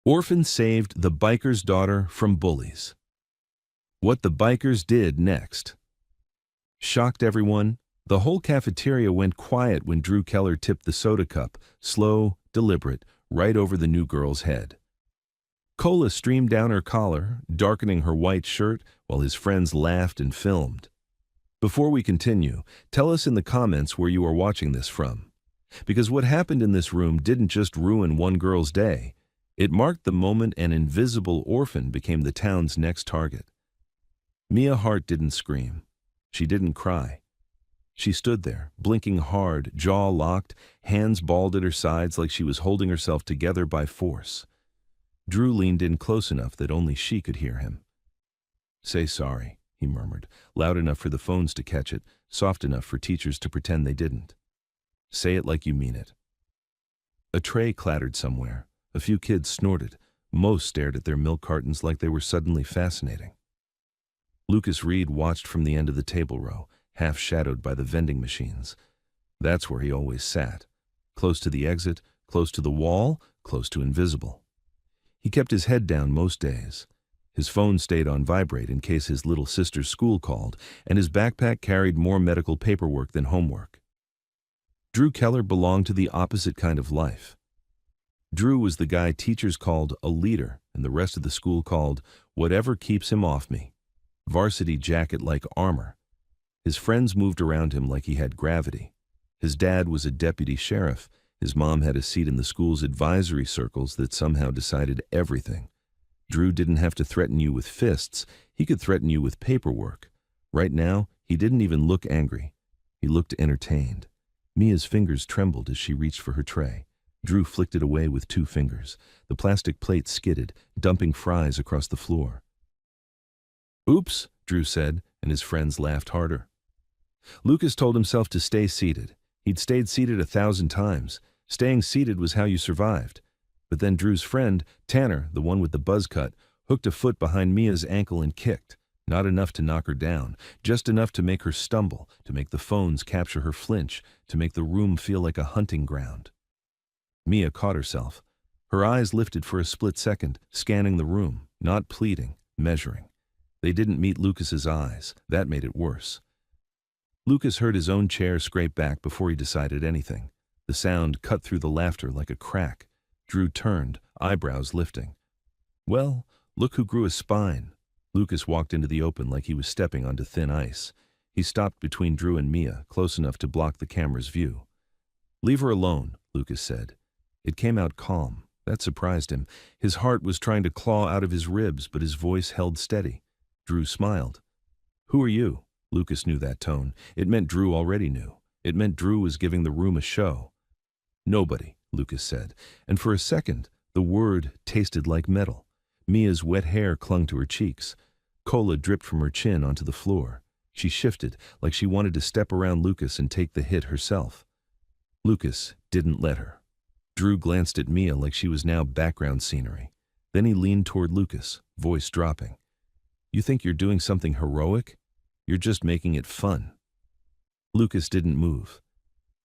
Orphan saved the biker's daughter from bullies. What the bikers did next shocked everyone. The whole cafeteria went quiet when Drew Keller tipped the soda cup, slow, deliberate, right over the new girl's head. Cola streamed down her collar, darkening her white shirt, while his friends laughed and filmed. Before we continue, tell us in the comments where you are watching this from. Because what happened in this room didn't just ruin one girl's day, it marked the moment an invisible orphan became the town's next target. Mia Hart didn't scream. She didn't cry. She stood there, blinking hard, jaw locked, hands balled at her sides like she was holding herself together by force. Drew leaned in close enough that only she could hear him. "Say sorry," he murmured, loud enough for the phones to catch it, soft enough for teachers to pretend they didn't. "Say it like you mean it." A tray clattered somewhere. A few kids snorted. Most stared at their milk cartons like they were suddenly fascinating. Lucas Reed watched from the end of the table row, half shadowed by the vending machines. That's where he always sat. Close to the exit, close to the wall, close to invisible. He kept his head down most days. His phone stayed on vibrate in case his little sister's school called, and his backpack carried more medical paperwork than homework. Drew Keller belonged to the opposite kind of life. Drew was the guy teachers called a leader and the rest of the school called whatever keeps him off me. Varsity jacket like armor. His friends moved around him like he had gravity. His dad was a deputy sheriff. His mom had a seat in the school's advisory circles that somehow decided everything. Drew didn't have to threaten you with fists. He could threaten you with paperwork. Right now, he didn't even look angry. He looked entertained. Mia's fingers trembled as she reached for her tray. Drew flicked it away with 2 fingers. The plastic plate skidded, dumping fries across the floor. "Oops," Drew said, and his friends laughed harder. Lucas told himself to stay seated. He'd stayed seated 1,000 times. Staying seated was how you survived. But then Drew's friend, Tanner, the one with the buzz cut, hooked a foot behind Mia's ankle and kicked. Not enough to knock her down, just enough to make her stumble, to make the phones capture her flinch, to make the room feel like a hunting ground. Mia caught herself. Her eyes lifted for a split second, scanning the room, not pleading, measuring. They didn't meet Lucas's eyes. That made it worse. Lucas heard his own chair scrape back before he decided anything. The sound cut through the laughter like a crack. Drew turned, eyebrows lifting. "Well, look who grew a spine." Lucas walked into the open like he was stepping onto thin ice. He stopped between Drew and Mia, close enough to block the camera's view. "Leave her alone," Lucas said. It came out calm. That surprised him. His heart was trying to claw out of his ribs, but his voice held steady. Drew smiled. "Who are you?" Lucas knew that tone. It meant Drew already knew. It meant Drew was giving the room a show. "Nobody," Lucas said, and for a second, the word tasted like metal. Mia's wet hair clung to her cheeks. Cola dripped from her chin onto the floor. She shifted, like she wanted to step around Lucas and take the hit herself. Lucas didn't let her. Drew glanced at Mia like she was now background scenery. Then he leaned toward Lucas, voice dropping. "You think you're doing something heroic? You're just making it fun." Lucas didn't move.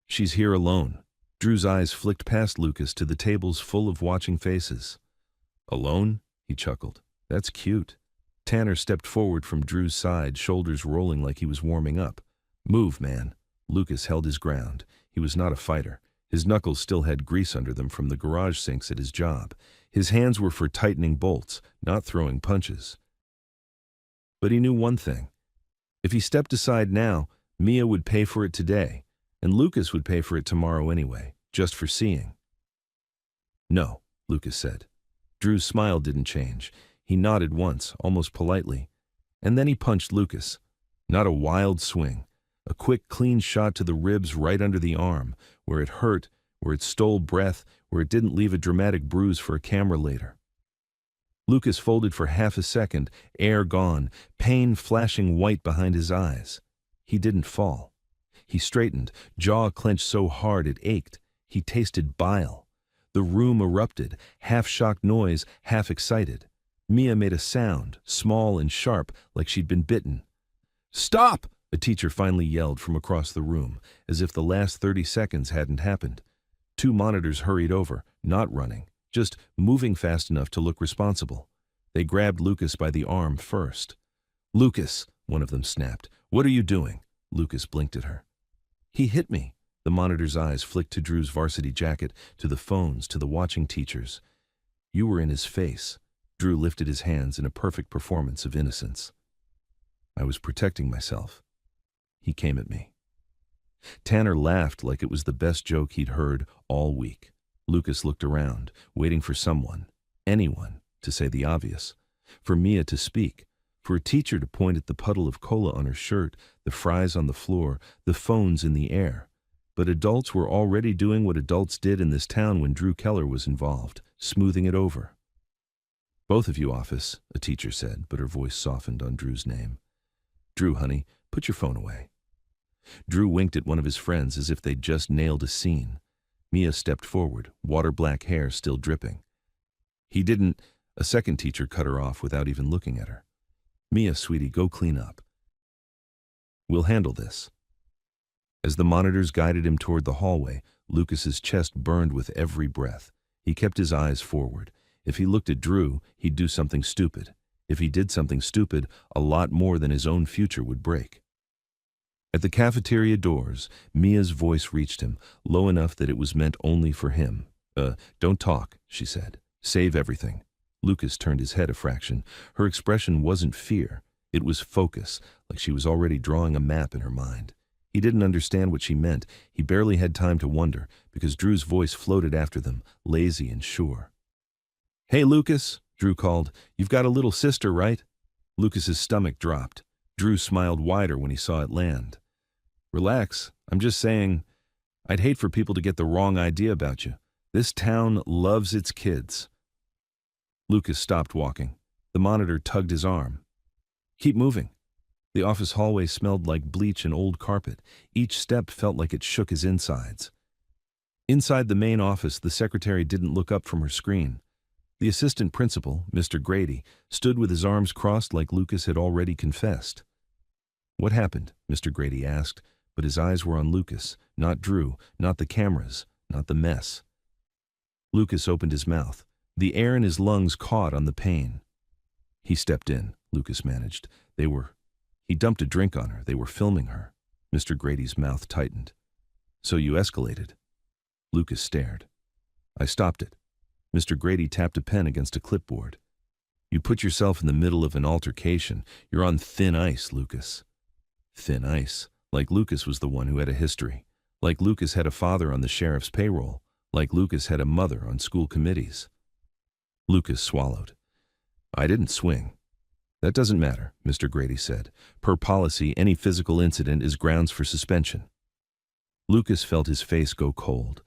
"She's here alone." Drew's eyes flicked past Lucas to the tables full of watching faces. "Alone?" he chuckled. "That's cute." Tanner stepped forward from Drew's side, shoulders rolling like he was warming up. "Move, man." Lucas held his ground. He was not a fighter. His knuckles still had grease under them from the garage sinks at his job. His hands were for tightening bolts, not throwing punches. But he knew one thing. If he stepped aside now, Mia would pay for it today, and Lucas would pay for it tomorrow anyway, just for seeing. "No," Lucas said. Drew's smile didn't change. He nodded once, almost politely. And then he punched Lucas. Not a wild swing. A quick, clean shot to the ribs right under the arm, where it hurt, where it stole breath, where it didn't leave a dramatic bruise for a camera later. Lucas folded for half a second, air gone, pain flashing white behind his eyes. He didn't fall. He straightened, jaw clenched so hard it ached. He tasted bile. The room erupted, half-shocked noise, half excited. Mia made a sound, small and sharp, like she'd been bitten. "Stop!" a teacher finally yelled from across the room, as if the last 30 seconds hadn't happened. 2 monitors hurried over, not running. just moving fast enough to look responsible. They grabbed Lucas by the arm first. "Lucas," one of them snapped. "What are you doing?" Lucas blinked at her. "He hit me." The monitor's eyes flicked to Drew's varsity jacket, to the phones, to the watching teachers. "You were in his face." Drew lifted his hands in a perfect performance of innocence. "I was protecting myself. He came at me." Tanner laughed like it was the best joke he'd heard all week. Lucas looked around, waiting for someone, anyone, to say the obvious. For Mia to speak. For a teacher to point at the puddle of cola on her shirt, the fries on the floor, the phones in the air. But adults were already doing what adults did in this town when Drew Keller was involved, smoothing it over. "Both of you, office," a teacher said, but her voice softened on Drew's name. "Drew, honey, put your phone away." Drew winked at one of his friends as if they'd just nailed a scene. Mia stepped forward, water-black hair still dripping. "He didn't," a second teacher cut her off without even looking at her. "Mia, sweetie, go clean up. We'll handle this." As the monitors guided him toward the hallway, Lucas's chest burned with every breath. He kept his eyes forward. If he looked at Drew, he'd do something stupid. If he did something stupid, a lot more than his own future would break. At the cafeteria doors, Mia's voice reached him, low enough that it was meant only for him. Don't talk," she said. "Save everything." Lucas turned his head a fraction. Her expression wasn't fear. It was focus, like she was already drawing a map in her mind. He didn't understand what she meant. He barely had time to wonder, because Drew's voice floated after them, lazy and sure. "Hey, Lucas," Drew called. "You've got a little sister, right?" Lucas's stomach dropped. Drew smiled wider when he saw it land. "Relax. I'm just saying, I'd hate for people to get the wrong idea about you. This town loves its kids." Lucas stopped walking. The monitor tugged his arm. "Keep moving." The office hallway smelled like bleach and old carpet. Each step felt like it shook his insides. Inside the main office, the secretary didn't look up from her screen. The assistant principal, Mr. Grady, stood with his arms crossed like Lucas had already confessed. "What happened?" Mr. Grady asked, but his eyes were on Lucas, not Drew, not the cameras, not the mess. Lucas opened his mouth. The air in his lungs caught on the pain. "He stepped in," Lucas managed. He dumped a drink on her. They were filming her." Mr. Grady's mouth tightened. "So you escalated?" Lucas stared. "I stopped it." Mr. Grady tapped a pen against a clipboard. "You put yourself in the middle of an altercation. You're on thin ice, Lucas." Thin ice. Like Lucas was the one who had a history. Like Lucas had a father on the sheriff's payroll. Like Lucas had a mother on school committees. Lucas swallowed. "I didn't swing." "That doesn't matter," Mr. Grady said. "Per policy, any physical incident is grounds for suspension." Lucas felt his face go cold.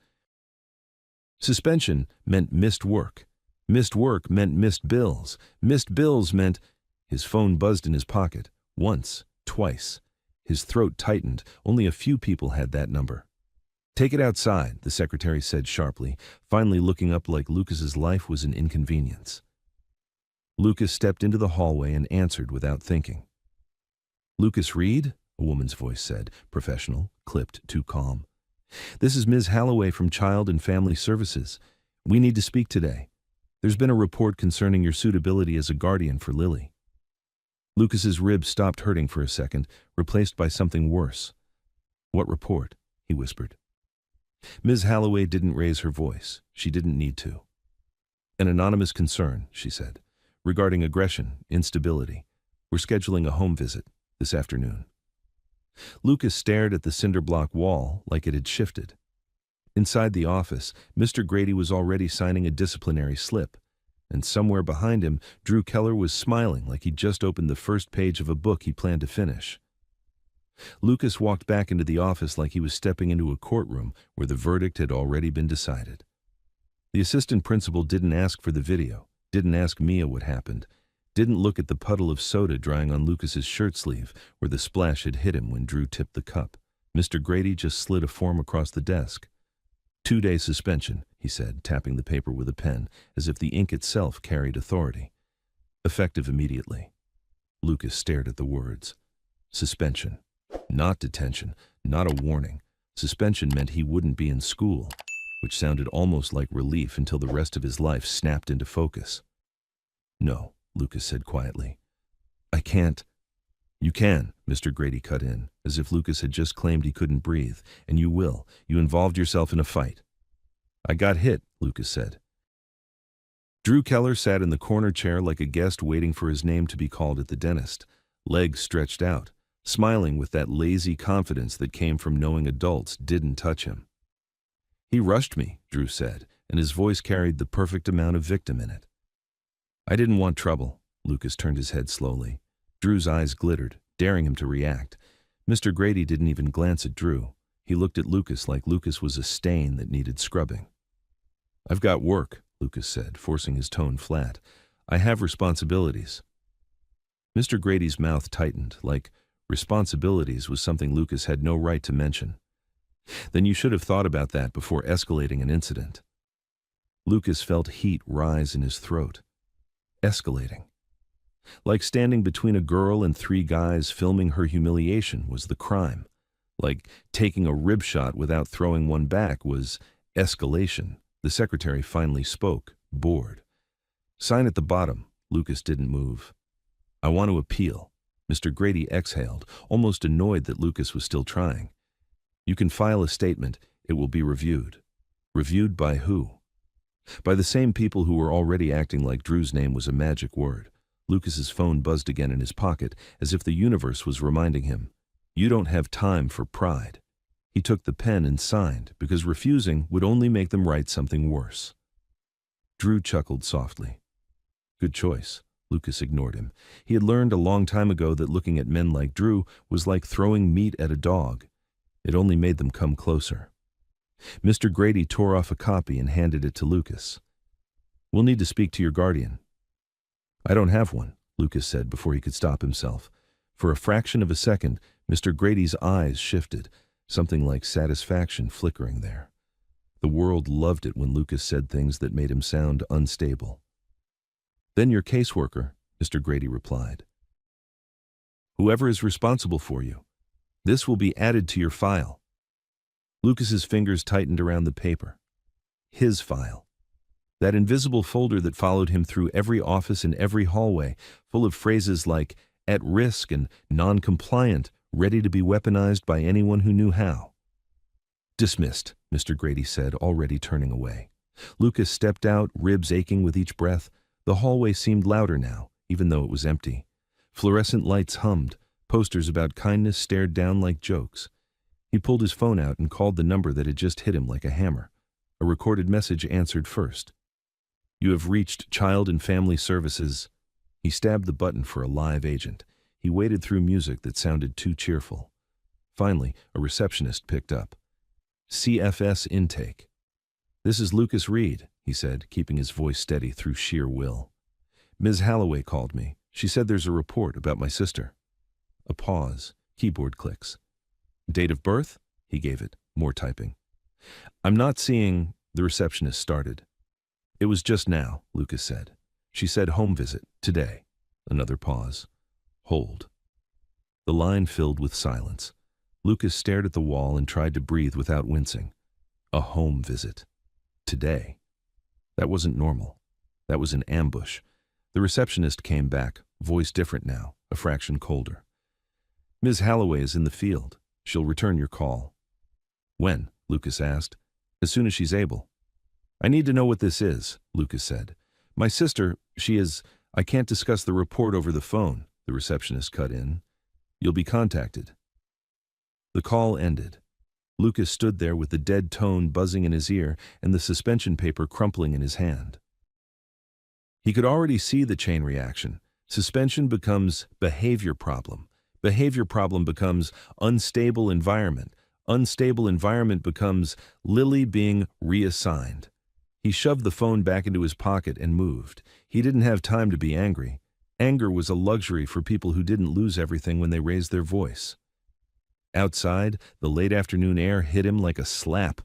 Suspension meant missed work. Missed work meant missed bills. Missed bills meant... His phone buzzed in his pocket. Once. Twice. His throat tightened. Only a few people had that number. "Take it outside," the secretary said sharply, finally looking up like Lucas's life was an inconvenience. Lucas stepped into the hallway and answered without thinking. "Lucas Reed?" a woman's voice said, professional, clipped, too calm. "This is Ms. Halloway from Child and Family Services. We need to speak today. There's been a report concerning your suitability as a guardian for Lily." Lucas's ribs stopped hurting for a second, replaced by something worse. "What report?" he whispered. Ms. Halloway didn't raise her voice. She didn't need to. "An anonymous concern," she said. "Regarding aggression, instability. We're scheduling a home visit this afternoon." Lucas stared at the cinder block wall like it had shifted. Inside the office, Mr. Grady was already signing a disciplinary slip, and somewhere behind him, Drew Keller was smiling like he'd just opened the first page of a book he planned to finish. Lucas walked back into the office like he was stepping into a courtroom where the verdict had already been decided. The assistant principal didn't ask for the video. Didn't ask Mia what happened. Didn't look at the puddle of soda drying on Lucas's shirt sleeve where the splash had hit him when Drew tipped the cup. Mr. Grady just slid a form across the desk. 2-day suspension, he said, tapping the paper with a pen, as if the ink itself carried authority. Effective immediately. Lucas stared at the words. Suspension. Not detention. Not a warning. Suspension meant he wouldn't be in school. which sounded almost like relief until the rest of his life snapped into focus. "No," Lucas said quietly. "I can't." "You can," Mr. Grady cut in, as if Lucas had just claimed he couldn't breathe. "And you will. You involved yourself in a fight." "I got hit," Lucas said. Drew Keller sat in the corner chair like a guest waiting for his name to be called at the dentist, legs stretched out, smiling with that lazy confidence that came from knowing adults didn't touch him. "He rushed me," Drew said, and his voice carried the perfect amount of victim in it. "I didn't want trouble." Lucas turned his head slowly. Drew's eyes glittered, daring him to react. Mr. Grady didn't even glance at Drew. He looked at Lucas like Lucas was a stain that needed scrubbing. "I've got work," Lucas said, forcing his tone flat. "I have responsibilities." Mr. Grady's mouth tightened, like responsibilities was something Lucas had no right to mention. "Then you should have thought about that before escalating an incident." Lucas felt heat rise in his throat. Escalating. Like standing between a girl and 3 guys filming her humiliation was the crime. Like taking a rib shot without throwing one back was escalation. The secretary finally spoke, bored. "Sign at the bottom." Lucas didn't move. "I want to appeal." Mr. Grady exhaled, almost annoyed that Lucas was still trying. "You can file a statement. It will be reviewed." Reviewed by who? By the same people who were already acting like Drew's name was a magic word. Lucas's phone buzzed again in his pocket, as if the universe was reminding him, "You don't have time for pride." He took the pen and signed, because refusing would only make them write something worse. Drew chuckled softly. "Good choice." Lucas ignored him. He had learned a long time ago that looking at men like Drew was like throwing meat at a dog. It only made them come closer. Mr. Grady tore off a copy and handed it to Lucas. "We'll need to speak to your guardian." "I don't have one," Lucas said before he could stop himself. For a fraction of a second, Mr. Grady's eyes shifted, something like satisfaction flickering there. The world loved it when Lucas said things that made him sound unstable. "Then your caseworker," Mr. Grady replied. "Whoever is responsible for you. This will be added to your file." Lucas's fingers tightened around the paper. His file. That invisible folder that followed him through every office and every hallway, full of phrases like "at risk" and "non-compliant," ready to be weaponized by anyone who knew how. "Dismissed," Mr. Grady said, already turning away. Lucas stepped out, ribs aching with each breath. The hallway seemed louder now, even though it was empty. Fluorescent lights hummed. Posters about kindness stared down like jokes. He pulled his phone out and called the number that had just hit him like a hammer. A recorded message answered first. "You have reached Child and Family Services." He stabbed the button for a live agent. He waded through music that sounded too cheerful. Finally, a receptionist picked up. "CFS intake." "This is Lucas Reed," he said, keeping his voice steady through sheer will. "Ms. Halloway called me. She said there's a report about my sister." A pause. Keyboard clicks. "Date of birth?" He gave it, more typing. "I'm not seeing," the receptionist started. "It was just now," Lucas said. "She said home visit, today." Another pause. Hold. The line filled with silence. Lucas stared at the wall and tried to breathe without wincing. A home visit. Today. That wasn't normal. That was an ambush. The receptionist came back, voice different now, a fraction colder. "Ms. Halloway is in the field. She'll return your call." "When?" Lucas asked. "As soon as she's able." "I need to know what this is," Lucas said. "My sister, she is. I can't discuss the report over the phone," the receptionist cut in. "You'll be contacted." The call ended. Lucas stood there with the dead tone buzzing in his ear and the suspension paper crumpling in his hand. He could already see the chain reaction. Suspension becomes behavior problem. Behavior problem becomes unstable environment. Unstable environment becomes Lily being reassigned. He shoved the phone back into his pocket and moved. He didn't have time to be angry. Anger was a luxury for people who didn't lose everything when they raised their voice. Outside, the late afternoon air hit him like a slap.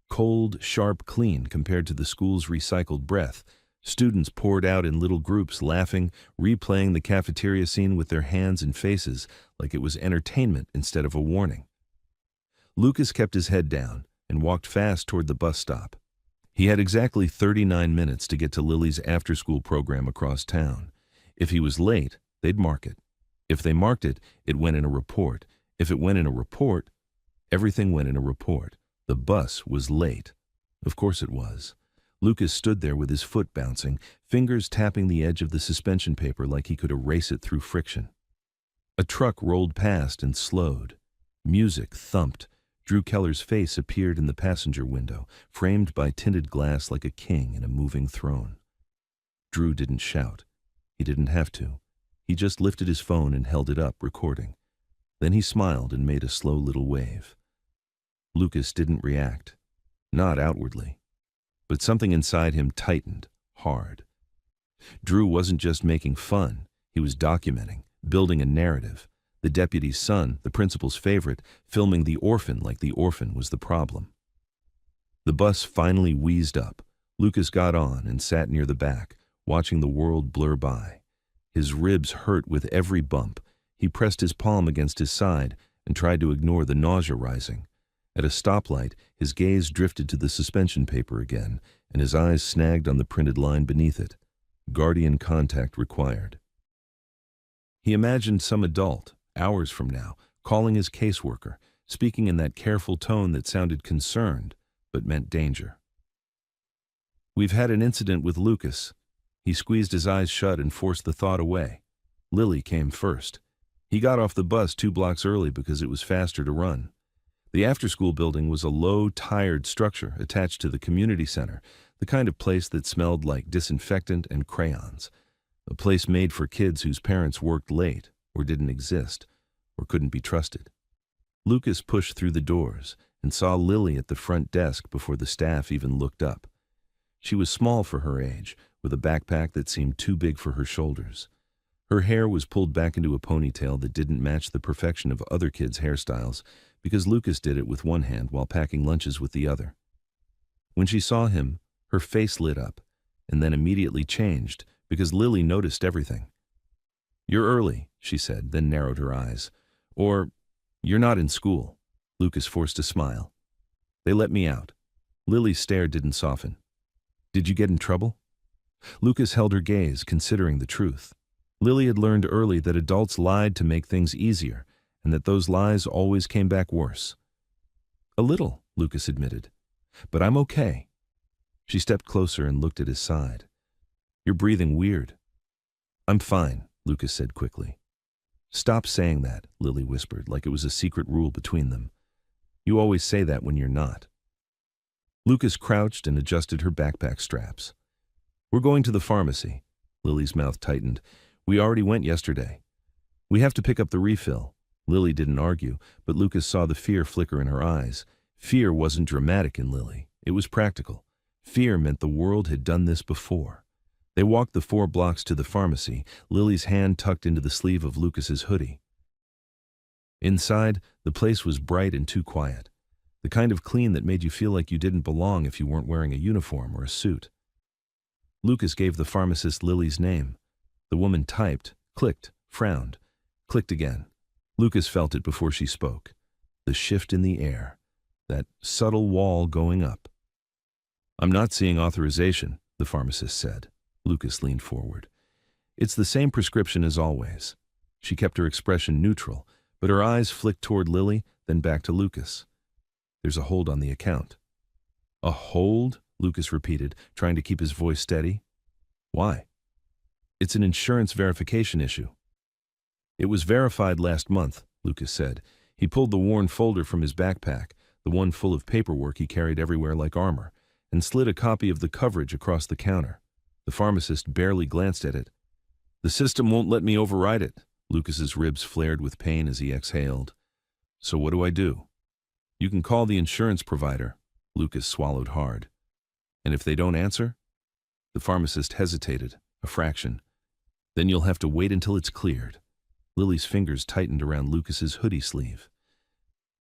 Cold, sharp, clean compared to the school's recycled breath. Students poured out in little groups, laughing, replaying the cafeteria scene with their hands and faces like it was entertainment instead of a warning. Lucas kept his head down and walked fast toward the bus stop. He had exactly 39 minutes to get to Lily's after-school program across town. If he was late, they'd mark it. If they marked it, it went in a report. If it went in a report, everything went in a report. The bus was late. Of course it was. Lucas stood there with his foot bouncing, fingers tapping the edge of the suspension paper like he could erase it through friction. A truck rolled past and slowed. Music thumped. Drew Keller's face appeared in the passenger window, framed by tinted glass like a king in a moving throne. Drew didn't shout. He didn't have to. He just lifted his phone and held it up, recording. Then he smiled and made a slow little wave. Lucas didn't react. Not outwardly. But something inside him tightened, hard. Drew wasn't just making fun. He was documenting, building a narrative. The deputy's son, the principal's favorite, filming the orphan like the orphan was the problem. The bus finally wheezed up. Lucas got on and sat near the back, watching the world blur by. His ribs hurt with every bump. He pressed his palm against his side and tried to ignore the nausea rising. At a stoplight, his gaze drifted to the suspension paper again, and his eyes snagged on the printed line beneath it. Guardian contact required. He imagined some adult, hours from now, calling his caseworker, speaking in that careful tone that sounded concerned, but meant danger. "We've had an incident with Lucas." He squeezed his eyes shut and forced the thought away. Lily came first. He got off the bus 2 blocks early because it was faster to run. The after-school building was a low, tired structure attached to the community center, the kind of place that smelled like disinfectant and crayons. A place made for kids whose parents worked late, or didn't exist, or couldn't be trusted. Lucas pushed through the doors and saw Lily at the front desk before the staff even looked up. She was small for her age, with a backpack that seemed too big for her shoulders. Her hair was pulled back into a ponytail that didn't match the perfection of other kids' hairstyles, because Lucas did it with one hand while packing lunches with the other. When she saw him, her face lit up, and then immediately changed, because Lily noticed everything. "You're early," she said, then narrowed her eyes. "Or, you're not in school." Lucas forced a smile. "They let me out." Lily's stare didn't soften. "Did you get in trouble?" Lucas held her gaze, considering the truth. Lily had learned early that adults lied to make things easier, and that those lies always came back worse. "A little," Lucas admitted. "But I'm okay." She stepped closer and looked at his side. "You're breathing weird." "I'm fine," Lucas said quickly. "Stop saying that," Lily whispered, like it was a secret rule between them. "You always say that when you're not." Lucas crouched and adjusted her backpack straps. "We're going to the pharmacy." Lily's mouth tightened. "We already went yesterday. We have to pick up the refill." Lily didn't argue, but Lucas saw the fear flicker in her eyes. Fear wasn't dramatic in Lily. It was practical. Fear meant the world had done this before. They walked the 4 blocks to the pharmacy, Lily's hand tucked into the sleeve of Lucas's hoodie. Inside, the place was bright and too quiet. The kind of clean that made you feel like you didn't belong if you weren't wearing a uniform or a suit. Lucas gave the pharmacist Lily's name. The woman typed, clicked, frowned, clicked again. Lucas felt it before she spoke. The shift in the air. That subtle wall going up. "I'm not seeing authorization," the pharmacist said. Lucas leaned forward. "It's the same prescription as always." She kept her expression neutral, but her eyes flicked toward Lily, then back to Lucas. "There's a hold on the account." "A hold?" Lucas repeated, trying to keep his voice steady. "Why?" "It's an insurance verification issue." "It was verified last month," Lucas said. He pulled the worn folder from his backpack, the one full of paperwork he carried everywhere like armor, and slid a copy of the coverage across the counter. The pharmacist barely glanced at it. "The system won't let me override it." Lucas's ribs flared with pain as he exhaled. "So what do I do?" "You can call the insurance provider." Lucas swallowed hard. "And if they don't answer?" The pharmacist hesitated, a fraction. "Then you'll have to wait until it's cleared." Lily's fingers tightened around Lucas's hoodie sleeve.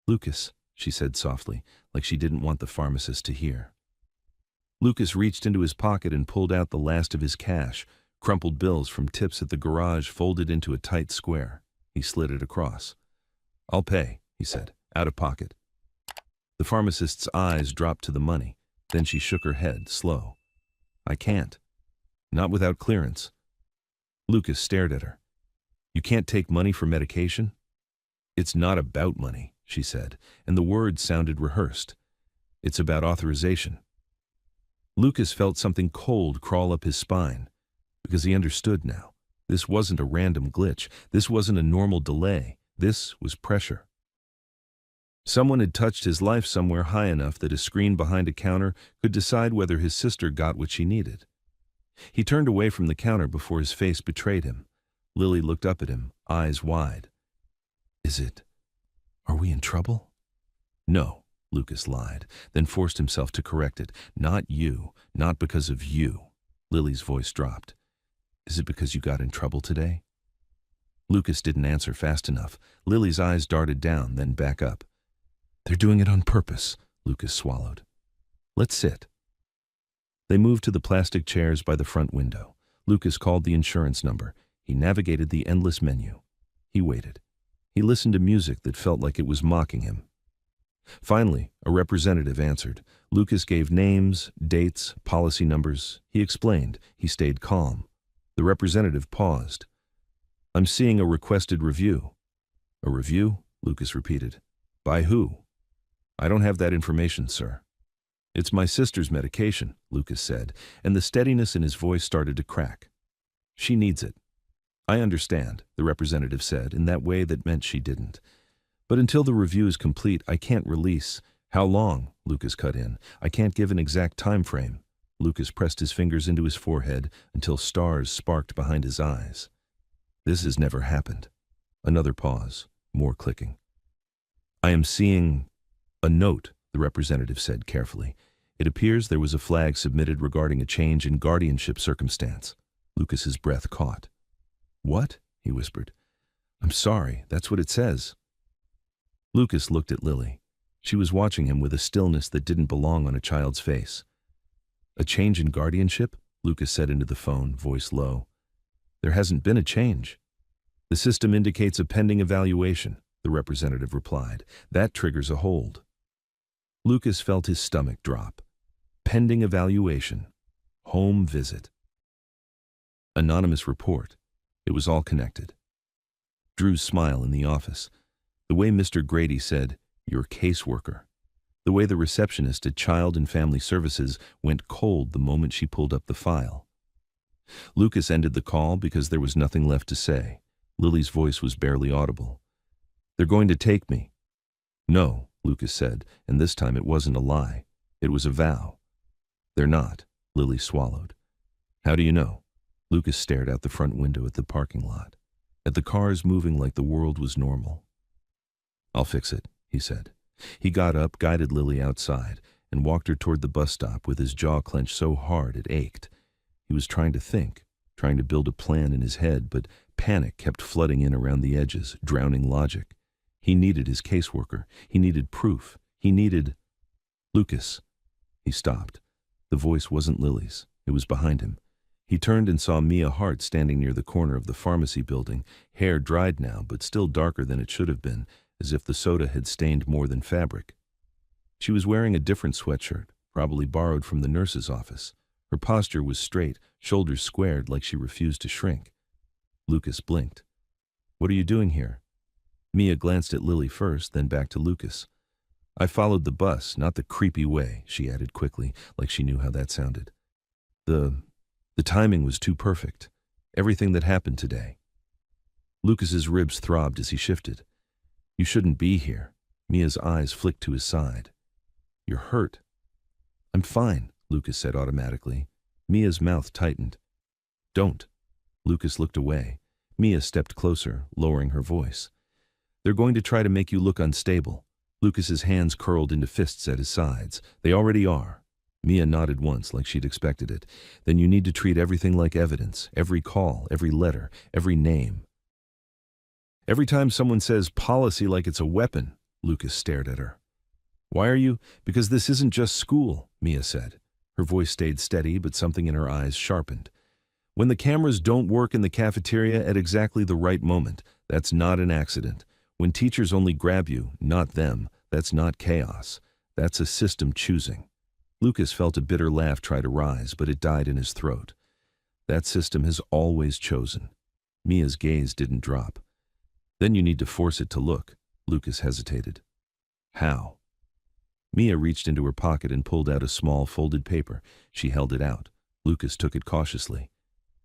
"Lucas," she said softly, like she didn't want the pharmacist to hear. Lucas reached into his pocket and pulled out the last of his cash, crumpled bills from tips at the garage folded into a tight square. He slid it across. "I'll pay," he said, out of pocket. The pharmacist's eyes dropped to the money. Then she shook her head, slow. I can't. Not without clearance. Lucas stared at her. You can't take money for medication? It's not about money, she said, and the words sounded rehearsed. It's about authorization. Lucas felt something cold crawl up his spine, because he understood now. This wasn't a random glitch. This wasn't a normal delay. This was pressure. Someone had touched his life somewhere high enough that a screen behind a counter could decide whether his sister got what she needed. He turned away from the counter before his face betrayed him. Lily looked up at him, eyes wide. Are we in trouble? No, Lucas lied, then forced himself to correct it. Not you, not because of you. Lily's voice dropped. Is it because you got in trouble today? Lucas didn't answer fast enough. Lily's eyes darted down, then back up. They're doing it on purpose, Lucas swallowed. Let's sit. They moved to the plastic chairs by the front window. Lucas called the insurance number. He navigated the endless menu. He waited. He listened to music that felt like it was mocking him. Finally, a representative answered. Lucas gave names, dates, policy numbers. He explained. He stayed calm. The representative paused. I'm seeing a requested review. A review? Lucas repeated. By who? I don't have that information, sir. It's my sister's medication, Lucas said, and the steadiness in his voice started to crack. She needs it. I understand, the representative said, in that way that meant she didn't. But until the review is complete, I can't release. How long? Lucas cut in. I can't give an exact time frame. Lucas pressed his fingers into his forehead until stars sparked behind his eyes. This has never happened. Another pause, more clicking. I am seeing a note, the representative said carefully. It appears there was a flag submitted regarding a change in guardianship circumstance. Lucas's breath caught. What? He whispered. I'm sorry, that's what it says. Lucas looked at Lily. She was watching him with a stillness that didn't belong on a child's face. A change in guardianship? Lucas said into the phone, voice low. There hasn't been a change. The system indicates a pending evaluation, the representative replied. That triggers a hold. Lucas felt his stomach drop. Pending evaluation. Home visit. Anonymous report. It was all connected. Drew's smile in the office. The way Mr. Grady said, your caseworker. The way the receptionist at Child and Family Services went cold the moment she pulled up the file. Lucas ended the call because there was nothing left to say. Lily's voice was barely audible. They're going to take me. No, Lucas said, and this time it wasn't a lie. It was a vow. They're not, Lily swallowed. How do you know? Lucas stared out the front window at the parking lot, at the cars moving like the world was normal. I'll fix it, he said. He got up, guided Lily outside, and walked her toward the bus stop with his jaw clenched so hard it ached. He was trying to think, trying to build a plan in his head, but panic kept flooding in around the edges, drowning logic. He needed his caseworker. He needed proof. He needed... Lucas. He stopped. The voice wasn't Lily's. It was behind him. He turned and saw Mia Hart standing near the corner of the pharmacy building, hair dried now, but still darker than it should have been, as if the soda had stained more than fabric. She was wearing a different sweatshirt, probably borrowed from the nurse's office. Her posture was straight, shoulders squared like she refused to shrink. Lucas blinked. What are you doing here? Mia glanced at Lily first, then back to Lucas. I followed the bus, not the creepy way, she added quickly, like she knew how that sounded. The timing was too perfect. Everything that happened today. Lucas's ribs throbbed as he shifted. You shouldn't be here. Mia's eyes flicked to his side. You're hurt. I'm fine, Lucas said automatically. Mia's mouth tightened. Don't. Lucas looked away. Mia stepped closer, lowering her voice. They're going to try to make you look unstable. Lucas's hands curled into fists at his sides. They already are. Mia nodded once, like she'd expected it. Then you need to treat everything like evidence, every call, every letter, every name. Every time someone says policy like it's a weapon, Lucas stared at her. Why are you? Because this isn't just school, Mia said. Her voice stayed steady, but something in her eyes sharpened. When the cameras don't work in the cafeteria at exactly the right moment, that's not an accident. When teachers only grab you, not them, that's not chaos. That's a system choosing. Lucas felt a bitter laugh try to rise, but it died in his throat. That system has always chosen. Mia's gaze didn't drop. Then you need to force it to look. Lucas hesitated. How? Mia reached into her pocket and pulled out a small folded paper. She held it out. Lucas took it cautiously.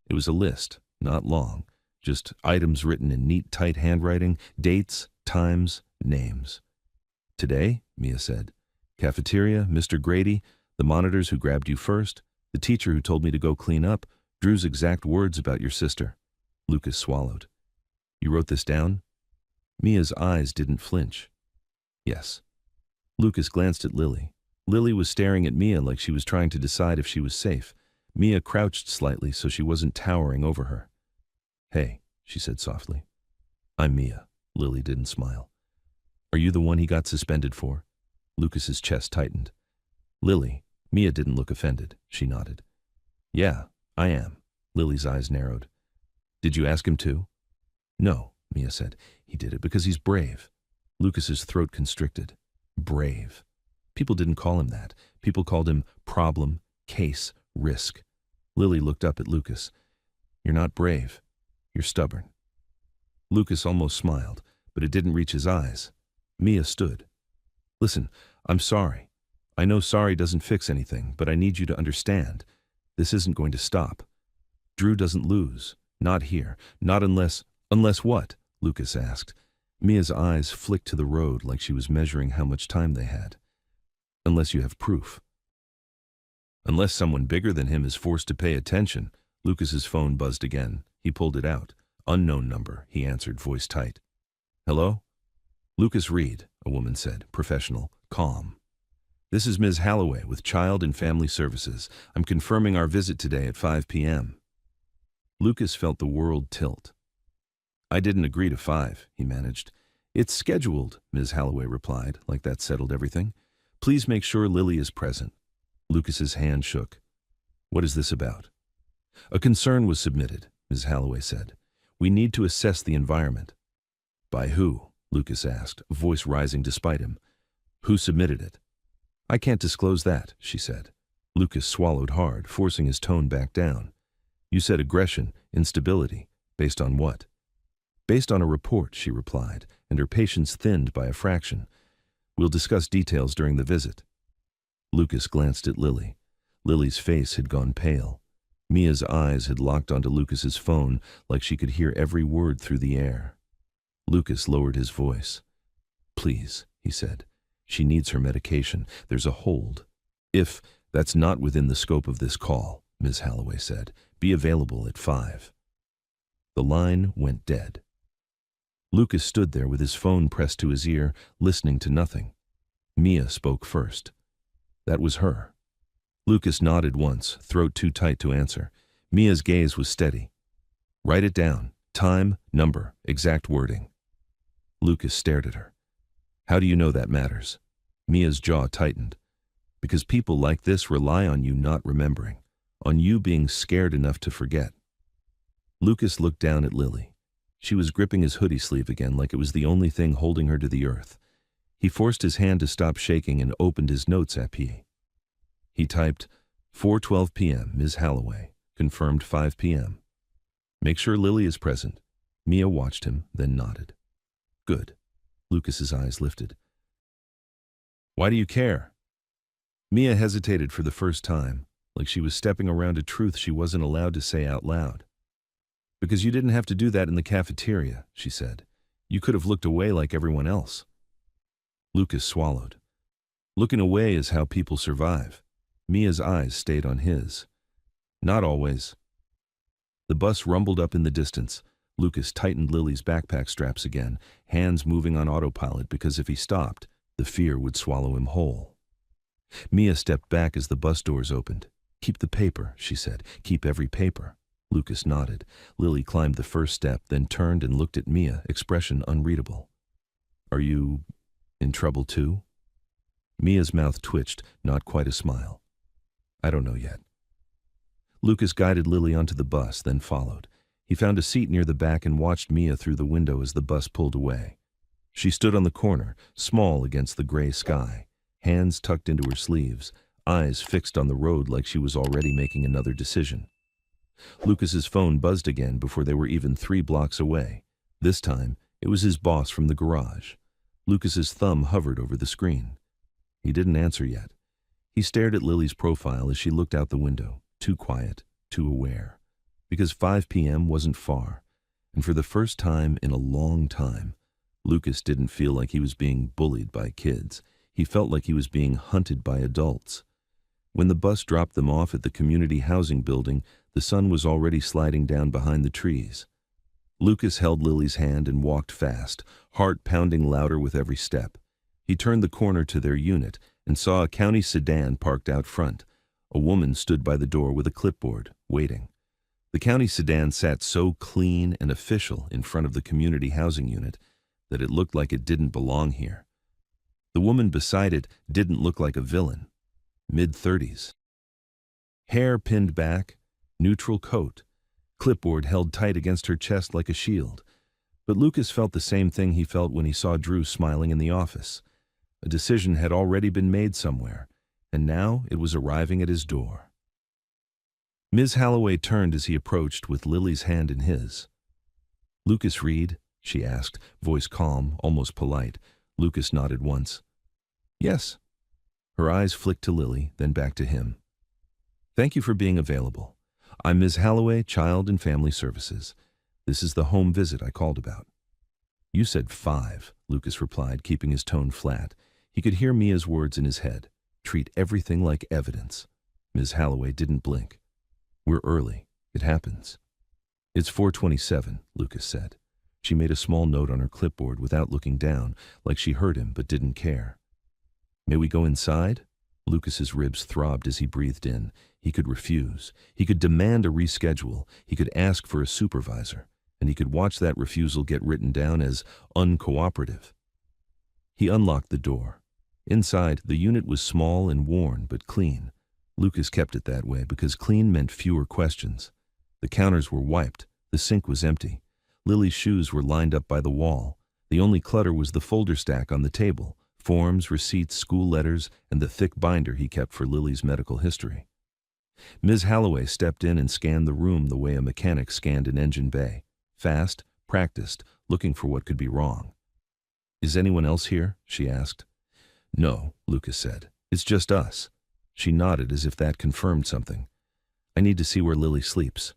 It was a list, not long, just items written in neat, tight handwriting, dates, times, names. Today, Mia said. Cafeteria, Mr. Grady, the monitors who grabbed you first, the teacher who told me to go clean up, Drew's exact words about your sister. Lucas swallowed. You wrote this down? Mia's eyes didn't flinch. Yes. Lucas glanced at Lily. Lily was staring at Mia like she was trying to decide if she was safe. Mia crouched slightly so she wasn't towering over her. Hey, she said softly. I'm Mia. Lily didn't smile. Are you the one he got suspended for? Lucas's chest tightened. Lily. Mia didn't look offended. She nodded. Yeah, I am. Lily's eyes narrowed. Did you ask him to? No, Mia said. He did it because he's brave. Lucas's throat constricted. Brave. People didn't call him that. People called him problem, case, risk. Lily looked up at Lucas. You're not brave. You're stubborn. Lucas almost smiled, but it didn't reach his eyes. Mia stood. Listen, I'm sorry. I know sorry doesn't fix anything, but I need you to understand. This isn't going to stop. Drew doesn't lose. Not here. Not unless... Unless what? Lucas asked. Mia's eyes flicked to the road like she was measuring how much time they had. Unless you have proof. Unless someone bigger than him is forced to pay attention. Lucas's phone buzzed again. He pulled it out. Unknown number, he answered, voice tight. Hello? Lucas Reed, a woman said, professional, calm. This is Ms. Halloway with Child and Family Services. I'm confirming our visit today at 5 p.m. Lucas felt the world tilt. I didn't agree to 5, he managed. It's scheduled, Ms. Halloway replied, like that settled everything. Please make sure Lily is present. Lucas's hand shook. What is this about? A concern was submitted, Ms. Halloway said. We need to assess the environment. By who? Lucas asked, voice rising despite him. Who submitted it? I can't disclose that, she said. Lucas swallowed hard, forcing his tone back down. You said aggression, instability. Based on what? Based on a report, she replied, and her patience thinned by a fraction. We'll discuss details during the visit. Lucas glanced at Lily. Lily's face had gone pale. Mia's eyes had locked onto Lucas's phone like she could hear every word through the air. Lucas lowered his voice. Please, he said. She needs her medication. There's a hold. If that's not within the scope of this call, Ms. Halloway said, be available at 5. The line went dead. Lucas stood there with his phone pressed to his ear, listening to nothing. Mia spoke first. That was her. Lucas nodded once, throat too tight to answer. Mia's gaze was steady. Write it down. Time, number, exact wording. Lucas stared at her. How do you know that matters? Mia's jaw tightened. Because people like this rely on you not remembering, on you being scared enough to forget. Lucas looked down at Lily. She was gripping his hoodie sleeve again like it was the only thing holding her to the earth. He forced his hand to stop shaking and opened his notes app. He typed, 4:12 p.m., Ms. Halloway, confirmed 5 p.m. Make sure Lily is present. Mia watched him, then nodded. Good. Lucas's eyes lifted. Why do you care? Mia hesitated for the first time, like she was stepping around a truth she wasn't allowed to say out loud. Because you didn't have to do that in the cafeteria, she said. You could have looked away like everyone else. Lucas swallowed. Looking away is how people survive. Mia's eyes stayed on his. Not always. The bus rumbled up in the distance. Lucas tightened Lily's backpack straps again, hands moving on autopilot because if he stopped, the fear would swallow him whole. Mia stepped back as the bus doors opened. Keep the paper, she said. Keep every paper. Lucas nodded. Lily climbed the first step, then turned and looked at Mia, expression unreadable. Are you in trouble too? Mia's mouth twitched, not quite a smile. I don't know yet. Lucas guided Lily onto the bus, then followed. He found a seat near the back and watched Mia through the window as the bus pulled away. She stood on the corner, small against the gray sky, hands tucked into her sleeves, eyes fixed on the road like she was already making another decision. Lucas's phone buzzed again before they were even 3 blocks away. This time, it was his boss from the garage. Lucas's thumb hovered over the screen. He didn't answer yet. He stared at Lily's profile as she looked out the window, too quiet, too aware. Because 5 p.m. wasn't far, and for the first time in a long time, Lucas didn't feel like he was being bullied by kids. He felt like he was being hunted by adults. When the bus dropped them off at the community housing building, the sun was already sliding down behind the trees. Lucas held Lily's hand and walked fast, heart pounding louder with every step. He turned the corner to their unit and saw a county sedan parked out front. A woman stood by the door with a clipboard, waiting. The county sedan sat so clean and official in front of the community housing unit that it looked like it didn't belong here. The woman beside it didn't look like a villain. Mid-30s. Hair pinned back, neutral coat, clipboard held tight against her chest like a shield. But Lucas felt the same thing he felt when he saw Drew smiling in the office. A decision had already been made somewhere, and now it was arriving at his door. Ms. Holloway turned as he approached with Lily's hand in his. "Lucas Reed?" she asked, voice calm, almost polite. Lucas nodded once. "Yes." Her eyes flicked to Lily, then back to him. "Thank you for being available. I'm Ms. Holloway, Child and Family Services. This is the home visit I called about." "You said 5, Lucas replied, keeping his tone flat. He could hear Mia's words in his head. Treat everything like evidence. Ms. Holloway didn't blink. "We're early. It happens." "It's 4:27, Lucas said. She made a small note on her clipboard without looking down, like she heard him but didn't care. "May we go inside?" Lucas's ribs throbbed as he breathed in. He could refuse. He could demand a reschedule. He could ask for a supervisor. And he could watch that refusal get written down as uncooperative. He unlocked the door. Inside, the unit was small and worn but clean. Lucas kept it that way because clean meant fewer questions. The counters were wiped. The sink was empty. Lily's shoes were lined up by the wall. The only clutter was the folder stack on the table, forms, receipts, school letters, and the thick binder he kept for Lily's medical history. Ms. Holloway stepped in and scanned the room the way a mechanic scanned an engine bay. Fast, practiced, looking for what could be wrong. "Is anyone else here?" she asked. "No," Lucas said. "It's just us." She nodded as if that confirmed something. "I need to see where Lily sleeps."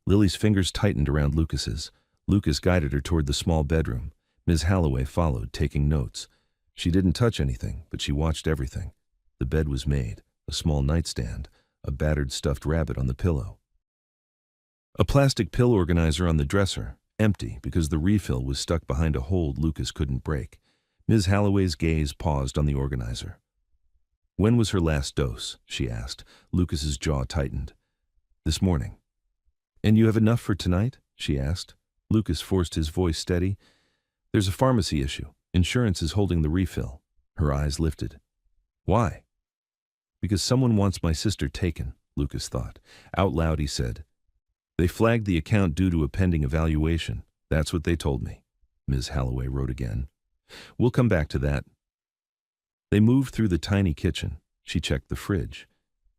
Lily's fingers tightened around Lucas's. Lucas guided her toward the small bedroom. Ms. Holloway followed, taking notes. She didn't touch anything, but she watched everything. The bed was made, a small nightstand, a battered stuffed rabbit on the pillow. A plastic pill organizer on the dresser, empty because the refill was stuck behind a hold Lucas couldn't break. Ms. Holloway's gaze paused on the organizer. "When was her last dose?" she asked. Lucas's jaw tightened. "This morning." "And you have enough for tonight?" she asked. Lucas forced his voice steady. "There's a pharmacy issue. Insurance is holding the refill." Her eyes lifted. "Why?" "Because someone wants my sister taken," Lucas thought. Out loud he said, "They flagged the account due to a pending evaluation. That's what they told me." Ms. Holloway wrote again. "We'll come back to that." They moved through the tiny kitchen. She checked the fridge.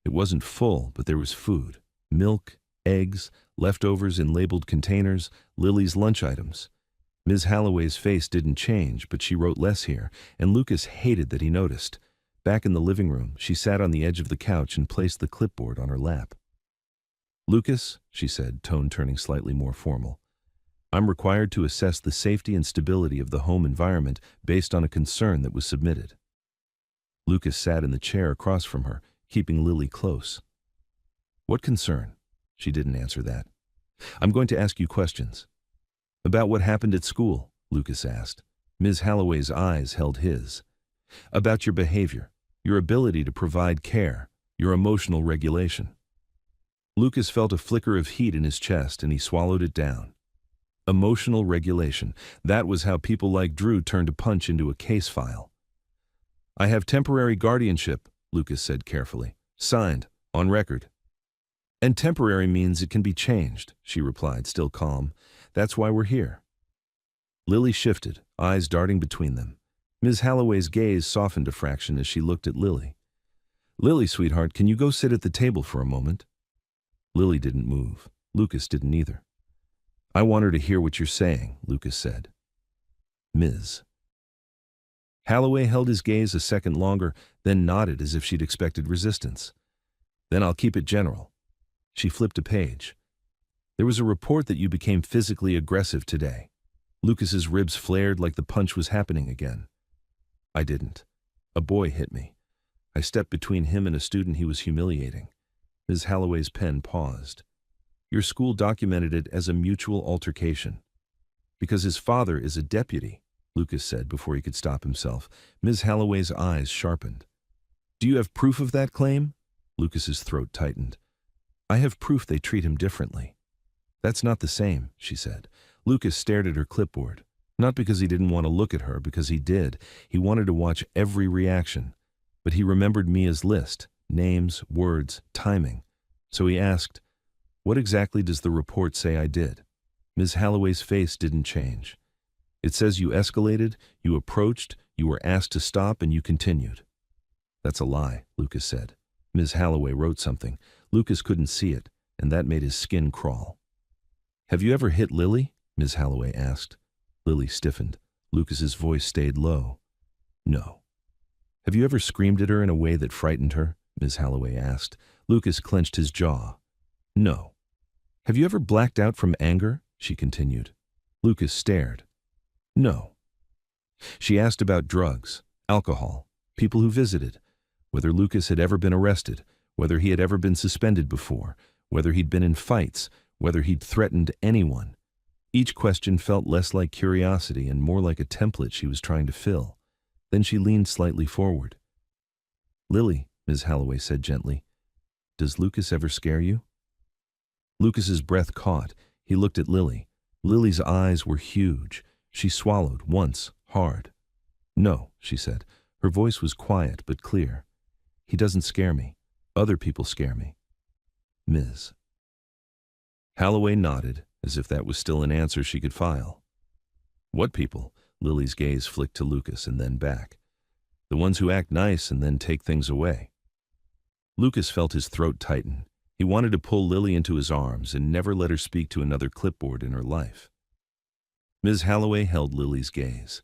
It wasn't full, but there was food. Milk, eggs, leftovers in labeled containers, Lily's lunch items. Ms. Holloway's face didn't change, but she wrote less here, and Lucas hated that he noticed. Back in the living room, she sat on the edge of the couch and placed the clipboard on her lap. "Lucas," she said, tone turning slightly more formal, "I'm required to assess the safety and stability of the home environment based on a concern that was submitted." Lucas sat in the chair across from her, keeping Lily close. "What concern?" She didn't answer that. "I'm going to ask you questions." "About what happened at school?" Lucas asked. Ms. Holloway's eyes held his. "About your behavior, your ability to provide care, your emotional regulation." Lucas felt a flicker of heat in his chest and he swallowed it down. Emotional regulation. That was how people like Drew turned a punch into a case file. "I have temporary guardianship," Lucas said carefully. "Signed, on record." "And temporary means it can be changed," she replied, still calm. "That's why we're here." Lily shifted, eyes darting between them. Ms. Holloway's gaze softened a fraction as she looked at Lily. Lily, sweetheart, can you go sit at the table for a moment? Lily didn't move. Lucas didn't either. I want her to hear what you're saying, Lucas said. Ms. Holloway held his gaze a second longer, then nodded as if she'd expected resistance. Then I'll keep it general. She flipped a page. There was a report that you became physically aggressive today. Lucas's ribs flared like the punch was happening again. I didn't. A boy hit me. I stepped between him and a student he was humiliating. Ms. Holloway's pen paused. Your school documented it as a mutual altercation. Because his father is a deputy, Lucas said before he could stop himself. Ms. Holloway's eyes sharpened. Do you have proof of that claim? Lucas's throat tightened. I have proof they treat him differently. That's not the same, she said. Lucas stared at her clipboard. Not because he didn't want to look at her, because he did. He wanted to watch every reaction. But he remembered Mia's list, names, words, timing. So he asked, what exactly does the report say I did? Ms. Holloway's face didn't change. It says you escalated, you approached, you were asked to stop, and you continued. That's a lie, Lucas said. Ms. Holloway wrote something. Lucas couldn't see it, and that made his skin crawl. Have you ever hit Lily? Ms. Holloway asked. Lily stiffened. Lucas's voice stayed low. No. Have you ever screamed at her in a way that frightened her? Ms. Holloway asked. Lucas clenched his jaw. No. Have you ever blacked out from anger? She continued. Lucas stared. No. She asked about drugs, alcohol, people who visited, whether Lucas had ever been arrested, whether he had ever been suspended before, whether he'd been in fights, whether he'd threatened anyone. Each question felt less like curiosity and more like a template she was trying to fill. Then she leaned slightly forward. Lily, Ms. Holloway said gently, does Lucas ever scare you? Lucas's breath caught. He looked at Lily. Lily's eyes were huge. She swallowed once, hard. No, she said. Her voice was quiet but clear. He doesn't scare me. Other people scare me. Ms. Holloway nodded, as if that was still an answer she could file. What people? Lily's gaze flicked to Lucas and then back. The ones who act nice and then take things away. Lucas felt his throat tighten. He wanted to pull Lily into his arms and never let her speak to another clipboard in her life. Ms. Holloway held Lily's gaze.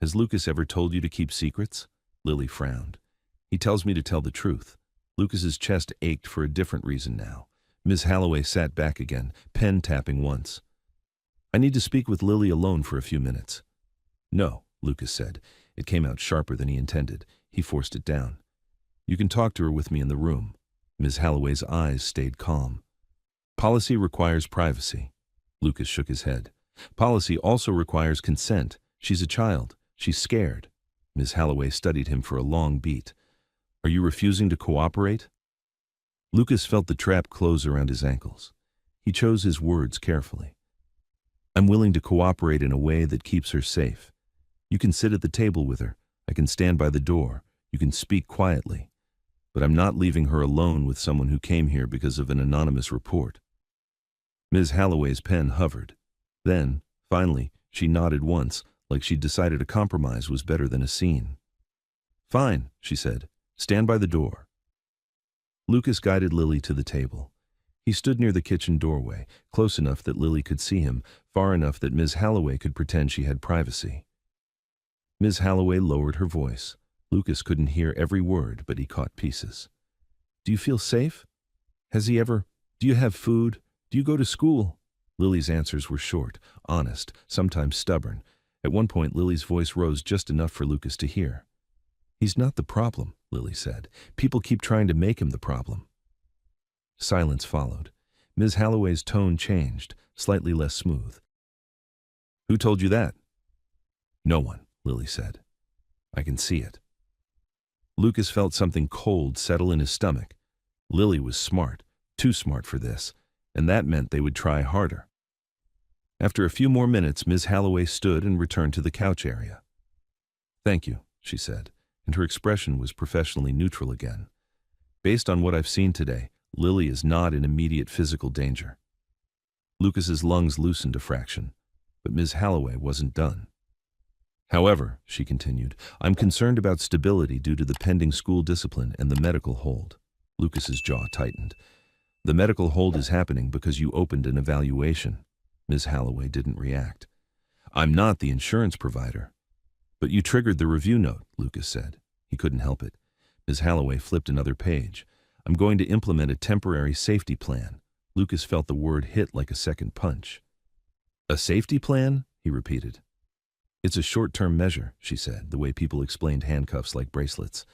Has Lucas ever told you to keep secrets? Lily frowned. He tells me to tell the truth. Lucas's chest ached for a different reason now. Ms. Holloway sat back again, pen tapping once. I need to speak with Lily alone for a few minutes. No, Lucas said. It came out sharper than he intended. He forced it down. You can talk to her with me in the room. Ms. Holloway's eyes stayed calm. Policy requires privacy. Lucas shook his head. Policy also requires consent. She's a child. She's scared. Ms. Holloway studied him for a long beat. Are you refusing to cooperate? Lucas felt the trap close around his ankles. He chose his words carefully. I'm willing to cooperate in a way that keeps her safe. You can sit at the table with her. I can stand by the door. You can speak quietly. But I'm not leaving her alone with someone who came here because of an anonymous report. Ms. Holloway's pen hovered. Then, finally, she nodded once, like she'd decided a compromise was better than a scene. Fine, she said. Stand by the door. Lucas guided Lily to the table. He stood near the kitchen doorway, close enough that Lily could see him, far enough that Ms. Holloway could pretend she had privacy. Ms. Holloway lowered her voice. Lucas couldn't hear every word, but he caught pieces. Do you feel safe? Do you have food? Do you go to school? Lily's answers were short, honest, sometimes stubborn. At one point, Lily's voice rose just enough for Lucas to hear. He's not the problem, Lily said. People keep trying to make him the problem. Silence followed. Ms. Holloway's tone changed, slightly less smooth. Who told you that? No one, Lily said. I can see it. Lucas felt something cold settle in his stomach. Lily was smart, too smart for this, and that meant they would try harder. After a few more minutes, Ms. Holloway stood and returned to the couch area. Thank you, she said, and her expression was professionally neutral again. Based on what I've seen today, Lily is not in immediate physical danger. Lucas's lungs loosened a fraction, but Ms. Holloway wasn't done. However, she continued, I'm concerned about stability due to the pending school discipline and the medical hold. Lucas's jaw tightened. The medical hold is happening because you opened an evaluation. Ms. Holloway didn't react. I'm not the insurance provider. But you triggered the review note, Lucas said. He couldn't help it. Ms. Holloway flipped another page. I'm going to implement a temporary safety plan. Lucas felt the word hit like a second punch. A safety plan? He repeated. It's a short-term measure, she said, the way people explained handcuffs like bracelets.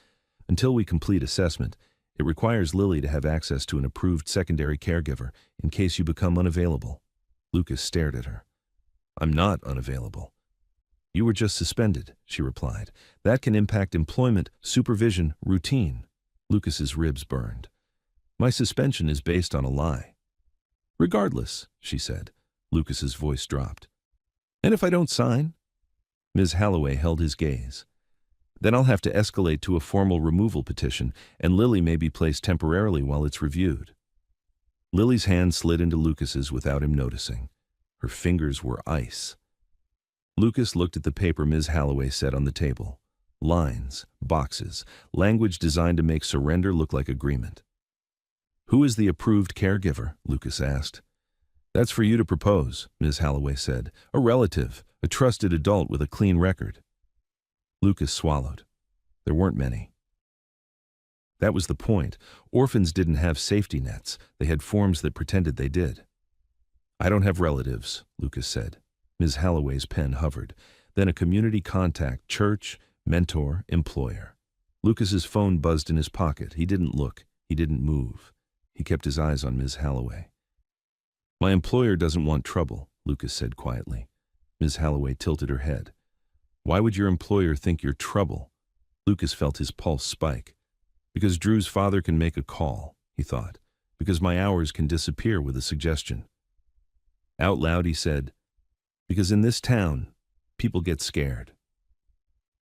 Until we complete assessment, it requires Lily to have access to an approved secondary caregiver in case you become unavailable. Lucas stared at her. I'm not unavailable. You were just suspended, she replied. That can impact employment, supervision, routine. Lucas's ribs burned. My suspension is based on a lie. Regardless, she said. Lucas's voice dropped. And if I don't sign? Ms. Holloway held his gaze. Then I'll have to escalate to a formal removal petition, and Lily may be placed temporarily while it's reviewed. Lily's hand slid into Lucas's without him noticing. Her fingers were ice. Lucas looked at the paper Ms. Holloway set on the table. Lines, boxes, language designed to make surrender look like agreement. Who is the approved caregiver? Lucas asked. That's for you to propose, Ms. Holloway said. A relative, a trusted adult with a clean record. Lucas swallowed. There weren't many. That was the point. Orphans didn't have safety nets. They had forms that pretended they did. I don't have relatives, Lucas said. Ms. Holloway's pen hovered. Then a community contact, church, mentor, employer. Lucas's phone buzzed in his pocket. He didn't look. He didn't move. He kept his eyes on Ms. Holloway. My employer doesn't want trouble, Lucas said quietly. Ms. Holloway tilted her head. Why would your employer think you're trouble? Lucas felt his pulse spike. Because Drew's father can make a call, he thought. Because my hours can disappear with a suggestion. Out loud he said, because in this town, people get scared.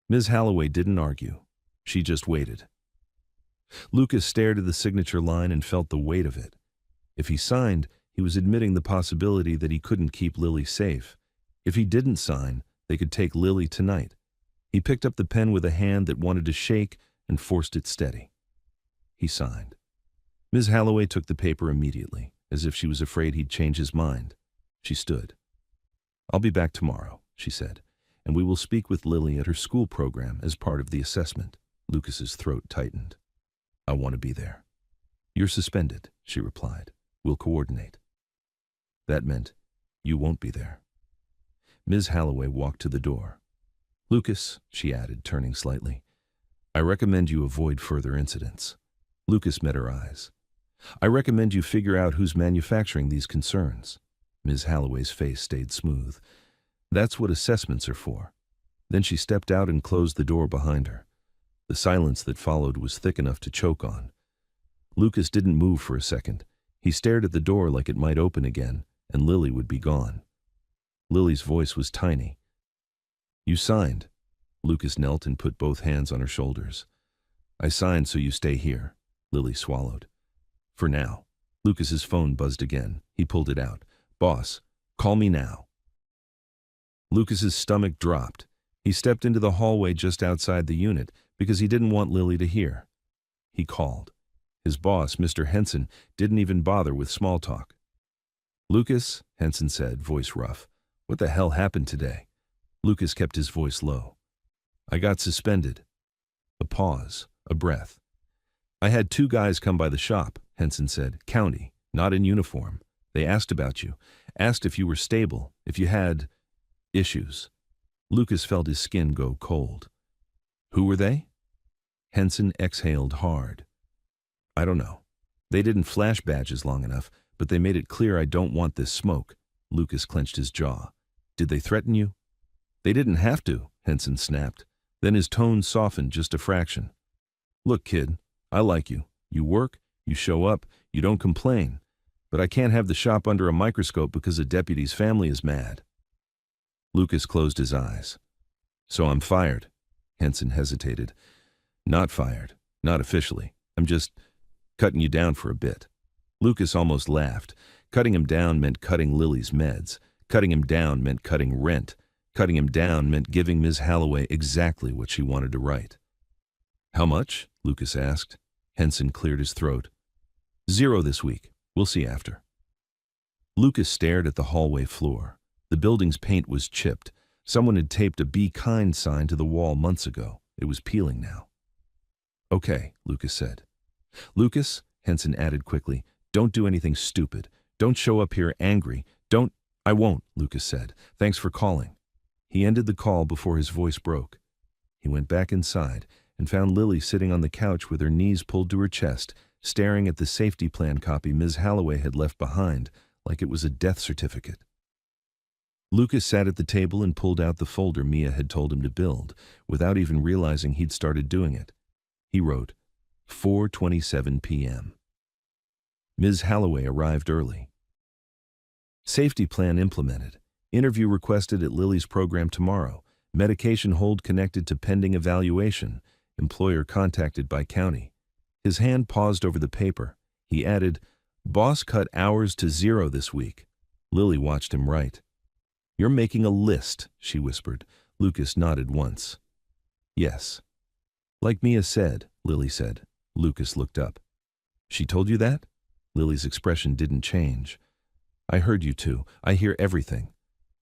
Ms. Holloway didn't argue. She just waited. Lucas stared at the signature line and felt the weight of it. If he signed, he was admitting the possibility that he couldn't keep Lily safe. If he didn't sign, they could take Lily tonight. He picked up the pen with a hand that wanted to shake and forced it steady. He signed. Ms. Holloway took the paper immediately, as if she was afraid he'd change his mind. She stood. I'll be back tomorrow, she said, and we will speak with Lily at her school program as part of the assessment. Lucas's throat tightened. I want to be there. You're suspended, she replied. We'll coordinate. That meant you won't be there. Ms. Holloway walked to the door. Lucas, she added, turning slightly, I recommend you avoid further incidents. Lucas met her eyes. I recommend you figure out who's manufacturing these concerns. Ms. Holloway's face stayed smooth. That's what assessments are for. Then she stepped out and closed the door behind her. The silence that followed was thick enough to choke on. Lucas didn't move for a second. He stared at the door like it might open again, and Lily would be gone. Lily's voice was tiny. You signed. Lucas knelt and put both hands on her shoulders. I signed so you stay here. Lily swallowed. For now. Lucas's phone buzzed again. He pulled it out. Boss, call me now. Lucas's stomach dropped. He stepped into the hallway just outside the unit because he didn't want Lily to hear. He called. His boss, Mr. Henson, didn't even bother with small talk. Lucas, Henson said, voice rough. What the hell happened today? Lucas kept his voice low. I got suspended. A pause, a breath. I had 2 guys come by the shop, Henson said, county, not in uniform. They asked about you, asked if you were stable, if you had issues. Lucas felt his skin go cold. Who were they? Henson exhaled hard. I don't know. They didn't flash badges long enough, but they made it clear I don't want this smoke. Lucas clenched his jaw. Did they threaten you? They didn't have to, Henson snapped. Then his tone softened just a fraction. Look, kid, I like you. You work, you show up, you don't complain. But I can't have the shop under a microscope because a deputy's family is mad. Lucas closed his eyes. So I'm fired. Henson hesitated. Not fired. Not officially. I'm just cutting you down for a bit. Lucas almost laughed. Cutting him down meant cutting Lily's meds. Cutting him down meant cutting rent. Cutting him down meant giving Ms. Halloway exactly what she wanted to write. "How much?" Lucas asked. Henson cleared his throat. "0 this week. We'll see after." Lucas stared at the hallway floor. The building's paint was chipped. Someone had taped a "Be Kind" sign to the wall months ago. It was peeling now. "Okay," Lucas said. "Lucas," Henson added quickly, "don't do anything stupid. Don't show up here angry. Don't—" "I won't," Lucas said. "Thanks for calling." He ended the call before his voice broke. He went back inside and found Lily sitting on the couch with her knees pulled to her chest, staring at the safety plan copy Ms. Halloway had left behind, like it was a death certificate. Lucas sat at the table and pulled out the folder Mia had told him to build, without even realizing he'd started doing it. He wrote, 4:27 p.m. Ms. Halloway arrived early. Safety plan implemented. Interview requested at Lily's program tomorrow. Medication hold connected to pending evaluation. Employer contacted by county. His hand paused over the paper. He added, "Boss cut hours to 0 this week." Lily watched him write. "You're making a list," she whispered. Lucas nodded once. "Yes." "Like Mia said," Lily said. Lucas looked up. "She told you that?" Lily's expression didn't change. "I heard you two. I hear everything."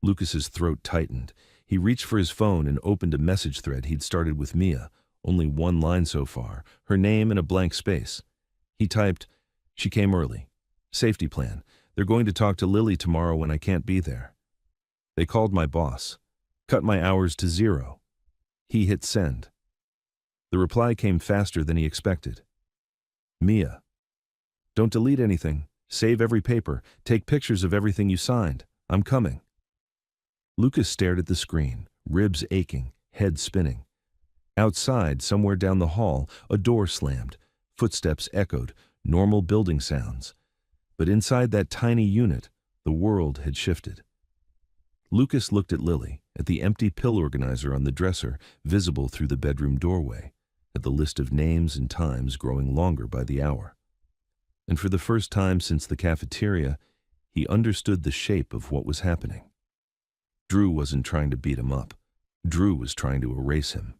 Lucas's throat tightened. He reached for his phone and opened a message thread he'd started with Mia. Only one line so far, her name and a blank space. He typed, "She came early. Safety plan. They're going to talk to Lily tomorrow when I can't be there. They called my boss. Cut my hours to 0. He hit send. The reply came faster than he expected. "Mia. Don't delete anything. Save every paper. Take pictures of everything you signed. I'm coming." Lucas stared at the screen, ribs aching, head spinning. Outside, somewhere down the hall, a door slammed. Footsteps echoed, normal building sounds. But inside that tiny unit, the world had shifted. Lucas looked at Lily, at the empty pill organizer on the dresser, visible through the bedroom doorway, at the list of names and times growing longer by the hour. And for the first time since the cafeteria, he understood the shape of what was happening. Drew wasn't trying to beat him up. Drew was trying to erase him.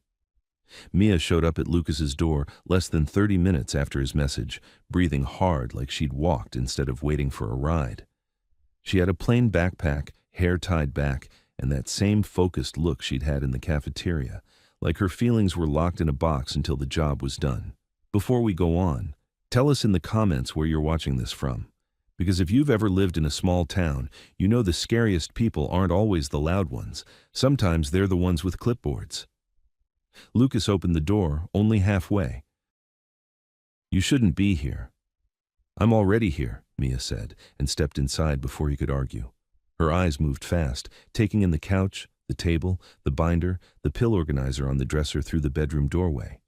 Mia showed up at Lucas's door less than 30 minutes after his message, breathing hard like she'd walked instead of waiting for a ride. She had a plain backpack, hair tied back, and that same focused look she'd had in the cafeteria, like her feelings were locked in a box until the job was done. Before we go on, tell us in the comments where you're watching this from. Because if you've ever lived in a small town, you know the scariest people aren't always the loud ones. Sometimes they're the ones with clipboards. Lucas opened the door, only halfway. "You shouldn't be here." "I'm already here," Mia said, and stepped inside before he could argue. Her eyes moved fast, taking in the couch, the table, the binder, the pill organizer on the dresser through the bedroom doorway.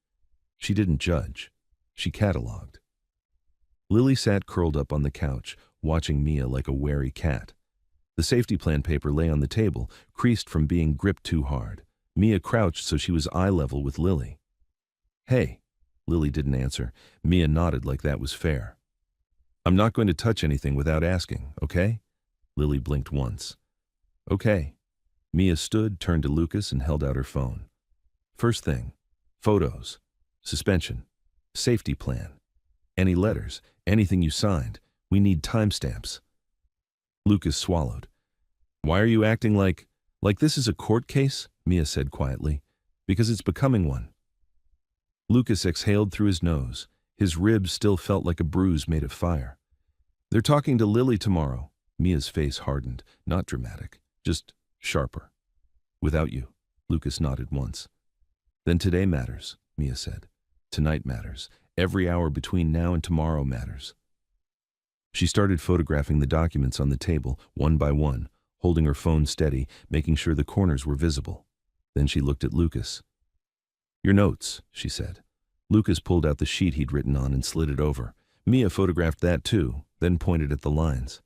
She didn't judge. She cataloged. Lily sat curled up on the couch, watching Mia like a wary cat. The safety plan paper lay on the table, creased from being gripped too hard. Mia crouched so she was eye level with Lily. "Hey." Lily didn't answer. Mia nodded like that was fair. "I'm not going to touch anything without asking, okay?" Lily blinked once. "Okay." Mia stood, turned to Lucas, and held out her phone. "First thing, photos, suspension, safety plan, any letters, anything you signed. We need timestamps." Lucas swallowed. "Why are you acting like this is a court case?" Mia said quietly. "Because it's becoming one." Lucas exhaled through his nose. His ribs still felt like a bruise made of fire. "They're talking to Lily tomorrow." Mia's face hardened, not dramatic, just sharper. "Without you." Lucas nodded once. "Then today matters," Mia said. "Tonight matters. Every hour between now and tomorrow matters." She started photographing the documents on the table, one by one, holding her phone steady, making sure the corners were visible. Then she looked at Lucas. "Your notes," she said. Lucas pulled out the sheet he'd written on and slid it over. Mia photographed that too, then pointed at the lines.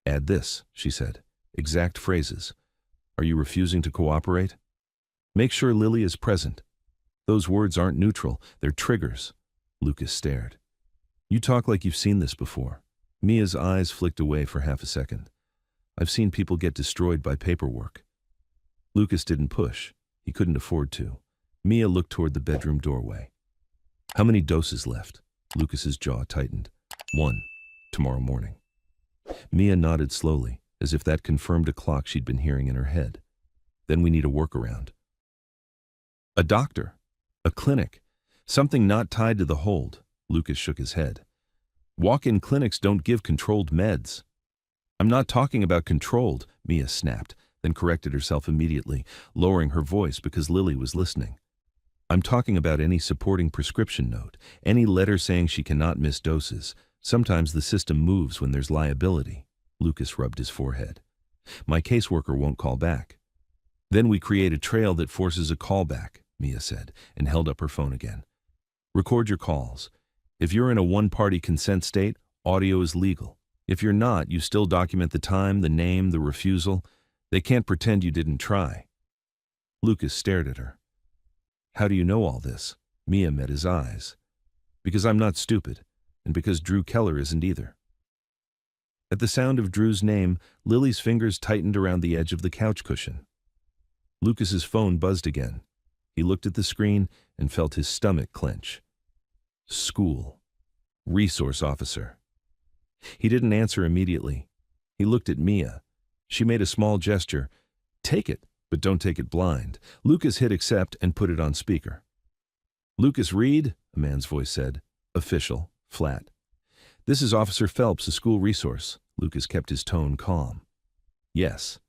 "Add this," she said. "Exact phrases. Are you refusing to cooperate? Make sure Lily is present. Those words aren't neutral, they're triggers." Lucas stared. "You talk like you've seen this before." Mia's eyes flicked away for half a second. "I've seen people get destroyed by paperwork." Lucas didn't push. He couldn't afford to. Mia looked toward the bedroom doorway. How many doses left? Lucas's jaw tightened. 1. Tomorrow morning. Mia nodded slowly, as if that confirmed a clock she'd been hearing in her head. Then we need a workaround. A doctor. A clinic. Something not tied to the hold. Lucas shook his head. Walk-in clinics don't give controlled meds. I'm not talking about controlled, Mia snapped, then corrected herself immediately, lowering her voice because Lily was listening. I'm talking about any supporting prescription note, any letter saying she cannot miss doses. Sometimes the system moves when there's liability. Lucas rubbed his forehead. My caseworker won't call back. Then we create a trail that forces a callback, Mia said, and held up her phone again. Record your calls. If you're in a one-party consent state, audio is legal. If you're not, you still document the time, the name, the refusal. They can't pretend you didn't try. Lucas stared at her. How do you know all this? Mia met his eyes. Because I'm not stupid, and because Drew Keller isn't either. At the sound of Drew's name, Lily's fingers tightened around the edge of the couch cushion. Lucas's phone buzzed again. He looked at the screen and felt his stomach clench. School. Resource officer. He didn't answer immediately. He looked at Mia. She made a small gesture. Take it, but don't take it blind. Lucas hit accept and put it on speaker. Lucas Reed, a man's voice said. Official, flat. This is Officer Phelps, a school resource. Lucas kept his tone calm. Yes.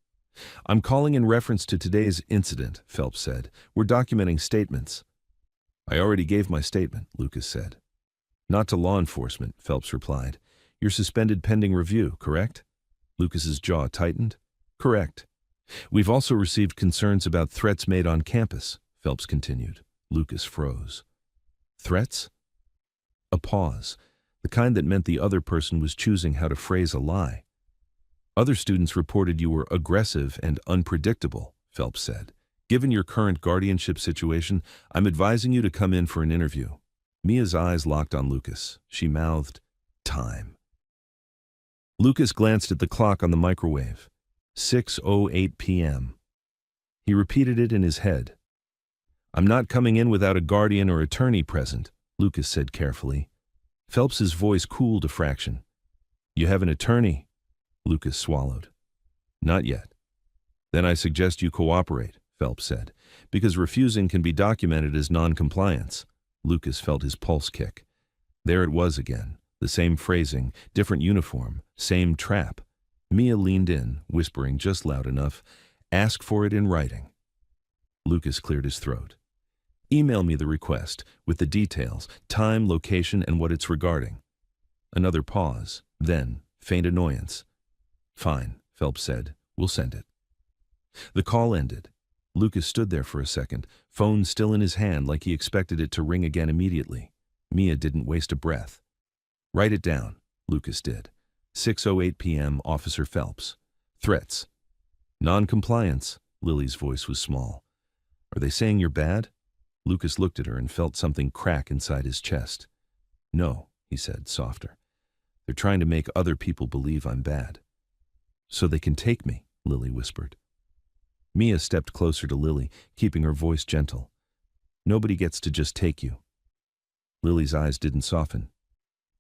I'm calling in reference to today's incident, Phelps said. We're documenting statements. I already gave my statement, Lucas said. Not to law enforcement, Phelps replied. You're suspended pending review, correct? Lucas's jaw tightened. Correct. We've also received concerns about threats made on campus, Phelps continued. Lucas froze. Threats? A pause, the kind that meant the other person was choosing how to phrase a lie. Other students reported you were aggressive and unpredictable, Phelps said. Given your current guardianship situation, I'm advising you to come in for an interview. Mia's eyes locked on Lucas. She mouthed, Time. Lucas glanced at the clock on the microwave. 6:08 p.m. He repeated it in his head. I'm not coming in without a guardian or attorney present, Lucas said carefully. Phelps's voice cooled a fraction. You have an attorney? Lucas swallowed. Not yet. Then I suggest you cooperate, Phelps said, because refusing can be documented as non-compliance. Lucas felt his pulse kick. There it was again, the same phrasing, different uniform, same trap. Mia leaned in, whispering just loud enough, ask for it in writing. Lucas cleared his throat. Email me the request, with the details, time, location, and what it's regarding. Another pause, then, faint annoyance. Fine, Phelps said. We'll send it. The call ended. Lucas stood there for a second, phone still in his hand like he expected it to ring again immediately. Mia didn't waste a breath. Write it down, Lucas did. 6:08 p.m., Officer Phelps. Threats. Non-compliance, Lily's voice was small. Are they saying you're bad? Lucas looked at her and felt something crack inside his chest. No, he said, softer. They're trying to make other people believe I'm bad. So they can take me, Lily whispered. Mia stepped closer to Lily, keeping her voice gentle. Nobody gets to just take you. Lily's eyes didn't soften.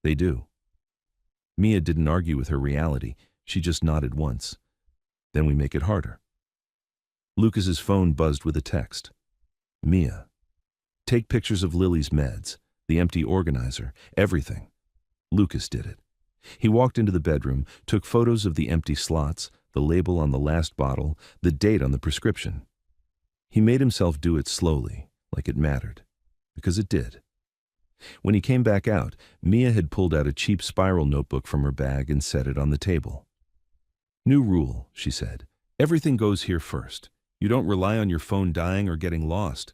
They do. Mia didn't argue with her reality. She just nodded once. Then we make it harder. Lucas's phone buzzed with a text. Mia. Take pictures of Lily's meds, the empty organizer, everything. Lucas did it. He walked into the bedroom, took photos of the empty slots, the label on the last bottle, the date on the prescription. He made himself do it slowly, like it mattered, because it did. When he came back out, Mia had pulled out a cheap spiral notebook from her bag and set it on the table. New rule, she said. Everything goes here first. You don't rely on your phone dying or getting lost.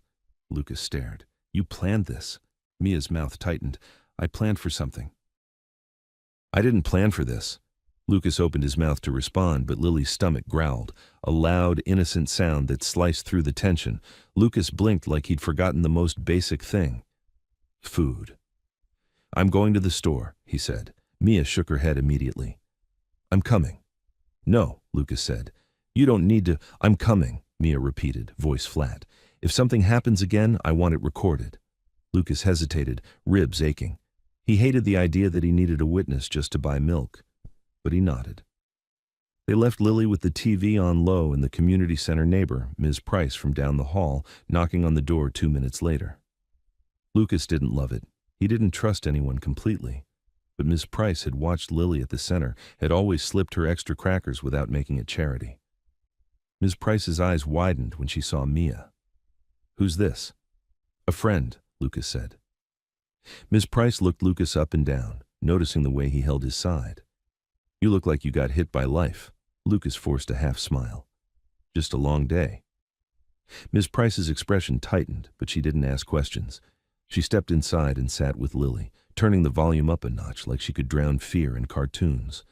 Lucas stared. You planned this. Mia's mouth tightened. I planned for something. I didn't plan for this. Lucas opened his mouth to respond, but Lily's stomach growled, a loud, innocent sound that sliced through the tension. Lucas blinked like he'd forgotten the most basic thing. Food. I'm going to the store, he said. Mia shook her head immediately. I'm coming. No, Lucas said. You don't need to. I'm coming, Mia repeated, voice flat. If something happens again, I want it recorded. Lucas hesitated, ribs aching. He hated the idea that he needed a witness just to buy milk, but he nodded. They left Lily with the TV on low and the community center neighbor, Ms. Price, from down the hall, knocking on the door 2 minutes later. Lucas didn't love it. He didn't trust anyone completely. But Ms. Price had watched Lily at the center, had always slipped her extra crackers without making it charity. Ms. Price's eyes widened when she saw Mia. Who's this? A friend, Lucas said. Ms. Price looked Lucas up and down, noticing the way he held his side. You look like you got hit by life. Lucas forced a half smile. Just a long day. Ms. Price's expression tightened, but she didn't ask questions. She stepped inside and sat with Lily, turning the volume up a notch like she could drown fear in cartoons.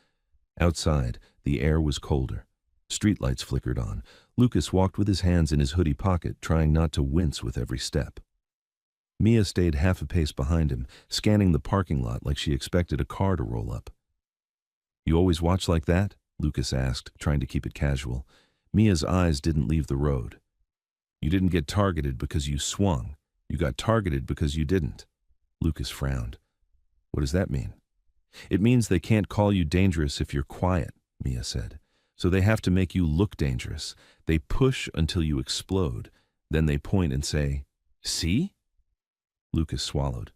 Outside, the air was colder. Streetlights flickered on. Lucas walked with his hands in his hoodie pocket, trying not to wince with every step. Mia stayed half a pace behind him, scanning the parking lot like she expected a car to roll up. You always watch like that? Lucas asked, trying to keep it casual. Mia's eyes didn't leave the road. You didn't get targeted because you swung. You got targeted because you didn't. Lucas frowned. What does that mean? It means they can't call you dangerous if you're quiet, Mia said. So they have to make you look dangerous. They push until you explode. Then they point and say, see? Lucas swallowed.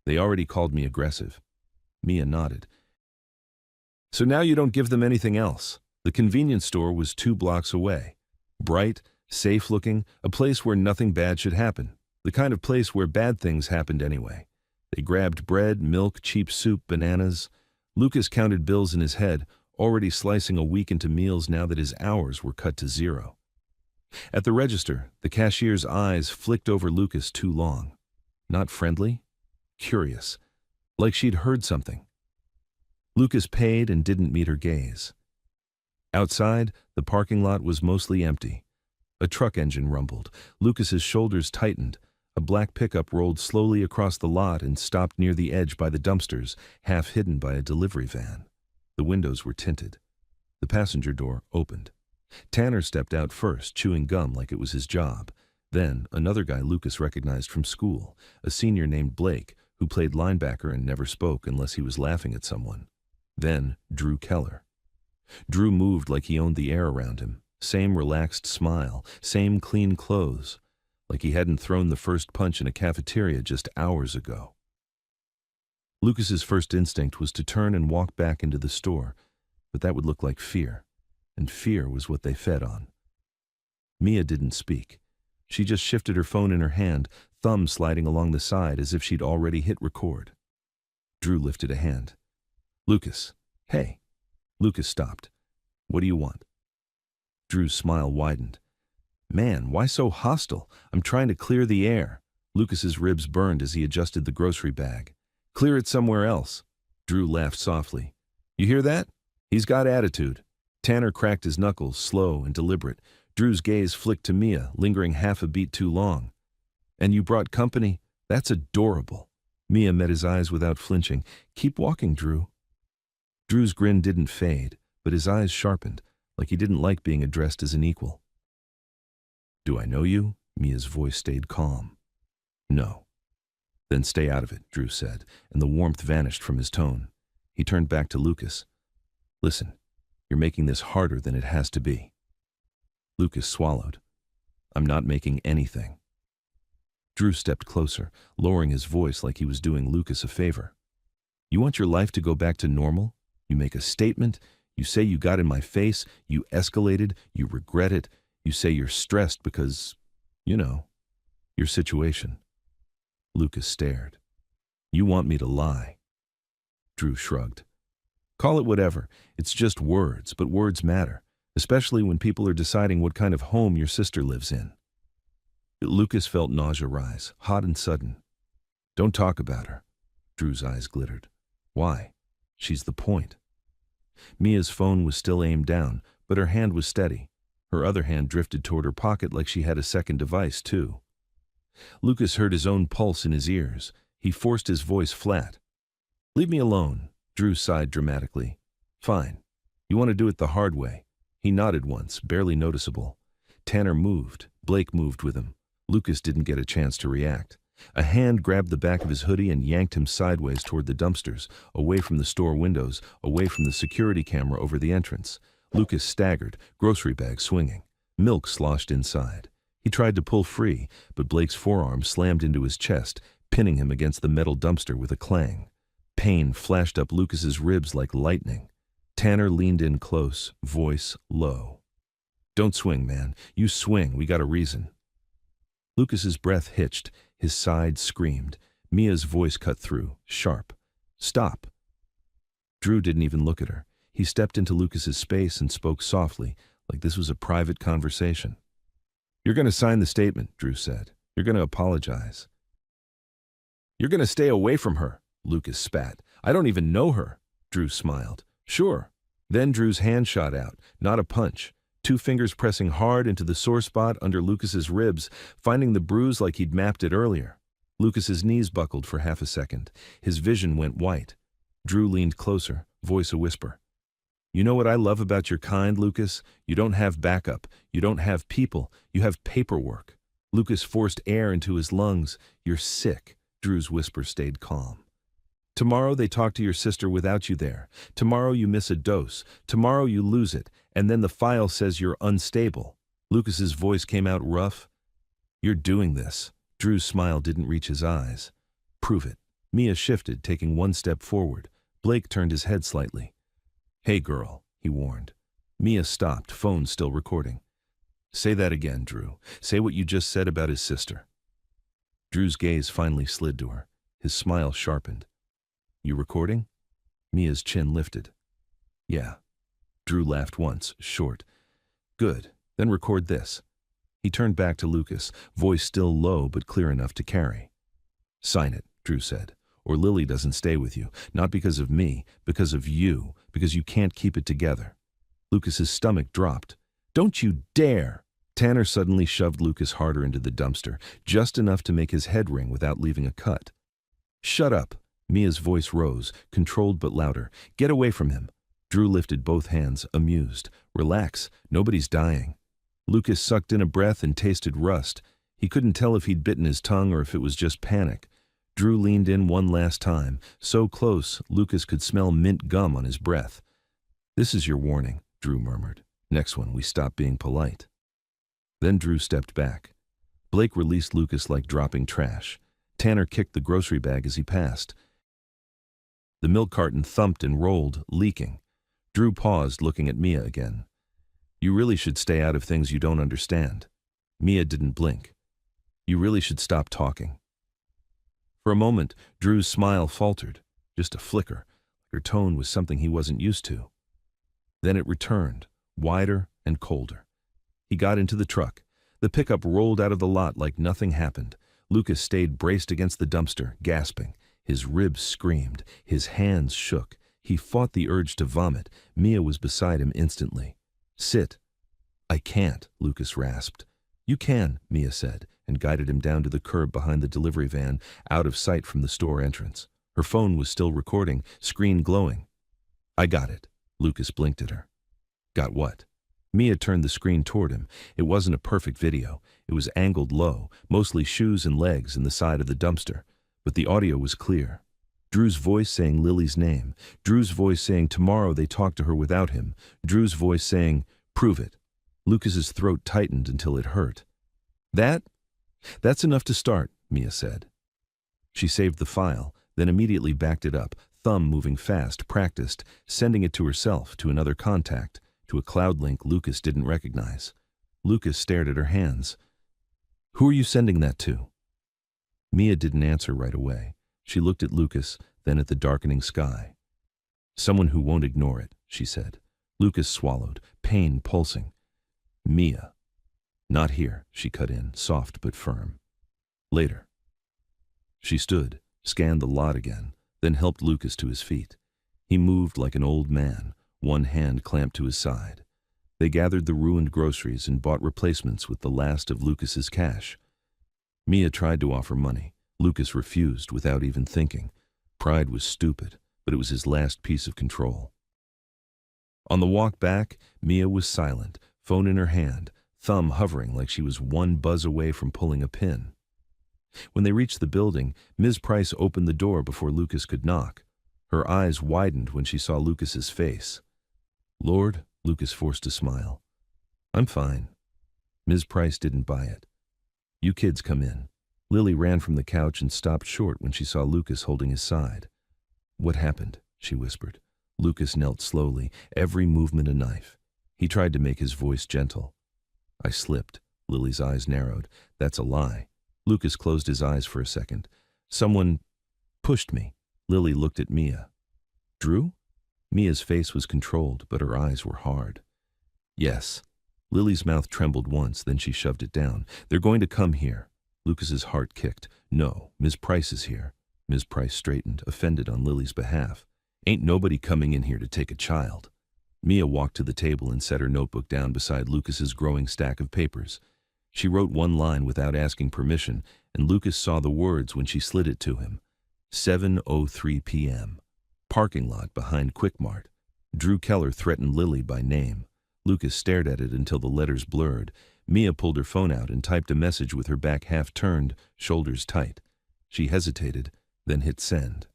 They already called me aggressive. Mia nodded. So now you don't give them anything else. The convenience store was 2 blocks away. Bright, safe-looking, a place where nothing bad should happen. The kind of place where bad things happened anyway. They grabbed bread, milk, cheap soup, bananas. Lucas counted bills in his head, already slicing a week into meals now that his hours were cut to 0. At the register, the cashier's eyes flicked over Lucas too long. Not friendly, curious, like she'd heard something. Lucas paid and didn't meet her gaze. Outside, the parking lot was mostly empty. A truck engine rumbled. Lucas's shoulders tightened. A black pickup rolled slowly across the lot and stopped near the edge by the dumpsters, half hidden by a delivery van. The windows were tinted. The passenger door opened. Tanner stepped out first, chewing gum like it was his job. Then, another guy Lucas recognized from school, a senior named Blake, who played linebacker and never spoke unless he was laughing at someone. Then, Drew Keller. Drew moved like he owned the air around him. Same relaxed smile, same clean clothes, like he hadn't thrown the first punch in a cafeteria just hours ago. Lucas's first instinct was to turn and walk back into the store, but that would look like fear, and fear was what they fed on. Mia didn't speak. She just shifted her phone in her hand, thumb sliding along the side as if she'd already hit record. Drew lifted a hand. Lucas, hey. Lucas stopped. What do you want? Drew's smile widened. Man, why so hostile? I'm trying to clear the air. Lucas's ribs burned as he adjusted the grocery bag. Clear it somewhere else. Drew laughed softly. You hear that? He's got attitude. Tanner cracked his knuckles, slow and deliberate. Drew's gaze flicked to Mia, lingering half a beat too long. And you brought company? That's adorable. Mia met his eyes without flinching. Keep walking, Drew. Drew's grin didn't fade, but his eyes sharpened, like he didn't like being addressed as an equal. Do I know you? Mia's voice stayed calm. No. Then stay out of it, Drew said, and the warmth vanished from his tone. He turned back to Lucas. Listen, you're making this harder than it has to be. Lucas swallowed. I'm not making anything. Drew stepped closer, lowering his voice like he was doing Lucas a favor. You want your life to go back to normal? You make a statement, you say you got in my face, you escalated, you regret it, you say you're stressed because, your situation. Lucas stared. You want me to lie. Drew shrugged. Call it whatever. It's just words, but words matter, especially when people are deciding what kind of home your sister lives in. Lucas felt nausea rise, hot and sudden. Don't talk about her. Drew's eyes glittered. Why? She's the point. Mia's phone was still aimed down, but her hand was steady. Her other hand drifted toward her pocket like she had a second device, too. Lucas heard his own pulse in his ears. He forced his voice flat. Leave me alone. Drew sighed dramatically. Fine. You want to do it the hard way. He nodded once, barely noticeable. Tanner moved. Blake moved with him. Lucas didn't get a chance to react. A hand grabbed the back of his hoodie and yanked him sideways toward the dumpsters, away from the store windows, away from the security camera over the entrance. Lucas staggered, grocery bag swinging. Milk sloshed inside. He tried to pull free, but Blake's forearm slammed into his chest, pinning him against the metal dumpster with a clang. Pain flashed up Lucas's ribs like lightning. Tanner leaned in close, voice low. "Don't swing, man. You swing, we got a reason." Lucas's breath hitched, his side screamed. Mia's voice cut through, sharp. "Stop." Drew didn't even look at her. He stepped into Lucas's space and spoke softly, like this was a private conversation. "You're going to sign the statement," Drew said. "You're going to apologize." "You're going to stay away from her," Lucas spat. "I don't even know her." Drew smiled. "Sure." Then Drew's hand shot out, not a punch. 2 fingers pressing hard into the sore spot under Lucas's ribs, finding the bruise like he'd mapped it earlier. Lucas's knees buckled for half a second. His vision went white. Drew leaned closer, voice a whisper. "You know what I love about your kind, Lucas? You don't have backup. You don't have people. You have paperwork." Lucas forced air into his lungs. "You're sick." Drew's whisper stayed calm. "Tomorrow they talk to your sister without you there. Tomorrow you miss a dose. Tomorrow you lose it, and then the file says you're unstable." Lucas's voice came out rough. "You're doing this." Drew's smile didn't reach his eyes. "Prove it." Mia shifted, taking 1 step forward. Blake turned his head slightly. "Hey, girl," he warned. Mia stopped, phone still recording. "Say that again, Drew. Say what you just said about his sister." Drew's gaze finally slid to her. His smile sharpened. "You recording?" Mia's chin lifted. "Yeah." Drew laughed once, short. "Good. Then record this." He turned back to Lucas, voice still low but clear enough to carry. "Sign it," Drew said, "or Lily doesn't stay with you. Not because of me, because of you, because you can't keep it together." Lucas's stomach dropped. "Don't you dare!" Tanner suddenly shoved Lucas harder into the dumpster, just enough to make his head ring without leaving a cut. "Shut up." Mia's voice rose, controlled but louder. "Get away from him." Drew lifted both hands, amused. "Relax, nobody's dying." Lucas sucked in a breath and tasted rust. He couldn't tell if he'd bitten his tongue or if it was just panic. Drew leaned in one last time, so close Lucas could smell mint gum on his breath. "This is your warning," Drew murmured. "Next one, we stop being polite." Then Drew stepped back. Blake released Lucas like dropping trash. Tanner kicked the grocery bag as he passed. The milk carton thumped and rolled, leaking. Drew paused, looking at Mia again. "You really should stay out of things you don't understand." Mia didn't blink. "You really should stop talking." For a moment, Drew's smile faltered, just a flicker. Her tone was something he wasn't used to. Then it returned, wider and colder. He got into the truck. The pickup rolled out of the lot like nothing happened. Lucas stayed braced against the dumpster, gasping. His ribs screamed. His hands shook. He fought the urge to vomit. Mia was beside him instantly. "Sit." "I can't," Lucas rasped. "You can," Mia said, and guided him down to the curb behind the delivery van, out of sight from the store entrance. Her phone was still recording, screen glowing. "I got it." Lucas blinked at her. "Got what?" Mia turned the screen toward him. It wasn't a perfect video. It was angled low, mostly shoes and legs in the side of the dumpster. But the audio was clear. Drew's voice saying Lily's name. Drew's voice saying tomorrow they talk to her without him. Drew's voice saying, "Prove it." Lucas's throat tightened until it hurt. That's enough to start," Mia said. She saved the file, then immediately backed it up, thumb moving fast, practiced, sending it to herself, to another contact, to a cloud link Lucas didn't recognize. Lucas stared at her hands. "Who are you sending that to?" Mia didn't answer right away. She looked at Lucas, then at the darkening sky. "Someone who won't ignore it," she said. Lucas swallowed, pain pulsing. "Mia." "Not here," she cut in, soft but firm. "Later." She stood, scanned the lot again, then helped Lucas to his feet. He moved like an old man, one hand clamped to his side. They gathered the ruined groceries and bought replacements with the last of Lucas's cash. Mia tried to offer money. Lucas refused without even thinking. Pride was stupid, but it was his last piece of control. On the walk back, Mia was silent, phone in her hand, thumb hovering like she was one buzz away from pulling a pin. When they reached the building, Ms. Price opened the door before Lucas could knock. Her eyes widened when she saw Lucas's face. "Lord," Lucas forced a smile. "I'm fine." Ms. Price didn't buy it. "You kids come in." Lily ran from the couch and stopped short when she saw Lucas holding his side. "What happened?" she whispered. Lucas knelt slowly, every movement a knife. He tried to make his voice gentle. "I slipped." Lily's eyes narrowed. "That's a lie." Lucas closed his eyes for a second. "Someone pushed me." Lily looked at Mia. "Drew?" Mia's face was controlled, but her eyes were hard. "Yes." Lily's mouth trembled once, then she shoved it down. "They're going to come here." Lucas's heart kicked. "No, Ms. Price is here." Ms. Price straightened, offended on Lily's behalf. "Ain't nobody coming in here to take a child." Mia walked to the table and set her notebook down beside Lucas's growing stack of papers. She wrote one line without asking permission, and Lucas saw the words when she slid it to him. 7:03 p.m. Parking lot behind Quickmart. Drew Keller threatened Lily by name. Lucas stared at it until the letters blurred. Mia pulled her phone out and typed a message with her back half turned, shoulders tight. She hesitated, then hit send.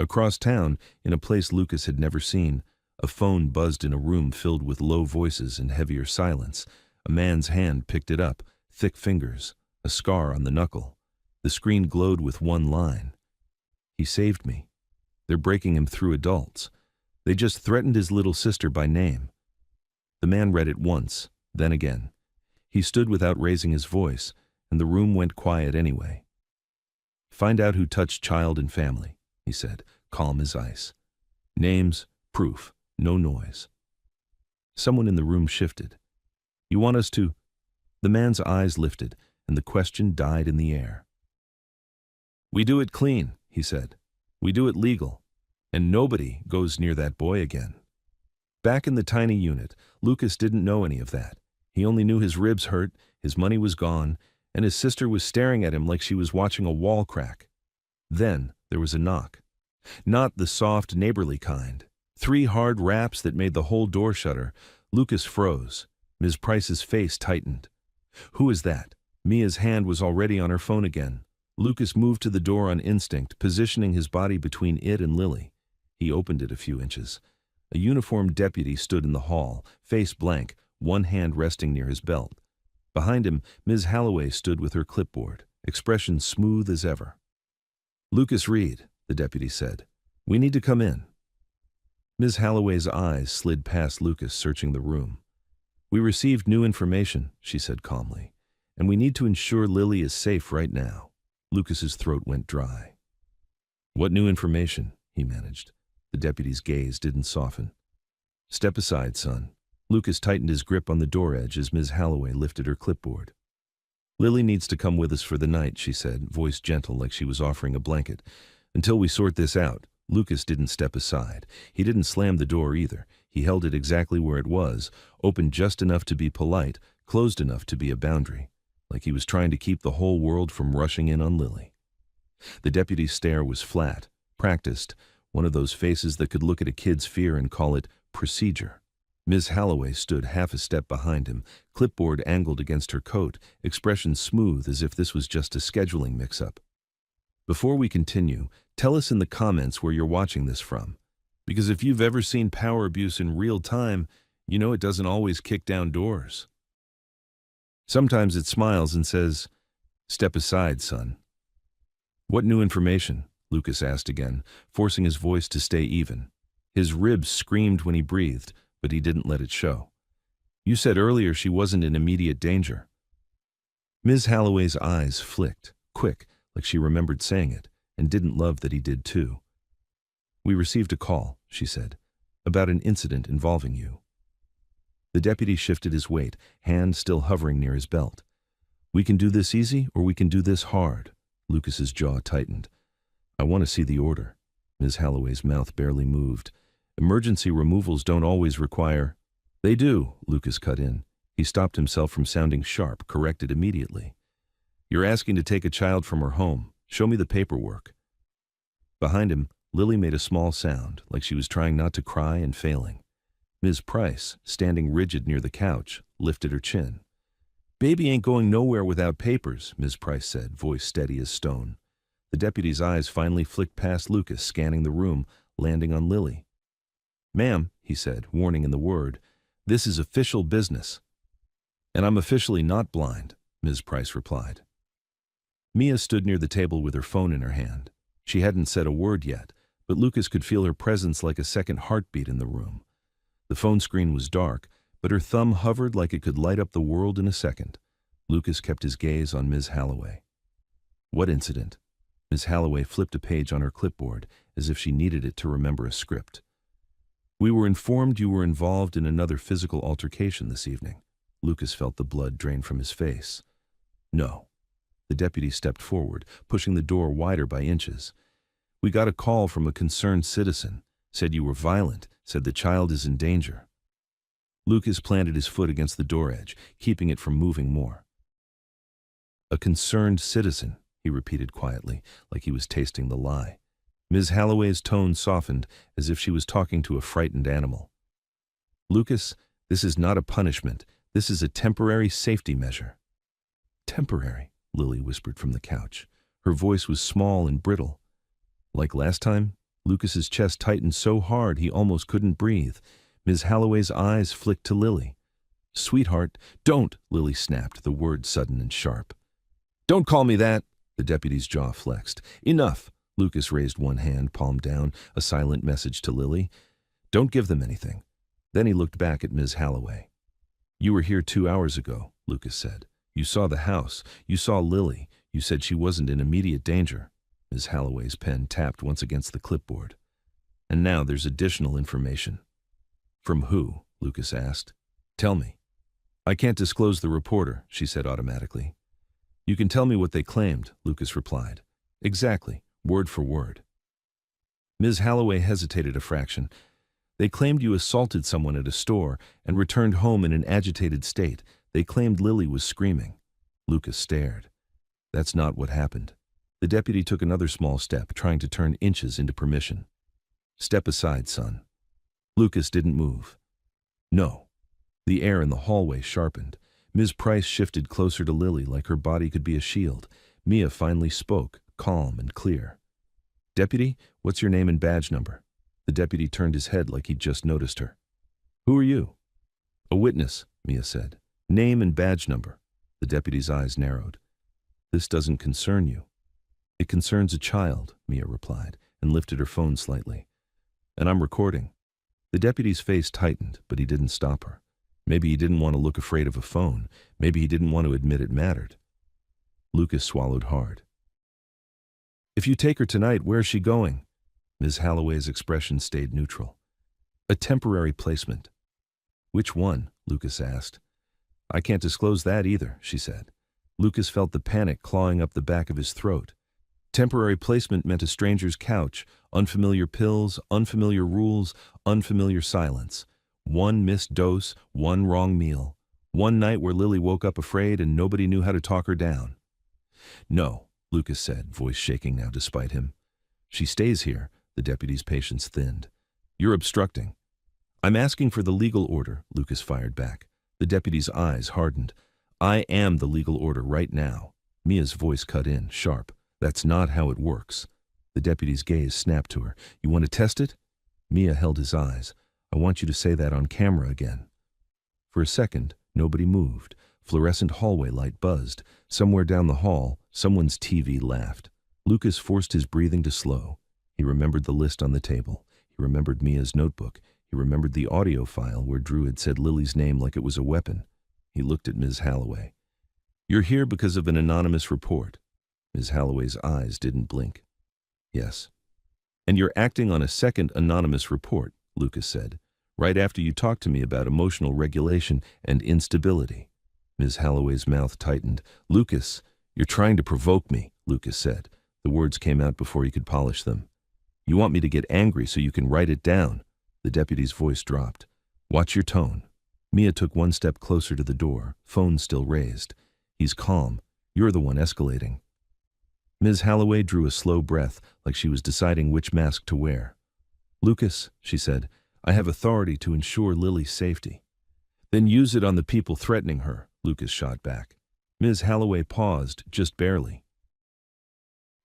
Across town, in a place Lucas had never seen, a phone buzzed in a room filled with low voices and heavier silence. A man's hand picked it up, thick fingers, a scar on the knuckle. The screen glowed with one line. "He saved me. They're breaking him through adults. They just threatened his little sister by name." The man read it once, then again. He stood without raising his voice, and the room went quiet anyway. "Find out who touched child and family," he said, calm as ice. "Names, proof, no noise." Someone in the room shifted. "You want us to—" The man's eyes lifted, and the question died in the air. "We do it clean," he said. "We do it legal. And nobody goes near that boy again." Back in the tiny unit, Lucas didn't know any of that. He only knew his ribs hurt, his money was gone, and his sister was staring at him like she was watching a wall crack. Then there was a knock. Not the soft, neighborly kind. 3 hard raps that made the whole door shudder. Lucas froze. Ms. Price's face tightened. "Who is that?" Mia's hand was already on her phone again. Lucas moved to the door on instinct, positioning his body between it and Lily. He opened it a few inches. A uniformed deputy stood in the hall, face blank, one hand resting near his belt. Behind him, Ms. Halloway stood with her clipboard, expression smooth as ever. "Lucas Reed," the deputy said. "We need to come in." Ms. Halloway's eyes slid past Lucas, searching the room. "We received new information," she said calmly, "and we need to ensure Lily is safe right now." Lucas's throat went dry. "What new information?" he managed. The deputy's gaze didn't soften. "Step aside, son." Lucas tightened his grip on the door edge as Ms. Halloway lifted her clipboard. "Lily needs to come with us for the night," she said, voice gentle like she was offering a blanket. "Until we sort this out." Lucas didn't step aside. He didn't slam the door either. He held it exactly where it was, open just enough to be polite, closed enough to be a boundary, like he was trying to keep the whole world from rushing in on Lily. The deputy's stare was flat, practiced, one of those faces that could look at a kid's fear and call it procedure. Ms. Halloway stood half a step behind him, clipboard angled against her coat, expression smooth as if this was just a scheduling mix-up. "Before we continue, tell us in the comments where you're watching this from. Because if you've ever seen power abuse in real time, you know it doesn't always kick down doors. Sometimes it smiles and says, 'Step aside, son.'" "What new information?" Lucas asked again, forcing his voice to stay even. His ribs screamed when he breathed, but he didn't let it show. "You said earlier she wasn't in immediate danger." Ms. Halloway's eyes flicked, quick, like she remembered saying it, and didn't love that he did too. "We received a call," she said, "about an incident involving you." The deputy shifted his weight, hand still hovering near his belt. "We can do this easy, or we can do this hard." Lucas's jaw tightened. "I want to see the order." Ms. Halloway's mouth barely moved. "Emergency removals don't always require—" "They do," Lucas cut in. He stopped himself from sounding sharp, corrected immediately. "You're asking to take a child from her home. Show me the paperwork." Behind him, Lily made a small sound, like she was trying not to cry and failing. Ms. Price, standing rigid near the couch, lifted her chin. Baby ain't going nowhere without papers, Ms. Price said, voice steady as stone. The deputy's eyes finally flicked past Lucas, scanning the room, landing on Lily. Ma'am, he said, warning in the word, this is official business. And I'm officially not blind, Ms. Price replied. Mia stood near the table with her phone in her hand. She hadn't said a word yet, but Lucas could feel her presence like a second heartbeat in the room. The phone screen was dark, but her thumb hovered like it could light up the world in a second. Lucas kept his gaze on Ms. Halloway. What incident? Ms. Halloway flipped a page on her clipboard, as if she needed it to remember a script. We were informed you were involved in another physical altercation this evening. Lucas felt the blood drain from his face. No. The deputy stepped forward, pushing the door wider by inches. We got a call from a concerned citizen. Said you were violent, said the child is in danger. Lucas planted his foot against the door edge, keeping it from moving more. A concerned citizen, he repeated quietly, like he was tasting the lie. Ms. Halloway's tone softened, as if she was talking to a frightened animal. Lucas, this is not a punishment. This is a temporary safety measure. Temporary, Lily whispered from the couch. Her voice was small and brittle. Like last time, Lucas's chest tightened so hard he almost couldn't breathe. Ms. Halloway's eyes flicked to Lily. Sweetheart, don't, Lily snapped, the word sudden and sharp. Don't call me that, the deputy's jaw flexed. Enough, Lucas raised one hand, palm down, a silent message to Lily. Don't give them anything. Then he looked back at Ms. Halloway. You were here 2 hours ago, Lucas said. You saw the house. You saw Lily. You said she wasn't in immediate danger. Ms. Halloway's pen tapped once against the clipboard. And now there's additional information. From who? Lucas asked. Tell me. I can't disclose the reporter, she said automatically. You can tell me what they claimed, Lucas replied. Exactly, word for word. Ms. Halloway hesitated a fraction. They claimed you assaulted someone at a store and returned home in an agitated state. They claimed Lily was screaming. Lucas stared. That's not what happened. The deputy took another small step, trying to turn inches into permission. Step aside, son. Lucas didn't move. No. The air in the hallway sharpened. Ms. Price shifted closer to Lily like her body could be a shield. Mia finally spoke, calm and clear. Deputy, what's your name and badge number? The deputy turned his head like he'd just noticed her. Who are you? A witness, Mia said. Name and badge number. The deputy's eyes narrowed. This doesn't concern you. It concerns a child, Mia replied, and lifted her phone slightly. And I'm recording. The deputy's face tightened, but he didn't stop her. Maybe he didn't want to look afraid of a phone. Maybe he didn't want to admit it mattered. Lucas swallowed hard. If you take her tonight, where's she going? Ms. Halloway's expression stayed neutral. A temporary placement. Which one? Lucas asked. I can't disclose that either, she said. Lucas felt the panic clawing up the back of his throat. Temporary placement meant a stranger's couch, unfamiliar pills, unfamiliar rules, unfamiliar silence. One missed dose, one wrong meal. One night where Lily woke up afraid and nobody knew how to talk her down. No, Lucas said, voice shaking now despite him. She stays here, the deputy's patience thinned. You're obstructing. I'm asking for the legal order, Lucas fired back. The deputy's eyes hardened. I am the legal order right now. Mia's voice cut in, sharp. That's not how it works. The deputy's gaze snapped to her. You want to test it? Mia held his eyes. I want you to say that on camera again. For a second, nobody moved. Fluorescent hallway light buzzed. Somewhere down the hall, someone's TV laughed. Lucas forced his breathing to slow. He remembered the list on the table. He remembered Mia's notebook. He remembered the audio file where Drew had said Lily's name like it was a weapon. He looked at Ms. Halloway. You're here because of an anonymous report. Ms. Halloway's eyes didn't blink. Yes. And you're acting on a second anonymous report, Lucas said, right after you talked to me about emotional regulation and instability. Ms. Halloway's mouth tightened. Lucas, you're trying to provoke me, Lucas said. The words came out before he could polish them. You want me to get angry so you can write it down. The deputy's voice dropped. Watch your tone. Mia took one step closer to the door, phone still raised. He's calm. You're the one escalating. Ms. Halloway drew a slow breath, like she was deciding which mask to wear. Lucas, she said, I have authority to ensure Lily's safety. Then use it on the people threatening her, Lucas shot back. Ms. Holloway paused, just barely.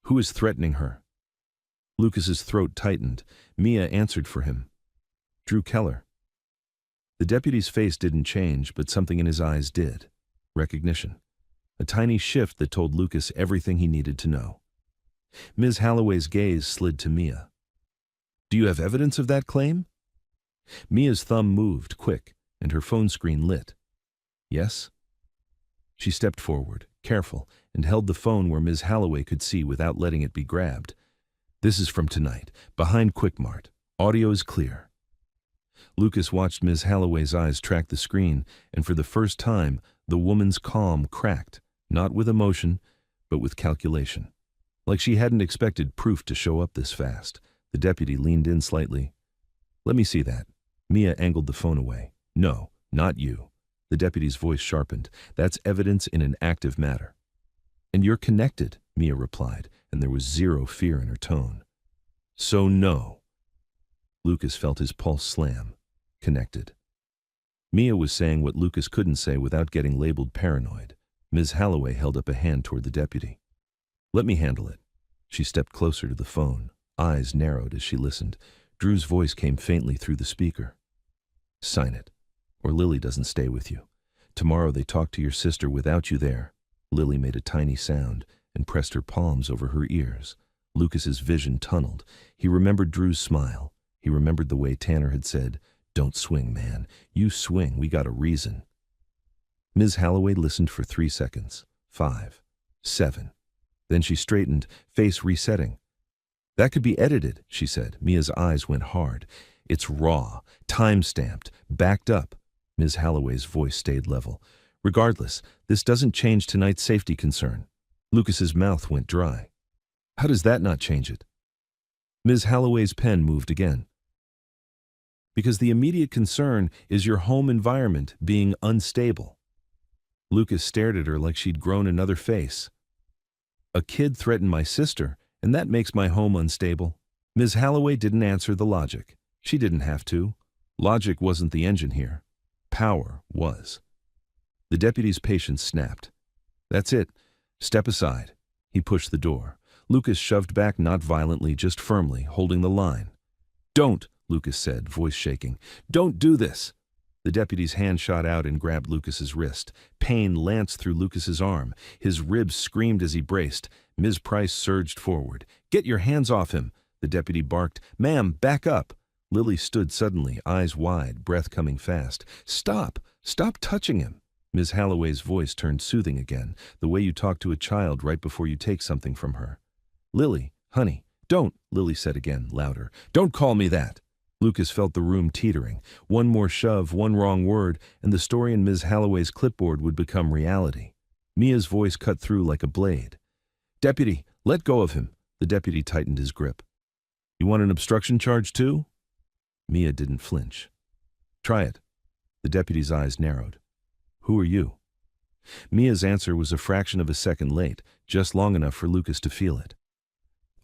Who is threatening her? Lucas's throat tightened. Mia answered for him. Drew Keller. The deputy's face didn't change, but something in his eyes did. Recognition. A tiny shift that told Lucas everything he needed to know. Ms. Holloway's gaze slid to Mia. Do you have evidence of that claim? Mia's thumb moved, quick, and her phone screen lit. Yes? She stepped forward, careful, and held the phone where Ms. Holloway could see without letting it be grabbed. This is from tonight, behind Quickmart. Audio is clear. Lucas watched Ms. Holloway's eyes track the screen, and for the first time, the woman's calm cracked, not with emotion, but with calculation. Like she hadn't expected proof to show up this fast. The deputy leaned in slightly. Let me see that. Mia angled the phone away. No, not you. The deputy's voice sharpened. That's evidence in an active matter. And you're connected, Mia replied, and there was zero fear in her tone. So no. Lucas felt his pulse slam. Connected. Mia was saying what Lucas couldn't say without getting labeled paranoid. Ms. Holloway held up a hand toward the deputy. Let me handle it. She stepped closer to the phone, eyes narrowed as she listened. Drew's voice came faintly through the speaker. Sign it, or Lily doesn't stay with you. Tomorrow they talk to your sister without you there. Lily made a tiny sound and pressed her palms over her ears. Lucas's vision tunneled. He remembered Drew's smile. He remembered the way Tanner had said, Don't swing, man. You swing, we got a reason. Ms. Holloway listened for 3 seconds. 5. 7. Then she straightened, face resetting. That could be edited, she said. Mia's eyes went hard. It's raw, time-stamped, backed up. Ms. Holloway's voice stayed level. Regardless, this doesn't change tonight's safety concern. Lucas's mouth went dry. How does that not change it? Ms. Holloway's pen moved again. Because the immediate concern is your home environment being unstable. Lucas stared at her like she'd grown another face. A kid threatened my sister, and that makes my home unstable. Ms. Holloway didn't answer the logic. She didn't have to. Logic wasn't the engine here. Power was. The deputy's patience snapped. That's it. Step aside. He pushed the door. Lucas shoved back, not violently, just firmly, holding the line. Don't, Lucas said, voice shaking. Don't do this. The deputy's hand shot out and grabbed Lucas's wrist. Pain lanced through Lucas's arm. His ribs screamed as he braced. Ms. Price surged forward. Get your hands off him. The deputy barked. Ma'am, back up. Lily stood suddenly, eyes wide, breath coming fast. Stop. Stop touching him. Ms. Holloway's voice turned soothing again, the way you talk to a child right before you take something from her. Lily, honey, don't, Lily said again, louder. Don't call me that. Lucas felt the room teetering. One more shove, one wrong word, and the story in Ms. Holloway's clipboard would become reality. Mia's voice cut through like a blade. Deputy, let go of him. The deputy tightened his grip. You want an obstruction charge too? Mia didn't flinch. Try it. The deputy's eyes narrowed. Who are you? Mia's answer was a fraction of a second late, just long enough for Lucas to feel it.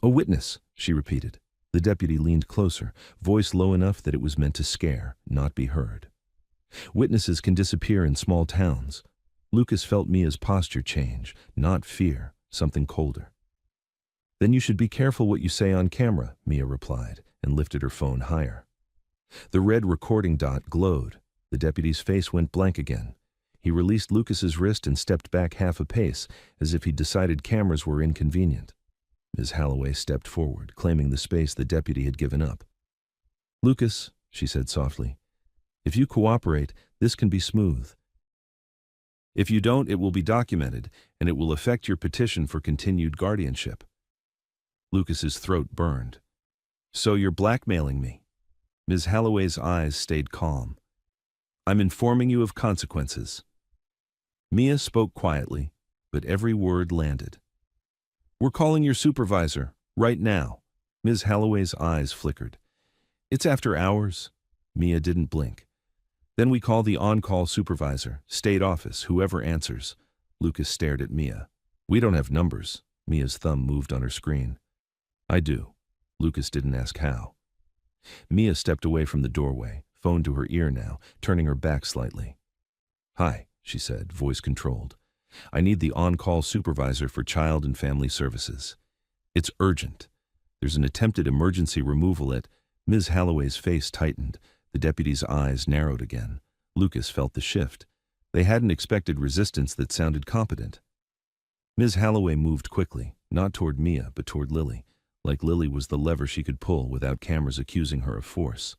A witness, she repeated. The deputy leaned closer, voice low enough that it was meant to scare, not be heard. Witnesses can disappear in small towns. Lucas felt Mia's posture change, not fear, something colder. Then you should be careful what you say on camera, Mia replied, and lifted her phone higher. The red recording dot glowed. The deputy's face went blank again. He released Lucas's wrist and stepped back half a pace, as if he'd decided cameras were inconvenient. Ms. Holloway stepped forward, claiming the space the deputy had given up. Lucas, she said softly, if you cooperate, this can be smooth. If you don't, it will be documented, and it will affect your petition for continued guardianship. Lucas's throat burned. So you're blackmailing me? Ms. Holloway's eyes stayed calm. I'm informing you of consequences. Mia spoke quietly, but every word landed. We're calling your supervisor, right now. Ms. Holloway's eyes flickered. It's after hours. Mia didn't blink. Then we call the on-call supervisor, state office, whoever answers. Lucas stared at Mia. We don't have numbers. Mia's thumb moved on her screen. I do. Lucas didn't ask how. Mia stepped away from the doorway, phone to her ear now, turning her back slightly. Hi, she said, voice controlled. I need the on-call supervisor for Child and Family Services. It's urgent. There's an attempted emergency removal at... Ms. Halloway's face tightened. The deputy's eyes narrowed again. Lucas felt the shift. They hadn't expected resistance that sounded competent. Ms. Halloway moved quickly, not toward Mia, but toward Lily, like Lily was the lever she could pull without cameras accusing her of force.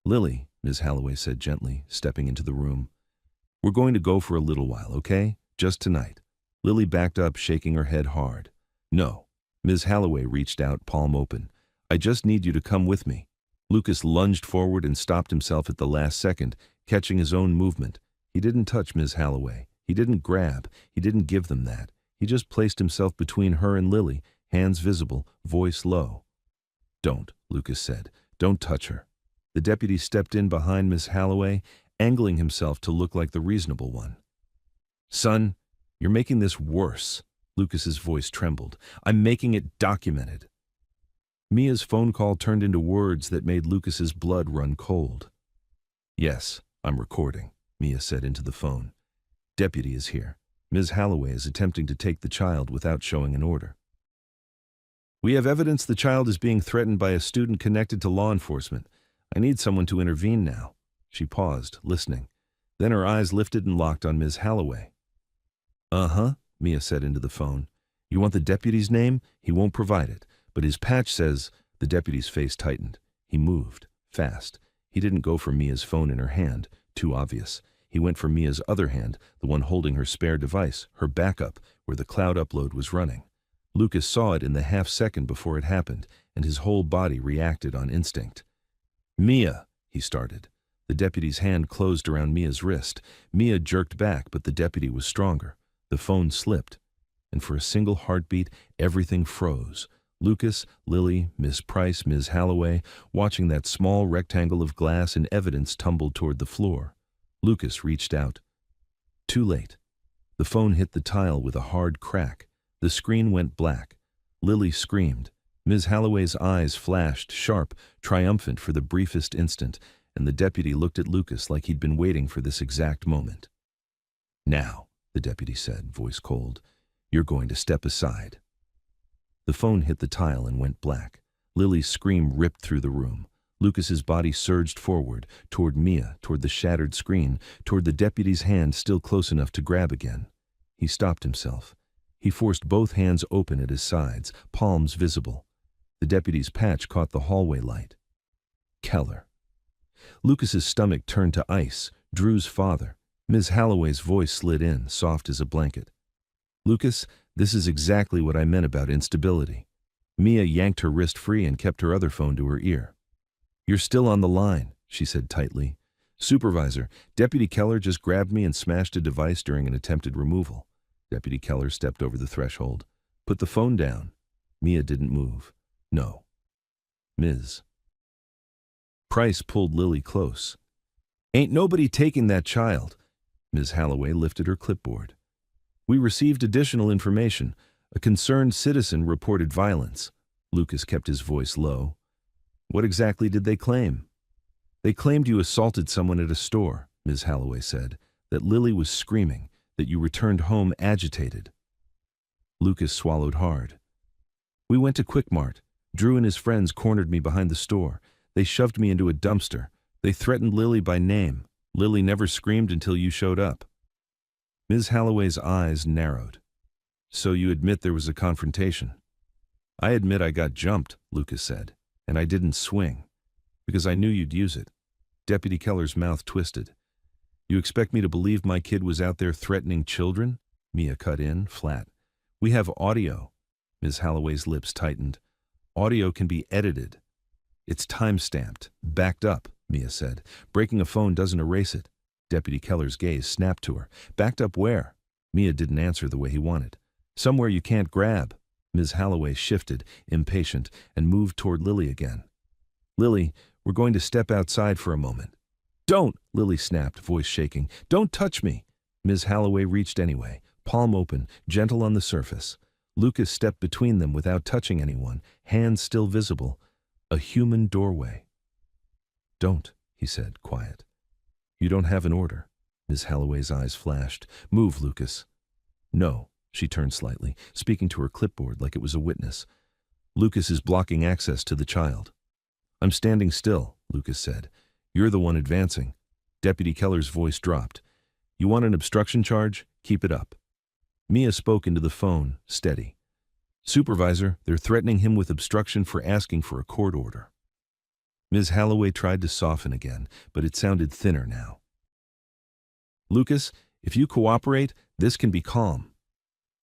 Lily, Ms. Halloway said gently, stepping into the room. We're going to go for a little while, okay? Just tonight. Lily backed up, shaking her head hard. No. Ms. Halloway reached out, palm open. I just need you to come with me. Lucas lunged forward and stopped himself at the last second, catching his own movement. He didn't touch Ms. Halloway. He didn't grab. He didn't give them that. He just placed himself between her and Lily, hands visible, voice low. Don't, Lucas said. Don't touch her. The deputy stepped in behind Ms. Halloway, angling himself to look like the reasonable one. Son, you're making this worse. Lucas's voice trembled. I'm making it documented. Mia's phone call turned into words that made Lucas's blood run cold. Yes, I'm recording, Mia said into the phone. Deputy is here. Ms. Halloway is attempting to take the child without showing an order. We have evidence the child is being threatened by a student connected to law enforcement. I need someone to intervene now. She paused, listening. Then her eyes lifted and locked on Ms. Halloway. Uh-huh, Mia said into the phone. You want the deputy's name? He won't provide it. But his patch says... The deputy's face tightened. He moved, fast. He didn't go for Mia's phone in her hand, too obvious. He went for Mia's other hand, the one holding her spare device, her backup, where the cloud upload was running. Lucas saw it in the half-second before it happened, and his whole body reacted on instinct. Mia, he started. The deputy's hand closed around Mia's wrist. Mia jerked back, but the deputy was stronger. The phone slipped, and for a single heartbeat, everything froze. Lucas, Lily, Miss Price, Ms. Halloway, watching that small rectangle of glass and evidence tumbled toward the floor. Lucas reached out. Too late. The phone hit the tile with a hard crack. The screen went black. Lily screamed. Ms. Halloway's eyes flashed, sharp, triumphant for the briefest instant, and the deputy looked at Lucas like he'd been waiting for this exact moment. Now, the deputy said, voice cold, you're going to step aside. The phone hit the tile and went black. Lily's scream ripped through the room. Lucas's body surged forward, toward Mia, toward the shattered screen, toward the deputy's hand still close enough to grab again. He stopped himself. He forced both hands open at his sides, palms visible. The deputy's patch caught the hallway light. Keller. Lucas's stomach turned to ice. Drew's father. Ms. Halloway's voice slid in, soft as a blanket. Lucas, this is exactly what I meant about instability. Mia yanked her wrist free and kept her other phone to her ear. You're still on the line, she said tightly. Supervisor, Deputy Keller just grabbed me and smashed a device during an attempted removal. Deputy Keller stepped over the threshold. Put the phone down. Mia didn't move. No. Ms. Price pulled Lily close. Ain't nobody taking that child. Ms. Halloway lifted her clipboard. We received additional information. A concerned citizen reported violence. Lucas kept his voice low. What exactly did they claim? They claimed you assaulted someone at a store, Ms. Halloway said, that Lily was screaming, that you returned home agitated. Lucas swallowed hard. We went to Quick Mart. Drew and his friends cornered me behind the store. They shoved me into a dumpster. They threatened Lily by name. Lily never screamed until you showed up. Ms. Halloway's eyes narrowed. So you admit there was a confrontation? I admit I got jumped, Lucas said, and I didn't swing, because I knew you'd use it. Deputy Keller's mouth twisted. You expect me to believe my kid was out there threatening children? Mia cut in, flat. We have audio. Ms. Halloway's lips tightened. Audio can be edited. It's time-stamped, backed up, Mia said. Breaking a phone doesn't erase it. Deputy Keller's gaze snapped to her. Backed up where? Mia didn't answer the way he wanted. Somewhere you can't grab. Ms. Halloway shifted, impatient, and moved toward Lily again. Lily, we're going to step outside for a moment. Don't, Lily snapped, voice shaking. Don't touch me. Ms. Halloway reached anyway, palm open, gentle on the surface. Lucas stepped between them without touching anyone, hands still visible. A human doorway. Don't, he said, quiet. You don't have an order. Miss Halloway's eyes flashed. "Move, Lucas." "No." She turned slightly, speaking to her clipboard like it was a witness. "Lucas is blocking access to the child." "I'm standing still," Lucas said. "You're the one advancing." Deputy Keller's voice dropped. "You want an obstruction charge? Keep it up." Mia spoke into the phone, steady. "Supervisor, they're threatening him with obstruction for asking for a court order." Ms. Halloway tried to soften again, but it sounded thinner now. "Lucas, if you cooperate, this can be calm."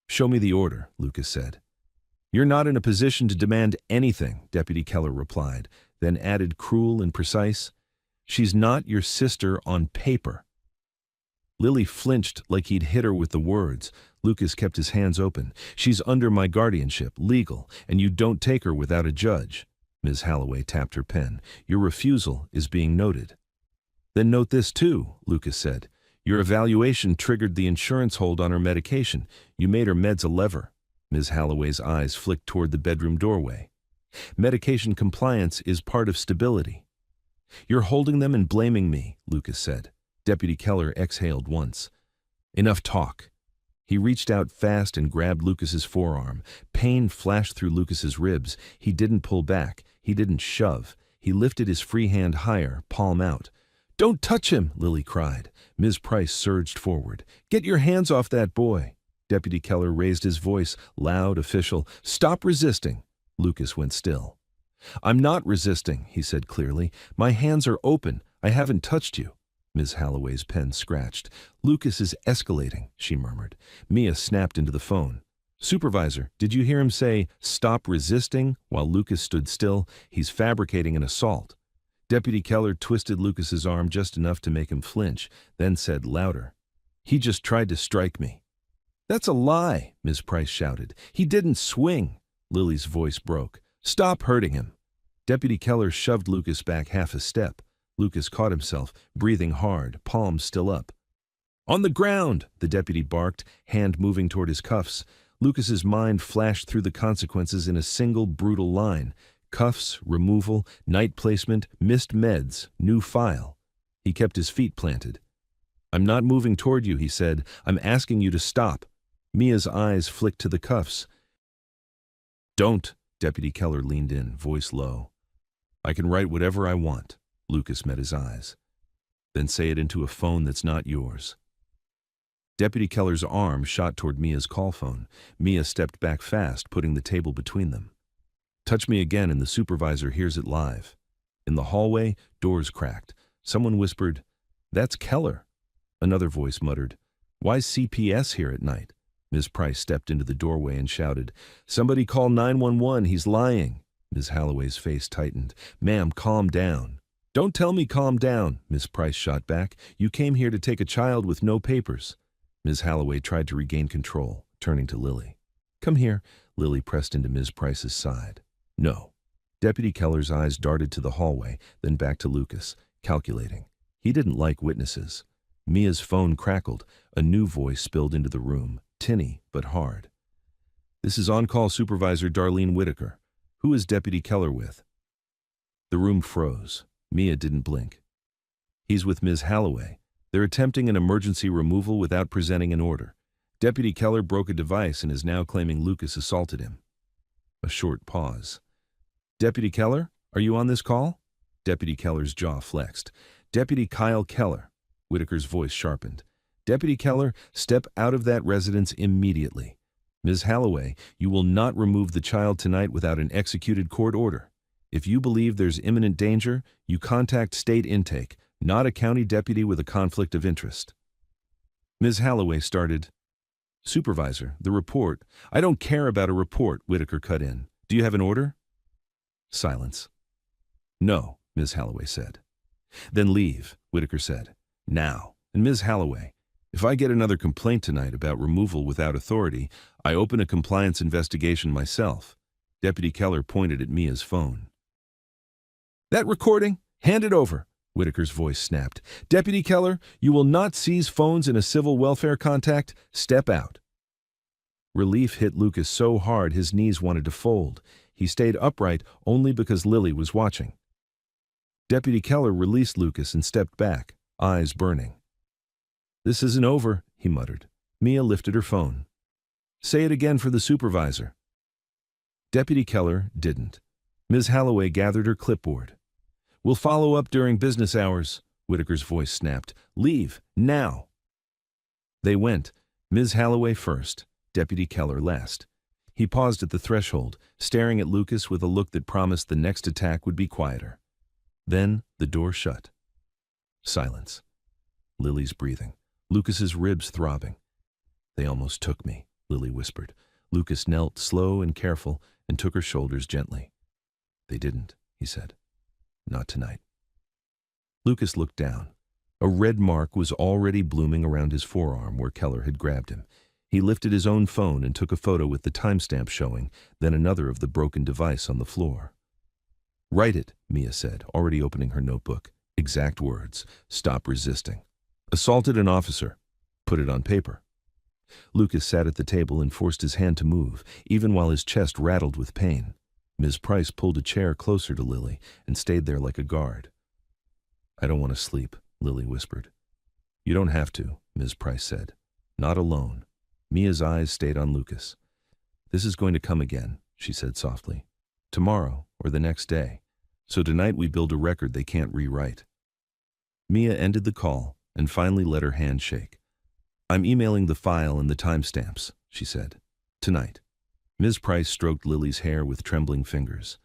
"Show me the order," Lucas said. "You're not in a position to demand anything," Deputy Keller replied, then added, cruel and precise, "She's not your sister on paper." Lily flinched like he'd hit her with the words. Lucas kept his hands open. "She's under my guardianship, legal, and you don't take her without a judge." Ms. Halloway tapped her pen. "Your refusal is being noted." "Then note this too," Lucas said. "Your evaluation triggered the insurance hold on her medication. You made her meds a lever." Ms. Halloway's eyes flicked toward the bedroom doorway. "Medication compliance is part of stability." "You're holding them and blaming me," Lucas said. Deputy Keller exhaled once. "Enough talk." He reached out fast and grabbed Lucas's forearm. Pain flashed through Lucas's ribs. He didn't pull back. He didn't shove. He lifted his free hand higher, palm out. "Don't touch him," Lily cried. Ms. Price surged forward. "Get your hands off that boy." Deputy Keller raised his voice, loud, official. "Stop resisting." Lucas went still. "I'm not resisting," he said clearly. "My hands are open. I haven't touched you." Ms. Halloway's pen scratched. "Lucas is escalating," she murmured. Mia snapped into the phone. "Supervisor, did you hear him say, 'Stop resisting,' while Lucas stood still? He's fabricating an assault." Deputy Keller twisted Lucas's arm just enough to make him flinch, then said louder, "He just tried to strike me." "That's a lie," Ms. Price shouted. "He didn't swing." Lily's voice broke. "Stop hurting him." Deputy Keller shoved Lucas back half a step. Lucas caught himself, breathing hard, palms still up. "On the ground!" the deputy barked, hand moving toward his cuffs. Lucas's mind flashed through the consequences in a single brutal line. Cuffs, removal, night placement, missed meds, new file. He kept his feet planted. "I'm not moving toward you," he said. "I'm asking you to stop." Mia's eyes flicked to the cuffs. "Don't," Deputy Keller leaned in, voice low. "I can write whatever I want." Lucas met his eyes. "Then say it into a phone that's not yours." Deputy Keller's arm shot toward Mia's call phone. Mia stepped back fast, putting the table between them. "Touch me again and the supervisor hears it live." In the hallway, doors cracked. Someone whispered, "That's Keller." Another voice muttered, "Why's CPS here at night?" Ms. Price stepped into the doorway and shouted, "Somebody call 911, he's lying." Ms. Halloway's face tightened. "Ma'am, calm down." "Don't tell me calm down," Ms. Price shot back. "You came here to take a child with no papers." Ms. Halloway tried to regain control, turning to Lily. "Come here." Lily pressed into Ms. Price's side. "No." Deputy Keller's eyes darted to the hallway, then back to Lucas, calculating. He didn't like witnesses. Mia's phone crackled. A new voice spilled into the room, tinny but hard. "This is on-call supervisor Darlene Whitaker. Who is Deputy Keller with?" The room froze. Mia didn't blink. "He's with Ms. Halloway. They're attempting an emergency removal without presenting an order. Deputy Keller broke a device and is now claiming Lucas assaulted him." A short pause. "Deputy Keller, are you on this call?" Deputy Keller's jaw flexed. "Deputy Kyle Keller." Whitaker's voice sharpened. "Deputy Keller, step out of that residence immediately. Ms. Halloway, you will not remove the child tonight without an executed court order. If you believe there's imminent danger, you contact state intake, not a county deputy with a conflict of interest." Ms. Halloway started. "Supervisor, the report." "I don't care about a report," Whitaker cut in. "Do you have an order?" Silence. "No," Ms. Halloway said. "Then leave," Whitaker said. "Now. And Ms. Halloway, if I get another complaint tonight about removal without authority, I open a compliance investigation myself." Deputy Keller pointed at Mia's phone. "That recording? Hand it over," Whitaker's voice snapped. "Deputy Keller, you will not seize phones in a civil welfare contact. Step out." Relief hit Lucas so hard his knees wanted to fold. He stayed upright only because Lily was watching. Deputy Keller released Lucas and stepped back, eyes burning. "This isn't over," he muttered. Mia lifted her phone. "Say it again for the supervisor." Deputy Keller didn't. Ms. Halloway gathered her clipboard. "We'll follow up during business hours," Whitaker's voice snapped. "Leave, now." They went, Ms. Halloway first, Deputy Keller last. He paused at the threshold, staring at Lucas with a look that promised the next attack would be quieter. Then the door shut. Silence. Lily's breathing. Lucas's ribs throbbing. "They almost took me," Lily whispered. Lucas knelt, slow and careful, and took her shoulders gently. "They didn't," he said. "Not tonight." Lucas looked down. A red mark was already blooming around his forearm where Keller had grabbed him. He lifted his own phone and took a photo with the timestamp showing, then another of the broken device on the floor. "Write it," Mia said, already opening her notebook. Exact words. "Stop resisting. Assaulted an officer. Put it on paper." Lucas sat at the table and forced his hand to move, even while his chest rattled with pain. Ms. Price pulled a chair closer to Lily and stayed there like a guard. "I don't want to sleep," Lily whispered. "You don't have to," Ms. Price said. "Not alone." Mia's eyes stayed on Lucas. "This is going to come again," she said softly. "Tomorrow or the next day. So tonight we build a record they can't rewrite." Mia ended the call and finally let her hand shake. "I'm emailing the file and the timestamps," she said. "Tonight." Ms. Price stroked Lily's hair with trembling fingers.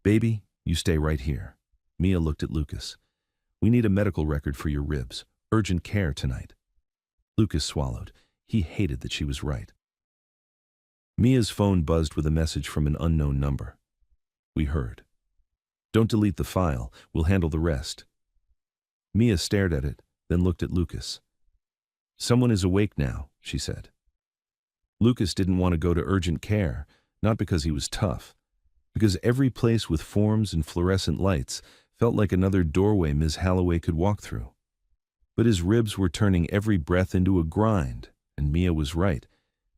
"Baby, you stay right here." Mia looked at Lucas. "We need a medical record for your ribs. Urgent care tonight." Lucas swallowed. He hated that she was right. Mia's phone buzzed with a message from an unknown number. "We heard. Don't delete the file. We'll handle the rest." Mia stared at it, then looked at Lucas. "Someone is awake now," she said. Lucas didn't want to go to urgent care, not because he was tough, because every place with forms and fluorescent lights felt like another doorway Ms. Halloway could walk through. But his ribs were turning every breath into a grind, and Mia was right.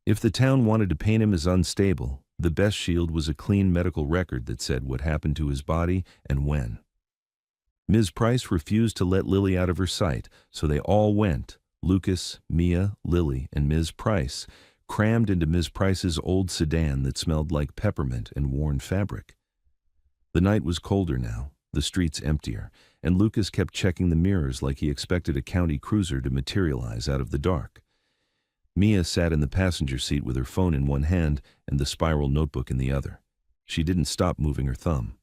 If the town wanted to paint him as unstable, the best shield was a clean medical record that said what happened to his body and when. Ms. Price refused to let Lily out of her sight, so they all went, Lucas, Mia, Lily, and Ms. Price, crammed into Ms. Price's old sedan that smelled like peppermint and worn fabric. The night was colder now, the streets emptier, and Lucas kept checking the mirrors like he expected a county cruiser to materialize out of the dark. Mia sat in the passenger seat with her phone in one hand and the spiral notebook in the other. She didn't stop moving her thumb.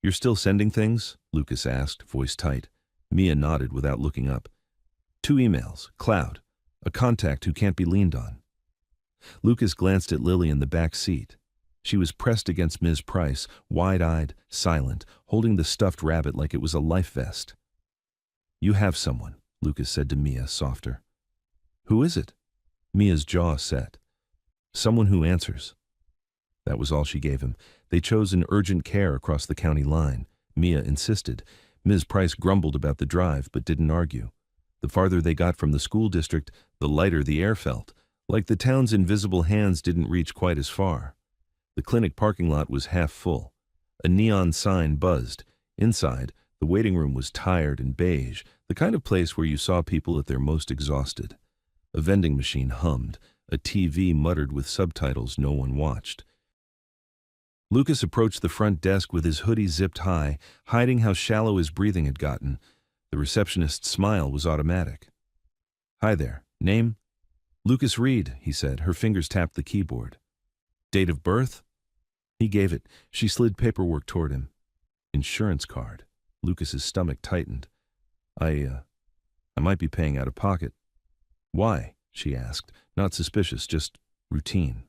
"You're still sending things?" Lucas asked, voice tight. Mia nodded without looking up. "2 emails, cloud, a contact who can't be leaned on." Lucas glanced at Lily in the back seat. She was pressed against Ms. Price, wide-eyed, silent, holding the stuffed rabbit like it was a life vest. "You have someone," Lucas said to Mia, softer. "Who is it?" Mia's jaw set. "Someone who answers." That was all she gave him. They chose an urgent care across the county line. Mia insisted. Ms. Price grumbled about the drive, but didn't argue. The farther they got from the school district, the lighter the air felt, like the town's invisible hands didn't reach quite as far. The clinic parking lot was half full. A neon sign buzzed. Inside, the waiting room was tired and beige, the kind of place where you saw people at their most exhausted. A vending machine hummed. A TV muttered with subtitles no one watched. Lucas approached the front desk with his hoodie zipped high, hiding how shallow his breathing had gotten. The receptionist's smile was automatic. "Hi there. Name?" "Lucas Reed," he said. Her fingers tapped the keyboard. "Date of birth?" He gave it. She slid paperwork toward him. "Insurance card." Lucas's stomach tightened. I might be paying out of pocket." "Why?" she asked, not suspicious, just routine.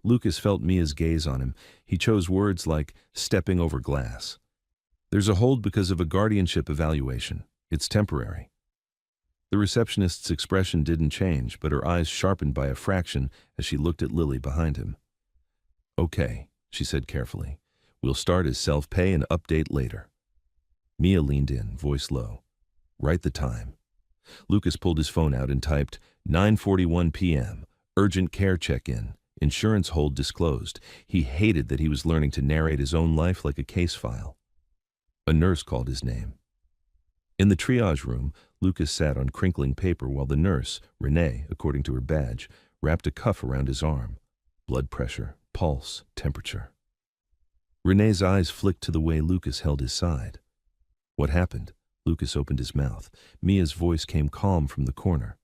Lucas felt Mia's gaze on him. He chose words like stepping over glass. "There's a hold because of a guardianship evaluation. It's temporary." The receptionist's expression didn't change, but her eyes sharpened by a fraction as she looked at Lily behind him. "Okay," she said carefully. "We'll start as self-pay and update later." Mia leaned in, voice low. "Write the time." Lucas pulled his phone out and typed, 9:41 p.m., urgent care check-in, insurance hold disclosed. He hated that he was learning to narrate his own life like a case file. A nurse called his name. In the triage room, Lucas sat on crinkling paper while the nurse, Renee, according to her badge, wrapped a cuff around his arm. Blood pressure, pulse, temperature. Renee's eyes flicked to the way Lucas held his side. What happened? Lucas opened his mouth. Mia's voice came calm from the corner.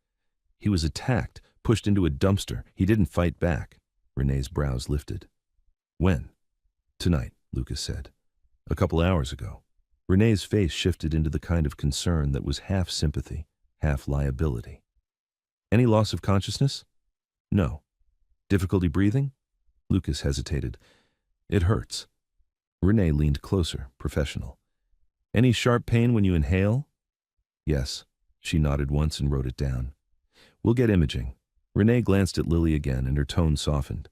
He was attacked, pushed into a dumpster. He didn't fight back. Renee's brows lifted. When? Tonight, Lucas said. A couple hours ago. Renee's face shifted into the kind of concern that was half sympathy, half liability. Any loss of consciousness? No. Difficulty breathing? Lucas hesitated. It hurts. Renee leaned closer, professional. Any sharp pain when you inhale? Yes. She nodded once and wrote it down. We'll get imaging. Renee glanced at Lily again and her tone softened.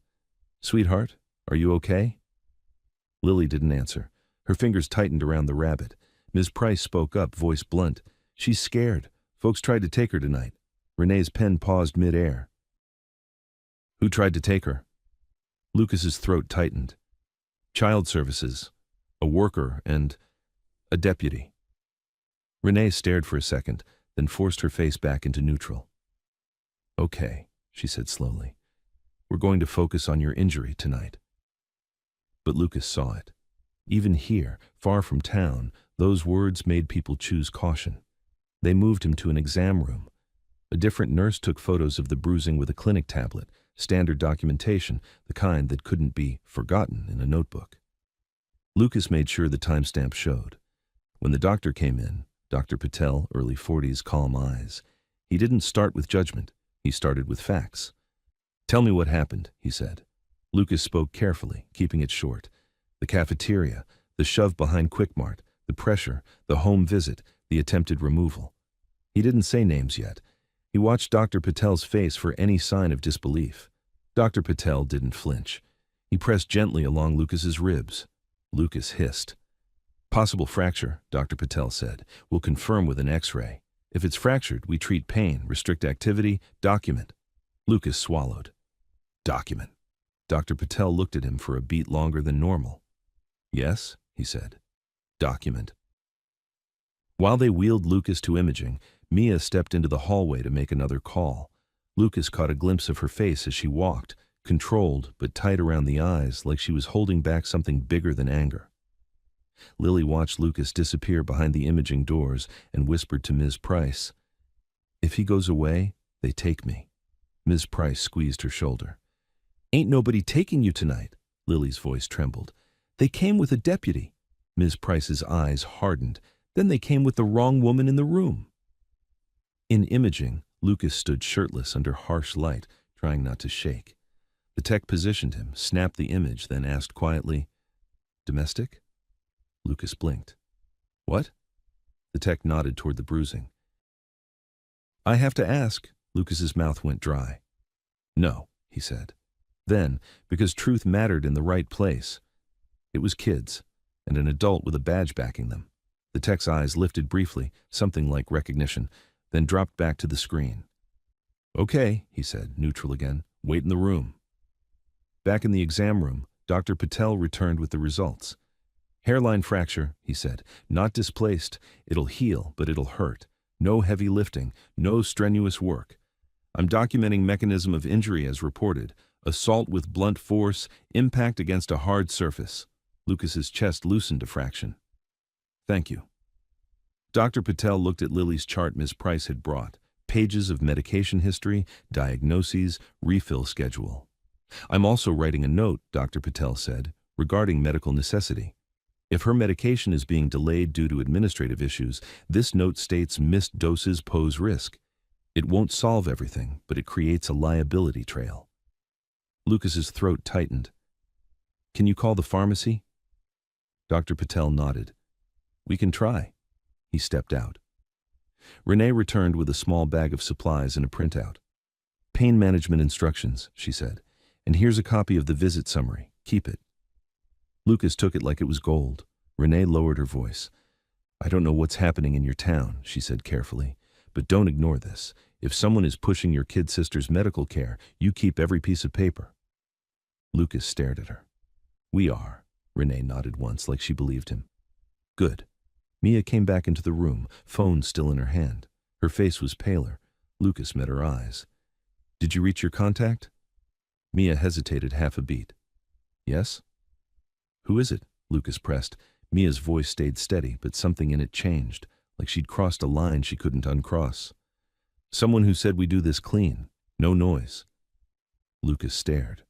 Sweetheart, are you okay? Lily didn't answer. Her fingers tightened around the rabbit. Ms. Price spoke up, voice blunt. She's scared. Folks tried to take her tonight. Renee's pen paused mid-air. Who tried to take her? Lucas's throat tightened. Child services, a worker, and a deputy. Renee stared for a second, then forced her face back into neutral. Okay, she said slowly. We're going to focus on your injury tonight. But Lucas saw it. Even here, far from town, those words made people choose caution. They moved him to an exam room. A different nurse took photos of the bruising with a clinic tablet, standard documentation, the kind that couldn't be forgotten in a notebook. Lucas made sure the timestamp showed. When the doctor came in, Dr. Patel, early 40s, calm eyes, he didn't start with judgment. He started with facts. Tell me what happened, he said. Lucas spoke carefully, keeping it short. The cafeteria, the shove behind Quickmart, the pressure, the home visit, the attempted removal. He didn't say names yet. He watched Dr. Patel's face for any sign of disbelief. Dr. Patel didn't flinch. He pressed gently along Lucas's ribs. Lucas hissed. Possible fracture, Dr. Patel said. We'll confirm with an X-ray. If it's fractured, we treat pain, restrict activity, document. Lucas swallowed. Document. Dr. Patel looked at him for a beat longer than normal. Yes, he said. Document. While they wheeled Lucas to imaging, Mia stepped into the hallway to make another call. Lucas caught a glimpse of her face as she walked, controlled but tight around the eyes like she was holding back something bigger than anger. Lily watched Lucas disappear behind the imaging doors and whispered to Ms. Price, If he goes away, they take me. Ms. Price squeezed her shoulder. Ain't nobody taking you tonight, Lily's voice trembled. They came with a deputy. Ms. Price's eyes hardened. Then they came with the wrong woman in the room. In imaging, Lucas stood shirtless under harsh light, trying not to shake. The tech positioned him, snapped the image, then asked quietly, Domestic? Lucas blinked. What? The tech nodded toward the bruising. I have to ask. Lucas's mouth went dry. No, he said. Then, because truth mattered in the right place. It was kids, and an adult with a badge backing them. The tech's eyes lifted briefly, something like recognition, then dropped back to the screen. Okay, he said, neutral again. Wait in the room. Back in the exam room, Dr. Patel returned with the results. Hairline fracture, he said. Not displaced. It'll heal, but it'll hurt. No heavy lifting, no strenuous work. I'm documenting mechanism of injury as reported. Assault with blunt force, impact against a hard surface. Lucas's chest loosened a fraction. Thank you. Dr. Patel looked at Lily's chart Ms. Price had brought. Pages of medication history, diagnoses, refill schedule. I'm also writing a note, Dr. Patel said, regarding medical necessity. If her medication is being delayed due to administrative issues, this note states missed doses pose risk. It won't solve everything, but it creates a liability trail. Lucas's throat tightened. Can you call the pharmacy? Dr. Patel nodded. We can try. He stepped out. Renee returned with a small bag of supplies and a printout. Pain management instructions, she said. And here's a copy of the visit summary. Keep it. Lucas took it like it was gold. Renee lowered her voice. I don't know what's happening in your town, she said carefully, but don't ignore this. If someone is pushing your kid sister's medical care, you keep every piece of paper. Lucas stared at her. We are. Renee nodded once like she believed him. Good. Mia came back into the room, phone still in her hand. Her face was paler. Lucas met her eyes. "Did you reach your contact?" Mia hesitated half a beat. "Yes?" "Who is it?" Lucas pressed. Mia's voice stayed steady, but something in it changed, like she'd crossed a line she couldn't uncross. "Someone who said we do this clean. No noise." Lucas stared.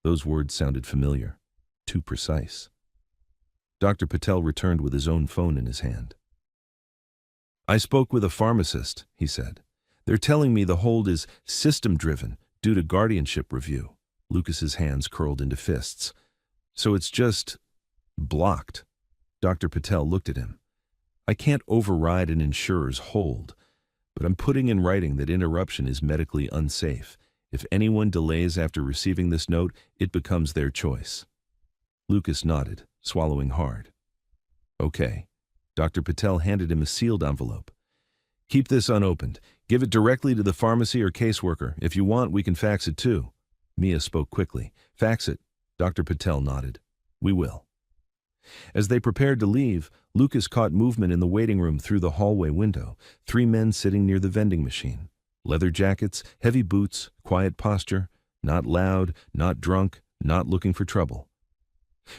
Those words sounded familiar. Too precise. Dr. Patel returned with his own phone in his hand. "I spoke with a pharmacist," he said. "They're telling me the hold is system-driven due to guardianship review." Lucas's hands curled into fists. "So it's just blocked." Dr. Patel looked at him. "I can't override an insurer's hold, but I'm putting in writing that interruption is medically unsafe. If anyone delays after receiving this note, it becomes their choice." Lucas nodded, swallowing hard. "Okay." Dr. Patel handed him a sealed envelope. "Keep this unopened. Give it directly to the pharmacy or caseworker. If you want, we can fax it too." Mia spoke quickly. "Fax it." Dr. Patel nodded. "We will." As they prepared to leave, Lucas caught movement in the waiting room through the hallway window. 3 men sitting near the vending machine. Leather jackets, heavy boots, quiet posture, not loud, not drunk, not looking for trouble.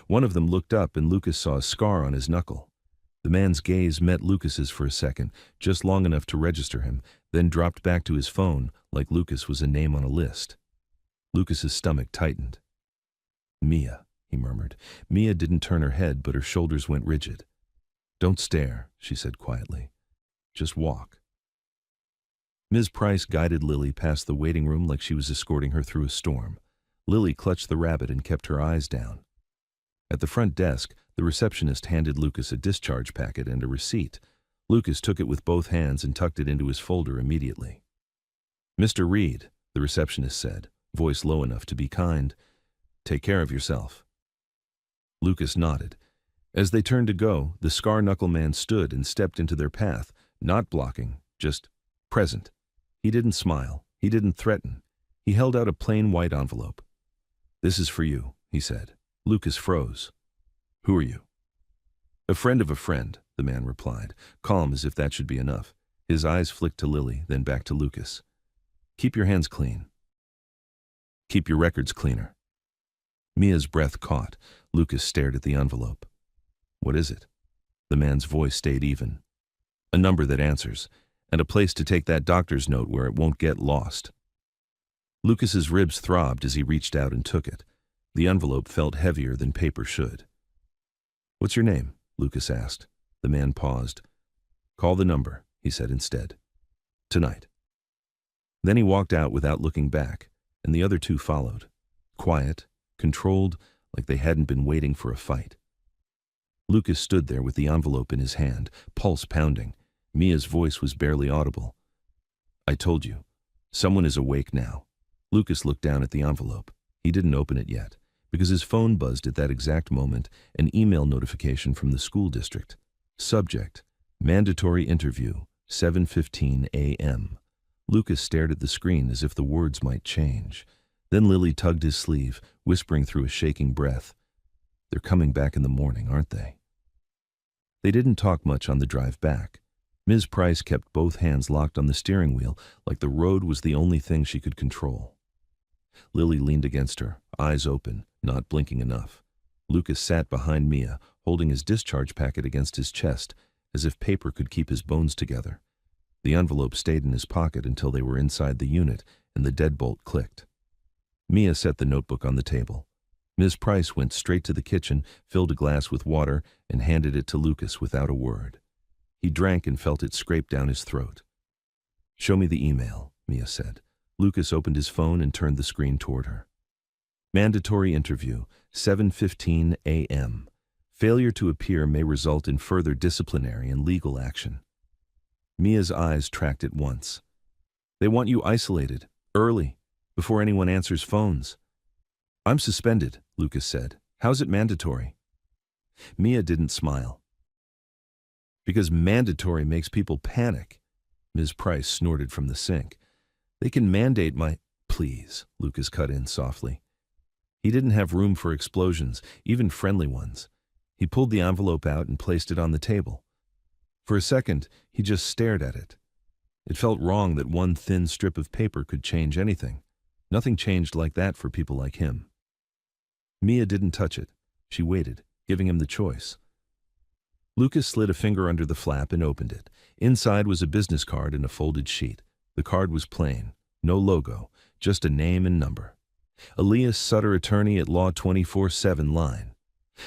One of them looked up and Lucas saw a scar on his knuckle. The man's gaze met Lucas's for a second, just long enough to register him, then dropped back to his phone like Lucas was a name on a list. Lucas's stomach tightened. "Mia," he murmured. Mia didn't turn her head, but her shoulders went rigid. "Don't stare," she said quietly. "Just walk." Ms. Price guided Lily past the waiting room like she was escorting her through a storm. Lily clutched the rabbit and kept her eyes down. At the front desk, the receptionist handed Lucas a discharge packet and a receipt. Lucas took it with both hands and tucked it into his folder immediately. "Mr. Reed," the receptionist said, voice low enough to be kind, "take care of yourself." Lucas nodded. As they turned to go, the scar knuckle man stood and stepped into their path, not blocking, just present. He didn't smile. He didn't threaten. He held out a plain white envelope. "This is for you," he said. Lucas froze. "Who are you?" "A friend of a friend," the man replied, calm as if that should be enough. His eyes flicked to Lily, then back to Lucas. "Keep your hands clean. Keep your records cleaner." Mia's breath caught. Lucas stared at the envelope. "What is it?" The man's voice stayed even. "A number that answers, and a place to take that doctor's note where it won't get lost." Lucas's ribs throbbed as he reached out and took it. The envelope felt heavier than paper should. "What's your name?" Lucas asked. The man paused. "Call the number," he said instead. "Tonight." Then he walked out without looking back, and the other two followed. Quiet, controlled, like they hadn't been waiting for a fight. Lucas stood there with the envelope in his hand, pulse pounding. Mia's voice was barely audible. "I told you. Someone is awake now." Lucas looked down at the envelope. He didn't open it yet, because his phone buzzed at that exact moment, an email notification from the school district. Subject: Mandatory interview, 7:15 a.m. Lucas stared at the screen as if the words might change. Then Lily tugged his sleeve, whispering through a shaking breath, "They're coming back in the morning, aren't they?" They didn't talk much on the drive back. Ms. Price kept both hands locked on the steering wheel, like the road was the only thing she could control. Lily leaned against her, eyes open, not blinking enough. Lucas sat behind Mia, holding his discharge packet against his chest, as if paper could keep his bones together. The envelope stayed in his pocket until they were inside the unit, and the deadbolt clicked. Mia set the notebook on the table. Ms. Price went straight to the kitchen, filled a glass with water, and handed it to Lucas without a word. He drank and felt it scrape down his throat. "Show me the email," Mia said. Lucas opened his phone and turned the screen toward her. Mandatory interview, 7:15 a.m. Failure to appear may result in further disciplinary and legal action. Mia's eyes tracked it once. "They want you isolated, early, before anyone answers phones." "I'm suspended," Lucas said. "How's it mandatory?" Mia didn't smile. "Because mandatory makes people panic," Ms. Price snorted from the sink. "They can mandate my—" "Please," Lucas cut in softly. He didn't have room for explosions, even friendly ones. He pulled the envelope out and placed it on the table. For a second, he just stared at it. It felt wrong that one thin strip of paper could change anything. Nothing changed like that for people like him. Mia didn't touch it. She waited, giving him the choice. Lucas slid a finger under the flap and opened it. Inside was a business card and a folded sheet. The card was plain. No logo, just a name and number. Elias Sutter, attorney at Law 24/7 line.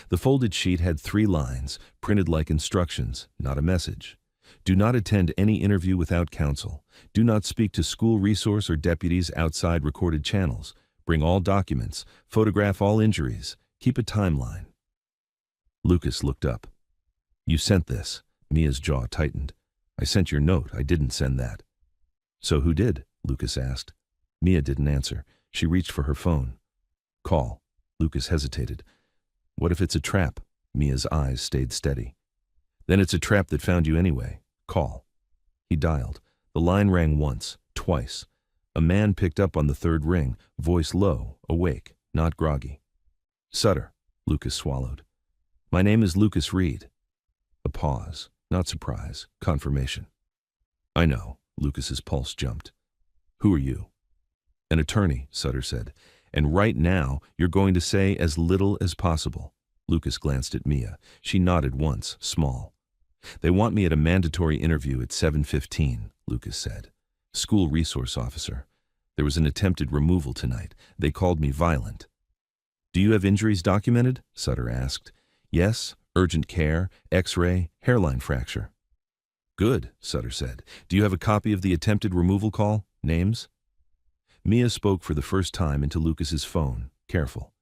The folded sheet had 3 lines, printed like instructions, not a message. Do not attend any interview without counsel. Do not speak to school resource or deputies outside recorded channels. Bring all documents. Photograph all injuries. Keep a timeline. Lucas looked up. You sent this. Mia's jaw tightened. I sent your note. I didn't send that. So who did? Lucas asked. Mia didn't answer. She reached for her phone. Call. Lucas hesitated. What if it's a trap? Mia's eyes stayed steady. Then it's a trap that found you anyway. Call. He dialed. The line rang once, twice. A man picked up on the 3rd ring, voice low, awake, not groggy. Sutter. Lucas swallowed. My name is Lucas Reed. A pause, not surprise, confirmation. I know. Lucas's pulse jumped. Who are you? An attorney, Sutter said. And right now, you're going to say as little as possible. Lucas glanced at Mia. She nodded once, small. They want me at a mandatory interview at 7:15, Lucas said. School resource officer. There was an attempted removal tonight. They called me violent. Do you have injuries documented? Sutter asked. Yes, urgent care, X-ray, hairline fracture. Good, Sutter said. Do you have a copy of the attempted removal call? Names? Mia spoke for the first time into Lucas's phone, careful.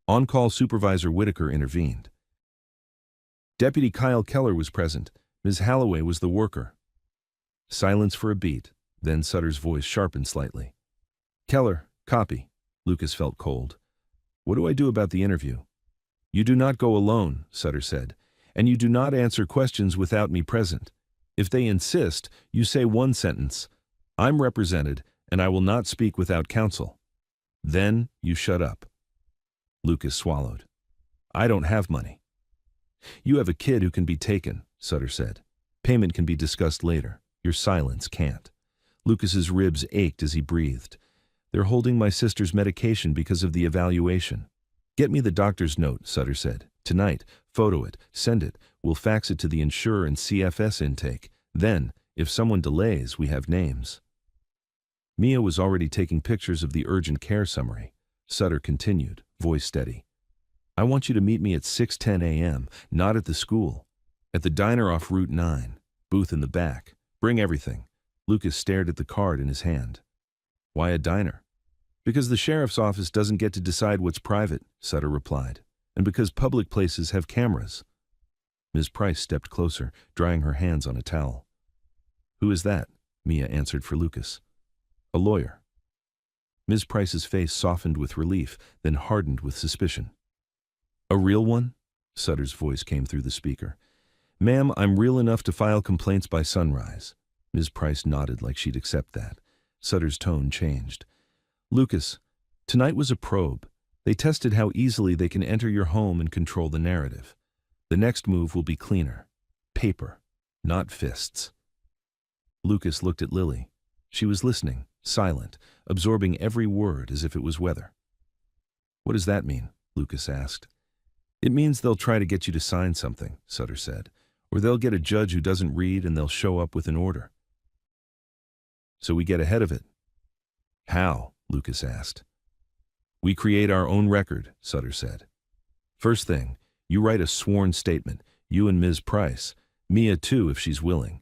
On-call supervisor Whitaker intervened. Deputy Kyle Keller was present. Ms. Halloway was the worker. Silence for a beat, then Sutter's voice sharpened slightly. Keller, copy. Lucas felt cold. What do I do about the interview? You do not go alone, Sutter said, and you do not answer questions without me present. If they insist, you say one sentence. I'm represented, and I will not speak without counsel. Then you shut up. Lucas swallowed. I don't have money. You have a kid who can be taken, Sutter said. Payment can be discussed later. Your silence can't. Lucas's ribs ached as he breathed. They're holding my sister's medication because of the evaluation. Get me the doctor's note, Sutter said. Tonight, photo it, send it. We'll fax it to the insurer and CFS intake. Then, if someone delays, we have names. Mia was already taking pictures of the urgent care summary. Sutter continued, voice steady. I want you to meet me at 6:10 a.m., not at the school. At the diner off Route 9. Booth in the back. Bring everything. Lucas stared at the card in his hand. Why a diner? Because the sheriff's office doesn't get to decide what's private, Sutter replied, and because public places have cameras. Ms. Price stepped closer, drying her hands on a towel. Who is that? Mia answered for Lucas. A lawyer. Ms. Price's face softened with relief, then hardened with suspicion. A real one? Sutter's voice came through the speaker. Ma'am, I'm real enough to file complaints by sunrise. Ms. Price nodded like she'd accept that. Sutter's tone changed. Lucas, tonight was a probe. They tested how easily they can enter your home and control the narrative. The next move will be cleaner. Paper, not fists. Lucas looked at Lily. She was listening, silent, absorbing every word as if it was weather. What does that mean? Lucas asked. It means they'll try to get you to sign something, Sutter said, or they'll get a judge who doesn't read and they'll show up with an order. So we get ahead of it. How? Lucas asked. We create our own record, Sutter said. First thing, you write a sworn statement, you and Ms. Price, Mia too if she's willing.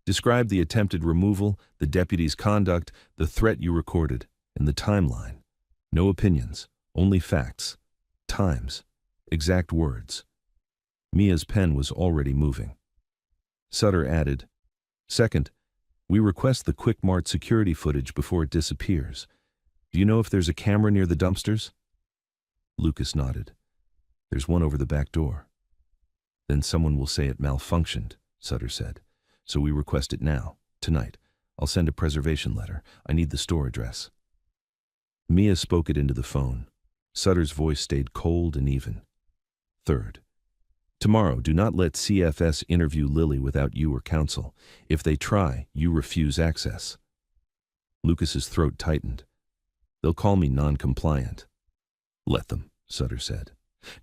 Describe the attempted removal, the deputy's conduct, the threat you recorded, and the timeline. No opinions, only facts. Times. Exact words. Mia's pen was already moving. Sutter added, Second, we request the Quick Mart security footage before it disappears. Do you know if there's a camera near the dumpsters? Lucas nodded. There's one over the back door. Then someone will say it malfunctioned, Sutter said. So we request it now, tonight. I'll send a preservation letter. I need the store address. Mia spoke it into the phone. Sutter's voice stayed cold and even. Third, Tomorrow, do not let CFS interview Lily without you or counsel. If they try, you refuse access. Lucas's throat tightened. They'll call me non-compliant. Let them, Sutter said.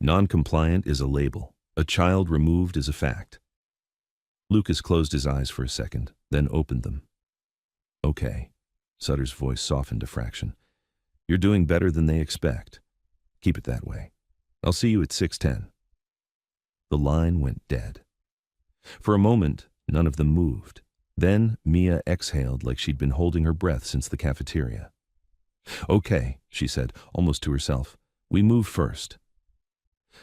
Non-compliant is a label. A child removed is a fact. Lucas closed his eyes for a second, then opened them. Okay. Sutter's voice softened a fraction. You're doing better than they expect. Keep it that way. I'll see you at 6:10. The line went dead. For a moment, none of them moved. Then Mia exhaled like she'd been holding her breath since the cafeteria. Okay, she said, almost to herself. We move first.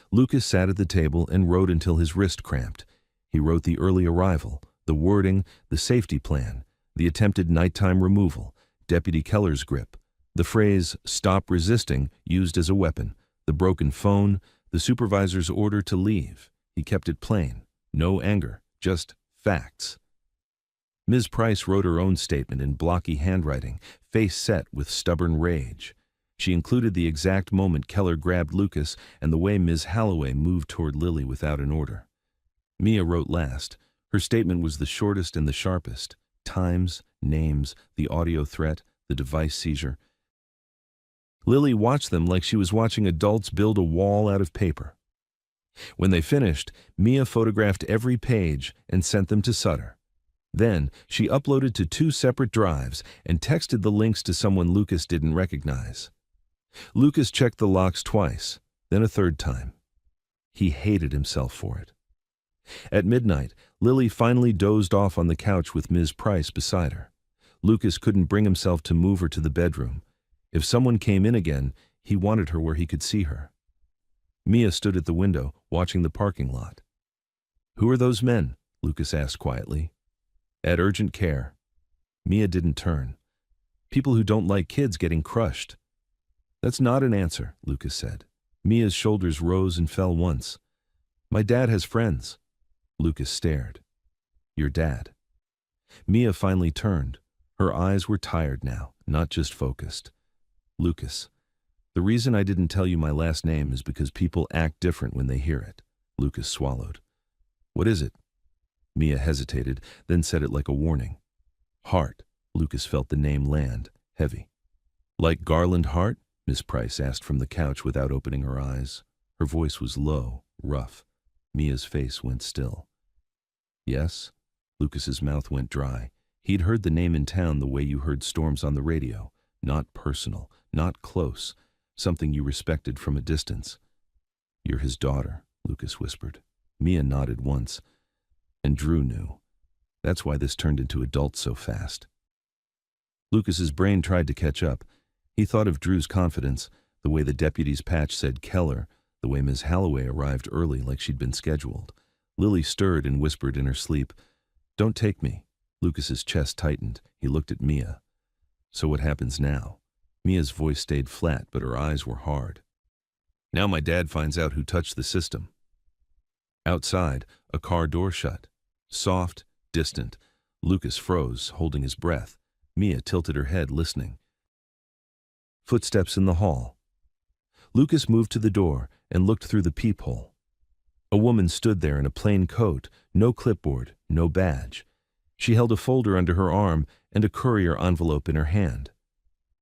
Lucas sat at the table and wrote until his wrist cramped. He wrote the early arrival, the wording, the safety plan, the attempted nighttime removal, Deputy Keller's grip, the phrase, stop resisting, used as a weapon, the broken phone, the supervisor's order to leave. He kept it plain. No anger, just facts. Ms. Price wrote her own statement in blocky handwriting, face set with stubborn rage. She included the exact moment Keller grabbed Lucas and the way Ms. Halloway moved toward Lily without an order. Mia wrote last. Her statement was the shortest and the sharpest. Times, names, the audio threat, the device seizure. Lily watched them like she was watching adults build a wall out of paper. When they finished, Mia photographed every page and sent them to Sutter. Then, she uploaded to 2 separate drives and texted the links to someone Lucas didn't recognize. Lucas checked the locks twice, then a third time. He hated himself for it. At midnight, Lily finally dozed off on the couch with Ms. Price beside her. Lucas couldn't bring himself to move her to the bedroom. If someone came in again, he wanted her where he could see her. Mia stood at the window, watching the parking lot. Who are those men? Lucas asked quietly. At urgent care. Mia didn't turn. People who don't like kids getting crushed. That's not an answer, Lucas said. Mia's shoulders rose and fell once. My dad has friends. Lucas stared. Your dad. Mia finally turned. Her eyes were tired now, not just focused. Lucas. The reason I didn't tell you my last name is because people act different when they hear it. Lucas swallowed. What is it? Mia hesitated, then said it like a warning. Hart. Lucas felt the name land, heavy. Like Garland Hart? Miss Price asked from the couch without opening her eyes. Her voice was low, rough. Mia's face went still. Yes? Lucas's mouth went dry. He'd heard the name in town the way you heard storms on the radio. Not personal, not close. Something you respected from a distance. You're his daughter, Lucas whispered. Mia nodded once. And Drew knew. That's why this turned into adults so fast. Lucas's brain tried to catch up. He thought of Drew's confidence, the way the deputy's patch said Keller, the way Ms. Halloway arrived early like she'd been scheduled. Lily stirred and whispered in her sleep, Don't take me. Lucas's chest tightened. He looked at Mia. So what happens now? Mia's voice stayed flat, but her eyes were hard. Now my dad finds out who touched the system. Outside, a car door shut. Soft, distant. Lucas froze, holding his breath. Mia tilted her head, listening. Footsteps in the hall. Lucas moved to the door and looked through the peephole. A woman stood there in a plain coat, no clipboard, no badge. She held a folder under her arm and a courier envelope in her hand.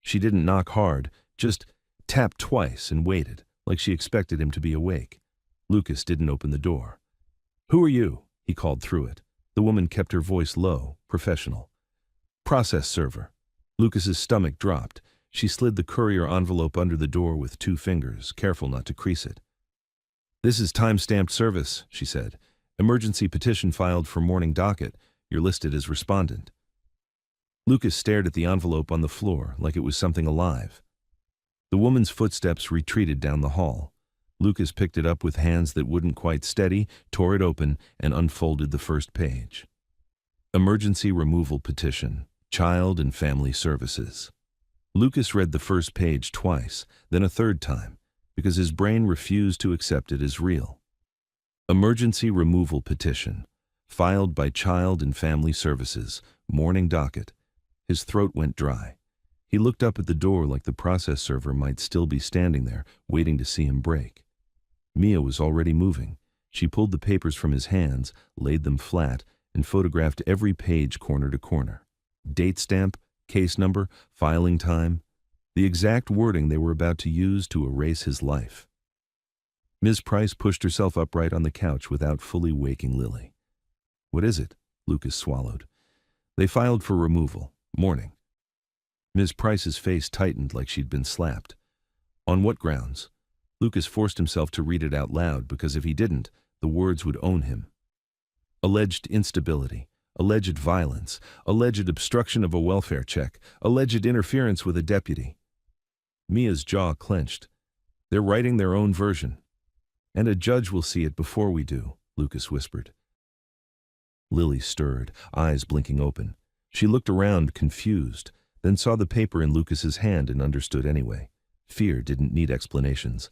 She didn't knock hard, just tapped twice and waited, like she expected him to be awake. Lucas didn't open the door. Who are you? He called through it. The woman kept her voice low, professional. Process server. Lucas's stomach dropped. She slid the courier envelope under the door with 2 fingers, careful not to crease it. This is time-stamped service, she said. Emergency petition filed for morning docket. You're listed as respondent. Lucas stared at the envelope on the floor like it was something alive. The woman's footsteps retreated down the hall. Lucas picked it up with hands that wouldn't quite steady, tore it open, and unfolded the first page. Emergency removal petition, Child and Family Services. Lucas read the first page twice, then a third time, because his brain refused to accept it as real. Emergency removal petition, filed by Child and Family Services, morning docket. His throat went dry. He looked up at the door like the process server might still be standing there, waiting to see him break. Mia was already moving. She pulled the papers from his hands, laid them flat, and photographed every page corner to corner. Date stamp, case number, filing time, the exact wording they were about to use to erase his life. Ms. Price pushed herself upright on the couch without fully waking Lily. "What is it?" Lucas swallowed. "They filed for removal. Morning." Ms. Price's face tightened like she'd been slapped. "On what grounds?" Lucas forced himself to read it out loud because if he didn't, the words would own him. "Alleged instability, alleged violence, alleged obstruction of a welfare check, alleged interference with a deputy." Mia's jaw clenched. "They're writing their own version. And a judge will see it before we do," Lucas whispered. Lily stirred, eyes blinking open. She looked around, confused, then saw the paper in Lucas's hand and understood anyway. Fear didn't need explanations.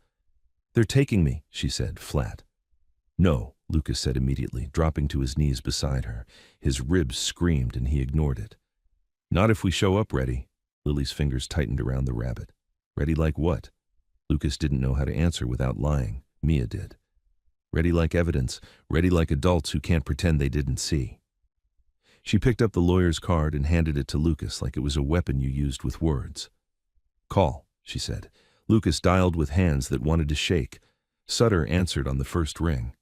"They're taking me," she said, flat. "No," Lucas said immediately, dropping to his knees beside her. His ribs screamed and he ignored it. "Not if we show up ready." Lily's fingers tightened around the rabbit. "Ready like what?" Lucas didn't know how to answer without lying. Mia did. "Ready like evidence, ready like adults who can't pretend they didn't see." She picked up the lawyer's card and handed it to Lucas like it was a weapon you used with words. "Call," she said. Lucas dialed with hands that wanted to shake. Sutter answered on the first ring.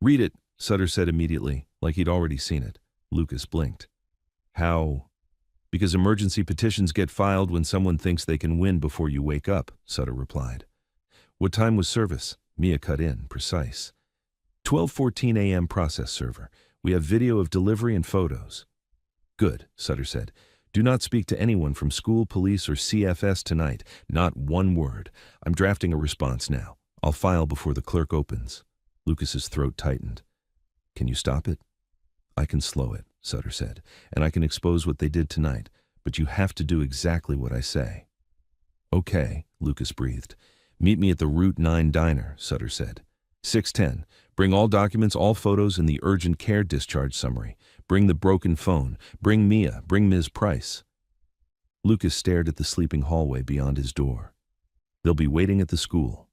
"Read it," Sutter said immediately, like he'd already seen it. Lucas blinked. "How?" "Because emergency petitions get filed when someone thinks they can win before you wake up," Sutter replied. "What time was service?" Mia cut in, precise. 12:14 a.m. process server. We have video of delivery and photos." "Good," Sutter said. "Do not speak to anyone from school, police, or CFS tonight. Not one word. I'm drafting a response now. I'll file before the clerk opens." Lucas's throat tightened. "Can you stop it?" "I can slow it," Sutter said, "and I can expose what they did tonight, but you have to do exactly what I say." "Okay," Lucas breathed. "Meet me at the Route 9 diner," Sutter said. 6:10. Bring all documents, all photos, and the urgent care discharge summary. Bring the broken phone. Bring Mia. Bring Ms. Price." Lucas stared at the sleeping hallway beyond his door. "They'll be waiting at the school."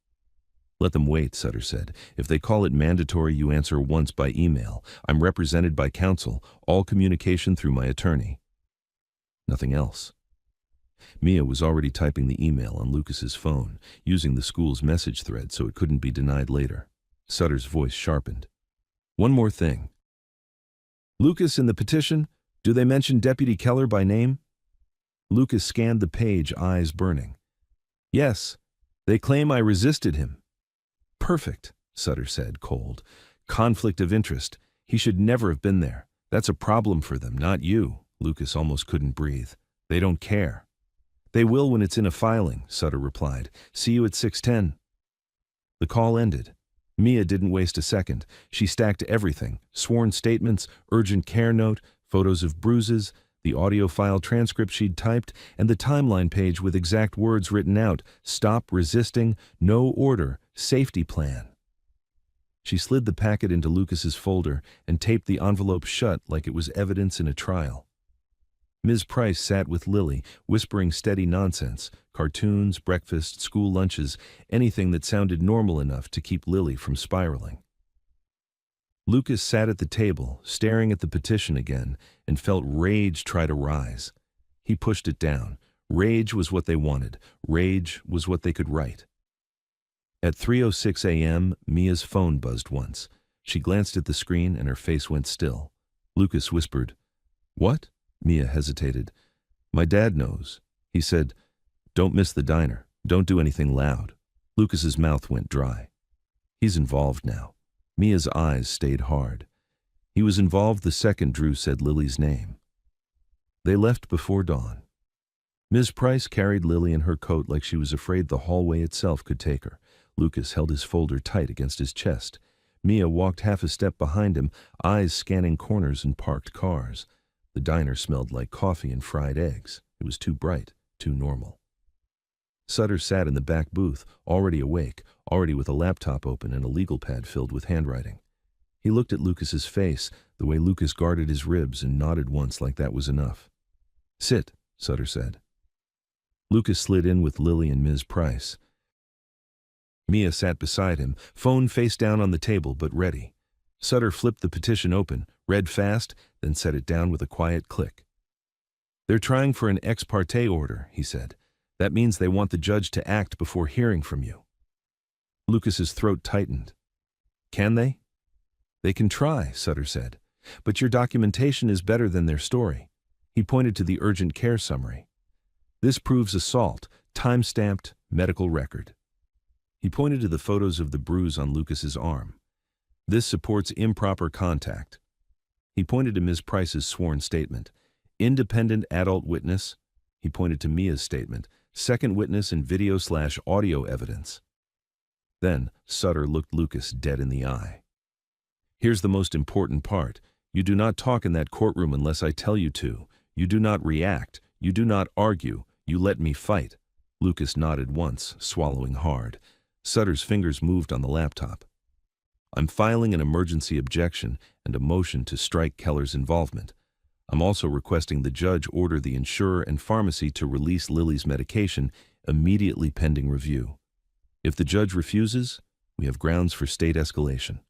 "Let them wait," Sutter said. "If they call it mandatory, you answer once by email. I'm represented by counsel, all communication through my attorney." Nothing else. Mia was already typing the email on Lucas's phone, using the school's message thread so it couldn't be denied later. Sutter's voice sharpened. "One more thing. Lucas, in the petition, do they mention Deputy Keller by name?" Lucas scanned the page, eyes burning. "Yes. They claim I resisted him." "Perfect," Sutter said, cold. "Conflict of interest. He should never have been there. That's a problem for them, not you." Lucas almost couldn't breathe. "They don't care." "They will when it's in a filing," Sutter replied. "See you at 6:10. The call ended. Mia didn't waste a second. She stacked everything: sworn statements, urgent care note, photos of bruises, the audio file transcript she'd typed, and the timeline page with exact words written out: "Stop resisting, no order, safety plan." She slid the packet into Lucas's folder and taped the envelope shut like it was evidence in a trial. Ms. Price sat with Lily, whispering steady nonsense: cartoons, breakfast, school lunches, anything that sounded normal enough to keep Lily from spiraling. Lucas sat at the table, staring at the petition again, and felt rage try to rise. He pushed it down. Rage was what they wanted. Rage was what they could write. At 3:06 a.m., Mia's phone buzzed once. She glanced at the screen and her face went still. Lucas whispered, "What?" Mia hesitated. "My dad knows. He said, 'Don't miss the diner. Don't do anything loud.'" Lucas's mouth went dry. "He's involved now." Mia's eyes stayed hard. "He was involved the second Drew said Lily's name." They left before dawn. Ms. Price carried Lily in her coat like she was afraid the hallway itself could take her. Lucas held his folder tight against his chest. Mia walked half a step behind him, eyes scanning corners and parked cars. The diner smelled like coffee and fried eggs. It was too bright, too normal. Sutter sat in the back booth, already awake, already with a laptop open and a legal pad filled with handwriting. He looked at Lucas's face, the way Lucas guarded his ribs, and nodded once like that was enough. "Sit," Sutter said. Lucas slid in with Lily and Ms. Price. Mia sat beside him, phone face down on the table but ready. Sutter flipped the petition open, read fast, then set it down with a quiet click. "They're trying for an ex parte order," he said. "That means they want the judge to act before hearing from you." Lucas's throat tightened. "Can they?" "They can try," Sutter said. "But your documentation is better than their story." He pointed to the urgent care summary. "This proves assault, time-stamped, medical record." He pointed to the photos of the bruise on Lucas's arm. "This supports improper contact." He pointed to Ms. Price's sworn statement. "Independent adult witness." He pointed to Mia's statement. "Second witness and video/audio evidence." Then Sutter looked Lucas dead in the eye. "Here's the most important part. You do not talk in that courtroom unless I tell you to. You do not react. You do not argue. You let me fight." Lucas nodded once, swallowing hard. Sutter's fingers moved on the laptop. "I'm filing an emergency objection and a motion to strike Keller's involvement. I'm also requesting the judge order the insurer and pharmacy to release Lily's medication immediately pending review. If the judge refuses, we have grounds for state escalation."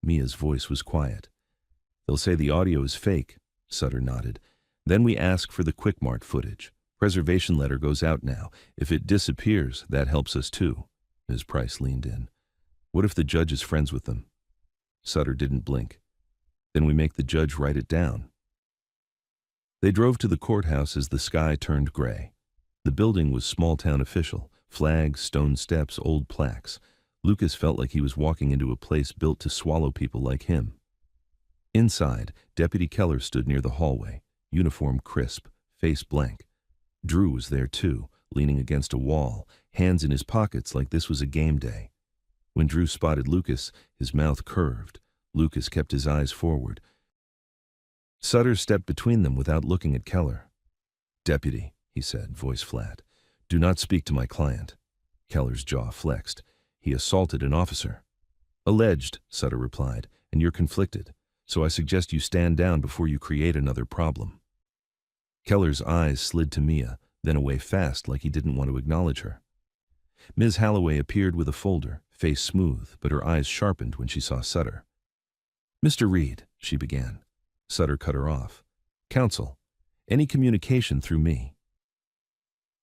Mia's voice was quiet. "They'll say the audio is fake," Sutter nodded. "Then we ask for the QuickMart footage. Preservation letter goes out now. If it disappears, that helps us too." Ms. Price leaned in. "What if the judge is friends with them?" Sutter didn't blink. "Then we make the judge write it down." They drove to the courthouse as the sky turned gray. The building was small-town official. Flags, stone steps, old plaques. Lucas felt like he was walking into a place built to swallow people like him. Inside, Deputy Keller stood near the hallway, uniform crisp, face blank. Drew was there too, leaning against a wall, hands in his pockets like this was a game day. When Drew spotted Lucas, his mouth curved. Lucas kept his eyes forward. Sutter stepped between them without looking at Keller. "Deputy," he said, voice flat, "do not speak to my client." Keller's jaw flexed. "He assaulted an officer." "Alleged," Sutter replied, "and you're conflicted. So I suggest you stand down before you create another problem." Keller's eyes slid to Mia, then away fast like he didn't want to acknowledge her. Ms. Halloway appeared with a folder, face smooth, but her eyes sharpened when she saw Sutter. "Mr. Reed," she began. Sutter cut her off. "Counsel, any communication through me."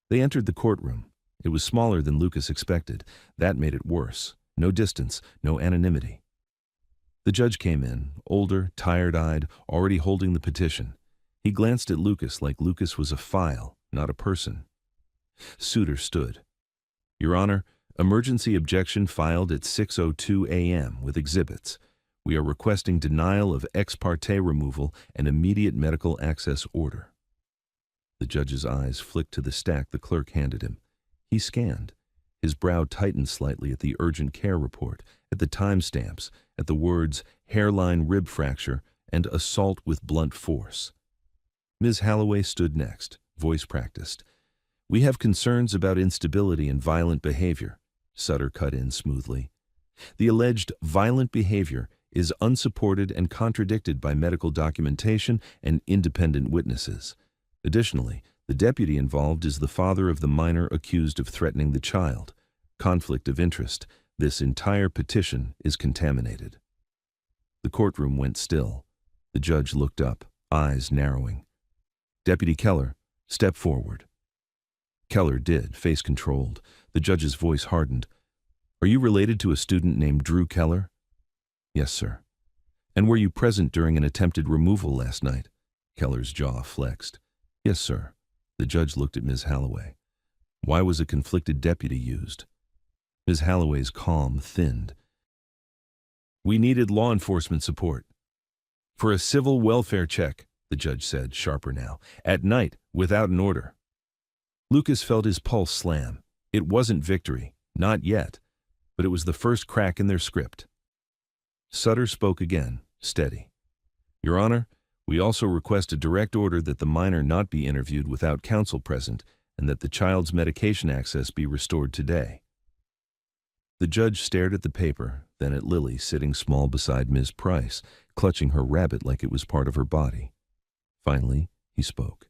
They entered the courtroom. It was smaller than Lucas expected. That made it worse. No distance, no anonymity. The judge came in, older, tired-eyed, already holding the petition. He glanced at Lucas like Lucas was a file, not a person. Suter stood. "Your Honor, emergency objection filed at 6:02 a.m. with exhibits. We are requesting denial of ex parte removal and immediate medical access order." The judge's eyes flicked to the stack the clerk handed him. He scanned. His brow tightened slightly at the urgent care report, at the timestamps, at the words hairline rib fracture and assault with blunt force. Ms. Halloway stood next, voice practiced. "We have concerns about instability and violent behavior," Sutter cut in smoothly. "The alleged violent behavior is unsupported and contradicted by medical documentation and independent witnesses. Additionally, the deputy involved is the father of the minor accused of threatening the child. Conflict of interest. This entire petition is contaminated." The courtroom went still. The judge looked up, eyes narrowing. "Deputy Keller, step forward." Keller did, face controlled. The judge's voice hardened. "Are you related to a student named Drew Keller?" "Yes, sir." "And were you present during an attempted removal last night?" Keller's jaw flexed. "Yes, sir." The judge looked at Ms. Halloway. "Why was a conflicted deputy used?" Ms. Halloway's calm thinned. "We needed law enforcement support." "For a civil welfare check," the judge said, sharper now, "at night, without an order." Lucas felt his pulse slam. It wasn't victory, not yet, but it was the first crack in their script. Sutter spoke again, steady. "Your Honor, we also request a direct order that the minor not be interviewed without counsel present and that the child's medication access be restored today." The judge stared at the paper, then at Lily sitting small beside Ms. Price, clutching her rabbit like it was part of her body. Finally, he spoke.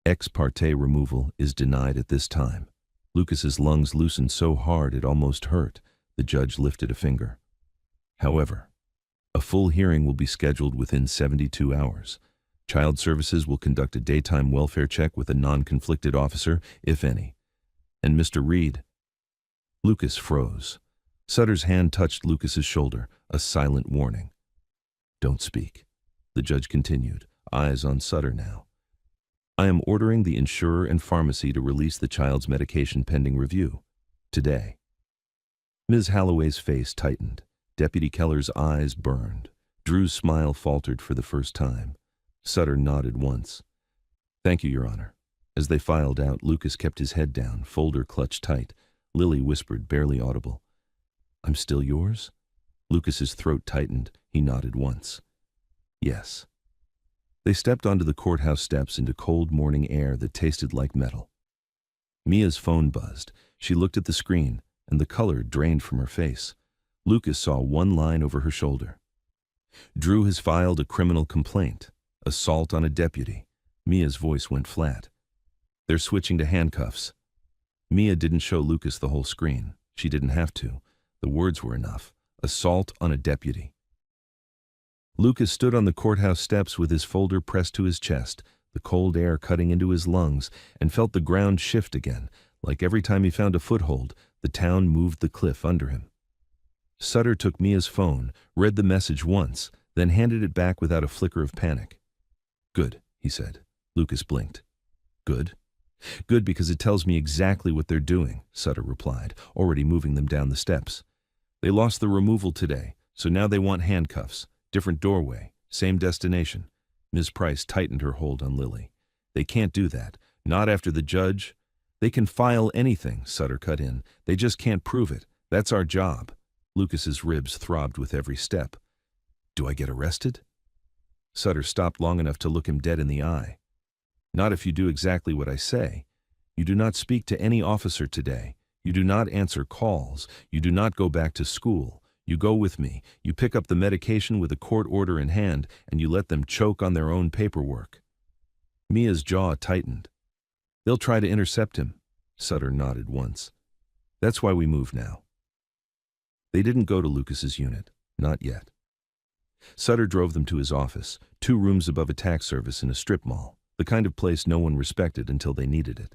"Ex parte removal is denied at this time. Lucas's lungs loosened so hard it almost hurt. The judge lifted a finger. However, a full hearing will be scheduled within 72 hours. Child Services will conduct a daytime welfare check with a non-conflicted officer, if any. And Mr. Reed. Lucas froze. Sutter's hand touched Lucas's shoulder, a silent warning. Don't speak. The judge continued, eyes on Sutter now. I am ordering the insurer and pharmacy to release the child's medication pending review. Today. Ms. Holloway's face tightened. Deputy Keller's eyes burned. Drew's smile faltered for the first time. Sutter nodded once. Thank you, Your Honor. As they filed out, Lucas kept his head down, folder clutched tight. Lily whispered, barely audible. I'm still yours? Lucas's throat tightened. He nodded once. Yes. They stepped onto the courthouse steps into cold morning air that tasted like metal. Mia's phone buzzed. She looked at the screen, and the color drained from her face. Lucas saw one line over her shoulder. Drew has filed a criminal complaint. Assault on a deputy. Mia's voice went flat. They're switching to handcuffs. Mia didn't show Lucas the whole screen. She didn't have to. The words were enough. Assault on a deputy. Lucas stood on the courthouse steps with his folder pressed to his chest, the cold air cutting into his lungs, and felt the ground shift again. Like every time he found a foothold, the town moved the cliff under him. Sutter took Mia's phone, read the message once, then handed it back without a flicker of panic. Good, he said. Lucas blinked. Good? Good because it tells me exactly what they're doing, Sutter replied, already moving them down the steps. They lost the removal today, so now they want handcuffs. Different doorway, same destination. Ms. Price tightened her hold on Lily. They can't do that. Not after the judge. They can file anything, Sutter cut in. They just can't prove it. That's our job. Lucas's ribs throbbed with every step. Do I get arrested? Sutter stopped long enough to look him dead in the eye. Not if you do exactly what I say. You do not speak to any officer today. You do not answer calls. You do not go back to school. You go with me. You pick up the medication with a court order in hand, and you let them choke on their own paperwork. Mia's jaw tightened. They'll try to intercept him. Sutter nodded once. That's why we move now. They didn't go to Lucas's unit. Not yet. Sutter drove them to his office, 2 rooms above a tax service in a strip mall, the kind of place no one respected until they needed it.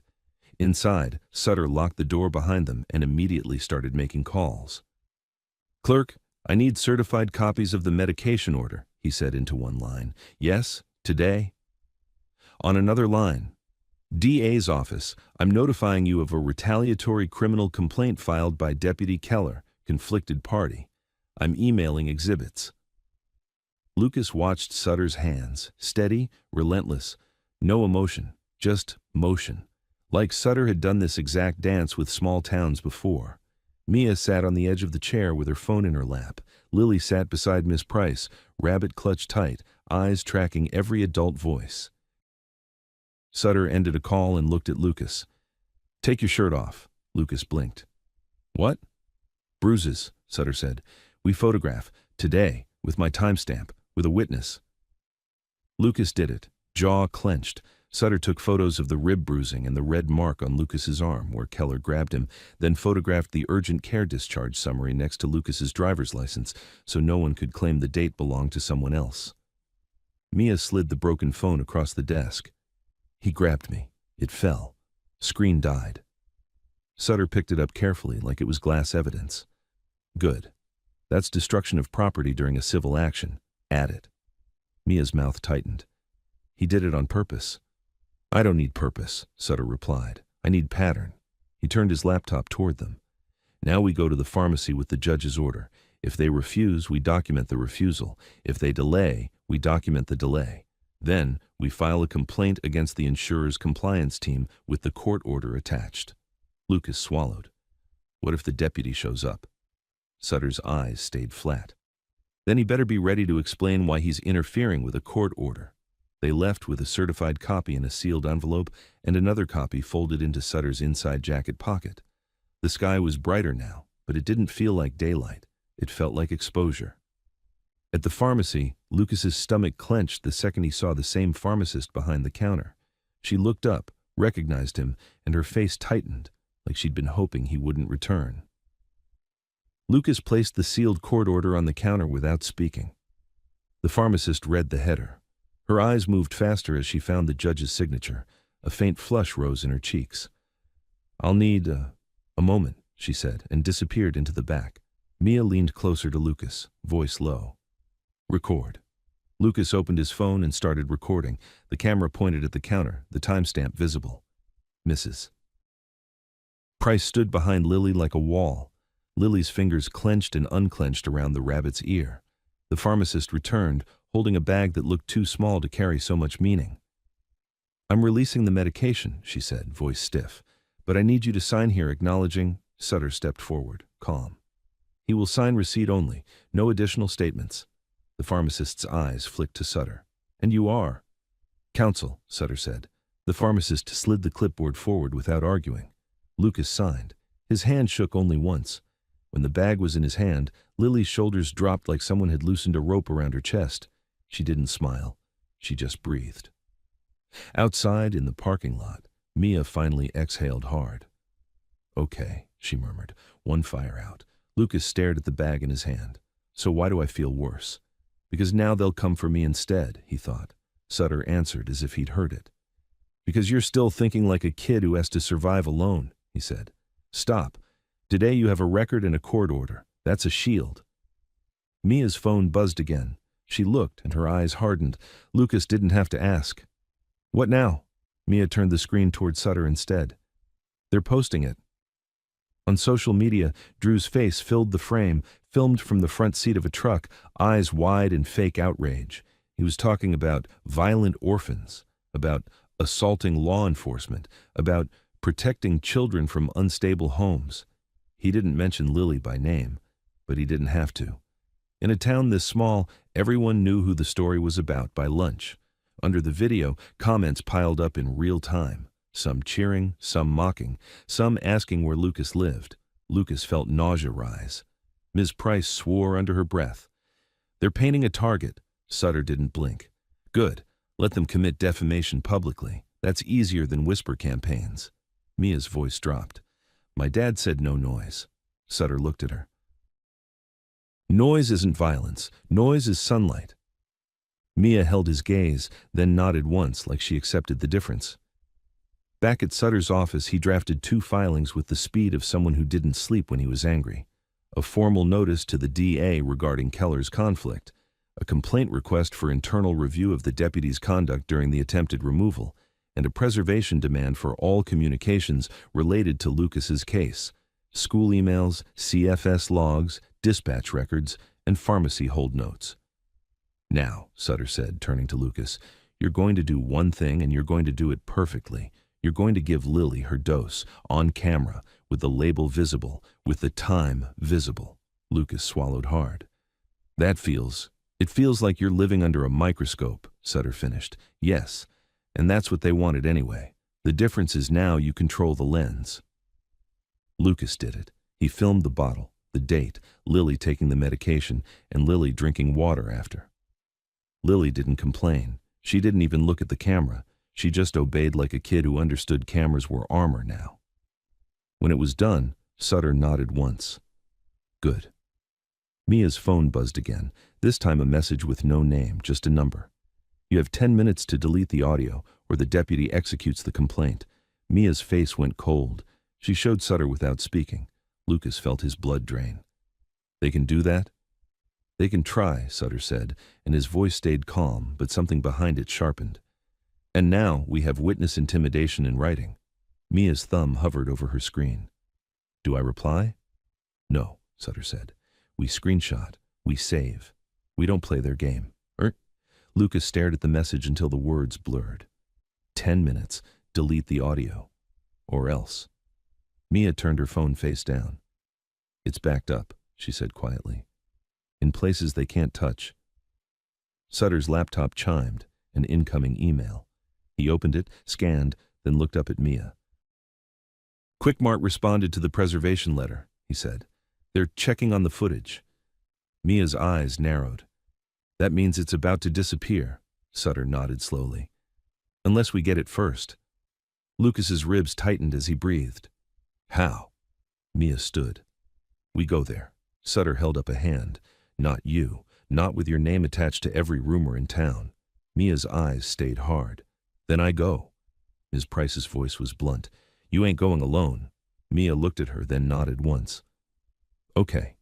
Inside, Sutter locked the door behind them and immediately started making calls. Clerk, I need certified copies of the medication order, he said into one line. Yes, today. On another line, DA's office, I'm notifying you of a retaliatory criminal complaint filed by Deputy Keller, conflicted party. I'm emailing exhibits. Lucas watched Sutter's hands, steady, relentless, no emotion, just motion. Like Sutter had done this exact dance with small towns before. Mia sat on the edge of the chair with her phone in her lap. Lily sat beside Miss Price, rabbit clutched tight, eyes tracking every adult voice. Sutter ended a call and looked at Lucas. Take your shirt off. Lucas blinked. What? Bruises, Sutter said. We photograph, today, with my timestamp, with a witness. Lucas did it, jaw clenched. Sutter took photos of the rib bruising and the red mark on Lucas's arm where Keller grabbed him, then photographed the urgent care discharge summary next to Lucas's driver's license so no one could claim the date belonged to someone else. Mia slid the broken phone across the desk. He grabbed me. It fell. Screen died. Sutter picked it up carefully like it was glass evidence. Good. That's destruction of property during a civil action. Add it. Mia's mouth tightened. He did it on purpose. I don't need purpose, Sutter replied. I need pattern. He turned his laptop toward them. Now we go to the pharmacy with the judge's order. If they refuse, we document the refusal. If they delay, we document the delay. Then, we file a complaint against the insurer's compliance team with the court order attached. Lucas swallowed. What if the deputy shows up? Sutter's eyes stayed flat. Then he better be ready to explain why he's interfering with a court order. They left with a certified copy in a sealed envelope and another copy folded into Sutter's inside jacket pocket. The sky was brighter now, but it didn't feel like daylight. It felt like exposure. At the pharmacy, Lucas's stomach clenched the second he saw the same pharmacist behind the counter. She looked up, recognized him, and her face tightened. like she'd been hoping he wouldn't return. Lucas placed the sealed court order on the counter without speaking. The pharmacist read the header. Her eyes moved faster as she found the judge's signature. A faint flush rose in her cheeks. "I'll need a moment," she said, and disappeared into the back. Mia leaned closer to Lucas, voice low. "Record." Lucas opened his phone and started recording. The camera pointed at the counter, the timestamp visible. Mrs. Price stood behind Lily like a wall. Lily's fingers clenched and unclenched around the rabbit's ear. The pharmacist returned, holding a bag that looked too small to carry so much meaning. "I'm releasing the medication," she said, voice stiff. "But I need you to sign here acknowledging—" Sutter stepped forward, calm. "He will sign receipt only, no additional statements." The pharmacist's eyes flicked to Sutter. "And you are?" "Counsel," Sutter said. The pharmacist slid the clipboard forward without arguing. Lucas signed. His hand shook only once. When the bag was in his hand, Lily's shoulders dropped like someone had loosened a rope around her chest. She didn't smile. She just breathed. Outside, in the parking lot, Mia finally exhaled hard. "Okay," she murmured, one fire out. Lucas stared at the bag in his hand. "So why do I feel worse?" "Because now they'll come for me instead," he thought. Sutter answered as if he'd heard it. "Because you're still thinking like a kid who has to survive alone," he said. "Stop. Today you have a record and a court order. That's a shield." Mia's phone buzzed again. She looked, and her eyes hardened. Lucas didn't have to ask. "What now?" Mia turned the screen toward Sutter instead. "They're posting it." On social media, Drew's face filled the frame, filmed from the front seat of a truck, eyes wide in fake outrage. He was talking about violent orphans, about assaulting law enforcement, about protecting children from unstable homes. He didn't mention Lily by name, but he didn't have to. In a town this small, everyone knew who the story was about by lunch. Under the video, comments piled up in real time, some cheering, some mocking, some asking where Lucas lived. Lucas felt nausea rise. Ms. Price swore under her breath. "They're painting a target." Sutter didn't blink. "Good. Let them commit defamation publicly. That's easier than whisper campaigns." Mia's voice dropped. "My dad said no noise." Sutter looked at her. "Noise isn't violence. Noise is sunlight." Mia held his gaze, then nodded once like she accepted the difference. Back at Sutter's office, he drafted 2 filings with the speed of someone who didn't sleep when he was angry. A formal notice to the DA regarding Keller's conflict, a complaint request for internal review of the deputy's conduct during the attempted removal, and a preservation demand for all communications related to Lucas's case: school emails, CFS logs, dispatch records, and pharmacy hold notes. "Now," Sutter said, turning to Lucas, "you're going to do one thing, and you're going to do it perfectly. You're going to give Lily her dose, on camera, with the label visible, with the time visible." Lucas swallowed hard. It feels like you're living under a microscope," Sutter finished. "Yes, and that's what they wanted anyway. The difference is now you control the lens." Lucas did it. He filmed the bottle, the date, Lily taking the medication, and Lily drinking water after. Lily didn't complain. She didn't even look at the camera. She just obeyed like a kid who understood cameras were armor now. When it was done, Sutter nodded once. "Good." Mia's phone buzzed again, this time a message with no name, just a number. "You have 10 minutes to delete the audio, or the deputy executes the complaint." Mia's face went cold. She showed Sutter without speaking. Lucas felt his blood drain. "They can do that?" "They can try," Sutter said, and his voice stayed calm, but something behind it sharpened. "And now we have witness intimidation in writing." Mia's thumb hovered over her screen. "Do I reply?" "No," Sutter said. "We screenshot. We save. We don't play their game." Lucas stared at the message until the words blurred. 10 minutes. Delete the audio. Or else. Mia turned her phone face down. "It's backed up," she said quietly. "In places they can't touch." Sutter's laptop chimed, an incoming email. He opened it, scanned, then looked up at Mia. "Quickmart responded to the preservation letter," he said. "They're checking on the footage." Mia's eyes narrowed. "That means it's about to disappear," Sutter nodded slowly. "Unless we get it first." Lucas's ribs tightened as he breathed. How? Mia stood. We go there. Sutter held up a hand. Not you. Not with your name attached to every rumor in town. Mia's eyes stayed hard. Then I go. Ms. Price's voice was blunt. You ain't going alone. Mia looked at her, then nodded once. Okay.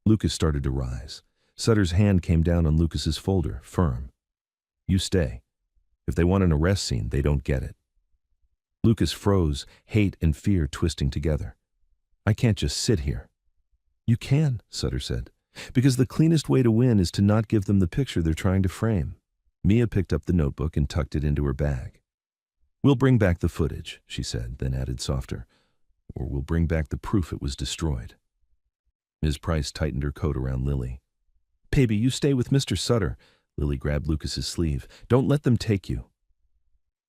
Lucas started to rise. Sutter's hand came down on Lucas's folder, firm. You stay. If they want an arrest scene, they don't get it. Lucas froze, hate and fear twisting together. I can't just sit here. You can, Sutter said, because the cleanest way to win is to not give them the picture they're trying to frame. Mia picked up the notebook and tucked it into her bag. We'll bring back the footage, she said, then added softer. Or we'll bring back the proof it was destroyed. Ms. Price tightened her coat around Lily. Baby, you stay with Mr. Sutter. Lily grabbed Lucas's sleeve. Don't let them take you.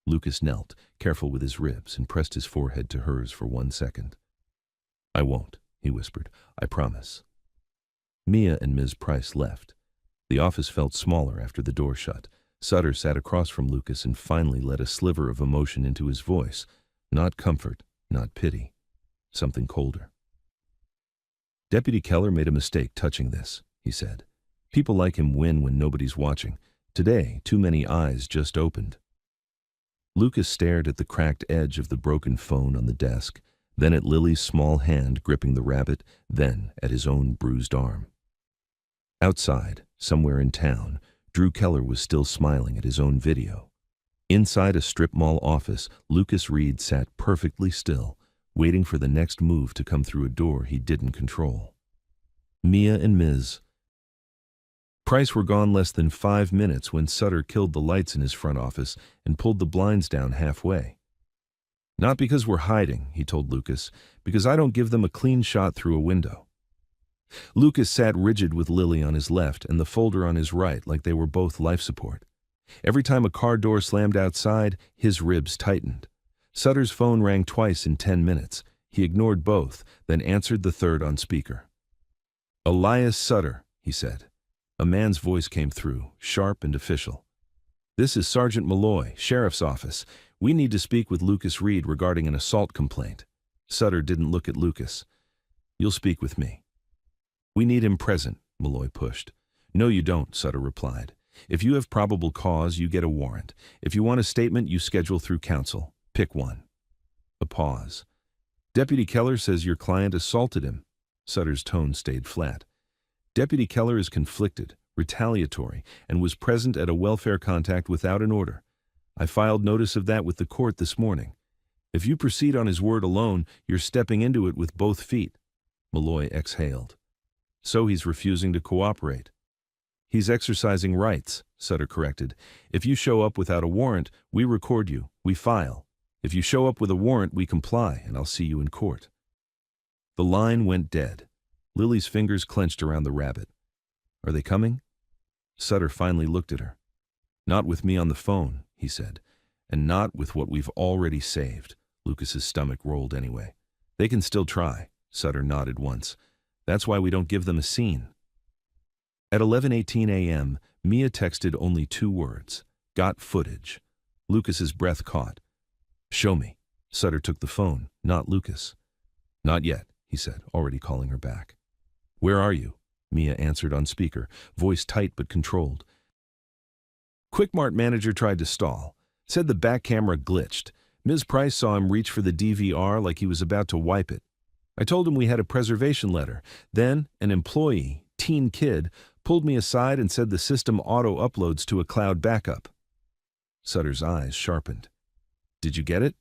Lucas knelt, careful with his ribs, and pressed his forehead to hers for 1 second. I won't, he whispered. I promise. Mia and Ms. Price left. The office felt smaller after the door shut. Sutter sat across from Lucas and finally let a sliver of emotion into his voice. Not comfort, not pity. Something colder. Deputy Keller made a mistake touching this, he said. People like him win when nobody's watching. Today, too many eyes just opened. Lucas stared at the cracked edge of the broken phone on the desk, then at Lily's small hand gripping the rabbit, then at his own bruised arm. Outside, somewhere in town, Drew Keller was still smiling at his own video. Inside a strip mall office, Lucas Reed sat perfectly still, waiting for the next move to come through a door he didn't control. Mia and Ms. Price were gone less than 5 minutes when Sutter killed the lights in his front office and pulled the blinds down halfway. Not because we're hiding, he told Lucas, because I don't give them a clean shot through a window. Lucas sat rigid with Lily on his left and the folder on his right like they were both life support. Every time a car door slammed outside, his ribs tightened. Sutter's phone rang twice in 10 minutes. He ignored both, then answered the third on speaker. Elias Sutter, he said. A man's voice came through, sharp and official. This is Sergeant Malloy, Sheriff's Office. We need to speak with Lucas Reed regarding an assault complaint. Sutter didn't look at Lucas. You'll speak with me. We need him present, Malloy pushed. No, you don't, Sutter replied. If you have probable cause, you get a warrant. If you want a statement, you schedule through counsel. Pick one. A pause. Deputy Keller says your client assaulted him. Sutter's tone stayed flat. Deputy Keller is conflicted, retaliatory, and was present at a welfare contact without an order. I filed notice of that with the court this morning. If you proceed on his word alone, you're stepping into it with both feet. Malloy exhaled. So he's refusing to cooperate. He's exercising rights, Sutter corrected. If you show up without a warrant, we record you, we file. If you show up with a warrant, we comply, and I'll see you in court. The line went dead. Lily's fingers clenched around the rabbit. Are they coming? Sutter finally looked at her. Not with me on the phone, he said, and not with what we've already saved. Lucas's stomach rolled anyway. They can still try, Sutter nodded once. That's why we don't give them a scene. At 11:18 a.m., Mia texted only 2 words. Got footage. Lucas's breath caught. Show me. Sutter took the phone, not Lucas. Not yet, he said, already calling her back. Where are you? Mia answered on speaker, voice tight but controlled. Quickmart manager tried to stall. Said the back camera glitched. Ms. Price saw him reach for the DVR like he was about to wipe it. I told him we had a preservation letter. Then an employee, teen kid, pulled me aside and said the system auto-uploads to a cloud backup. Sutter's eyes sharpened. Did you get it?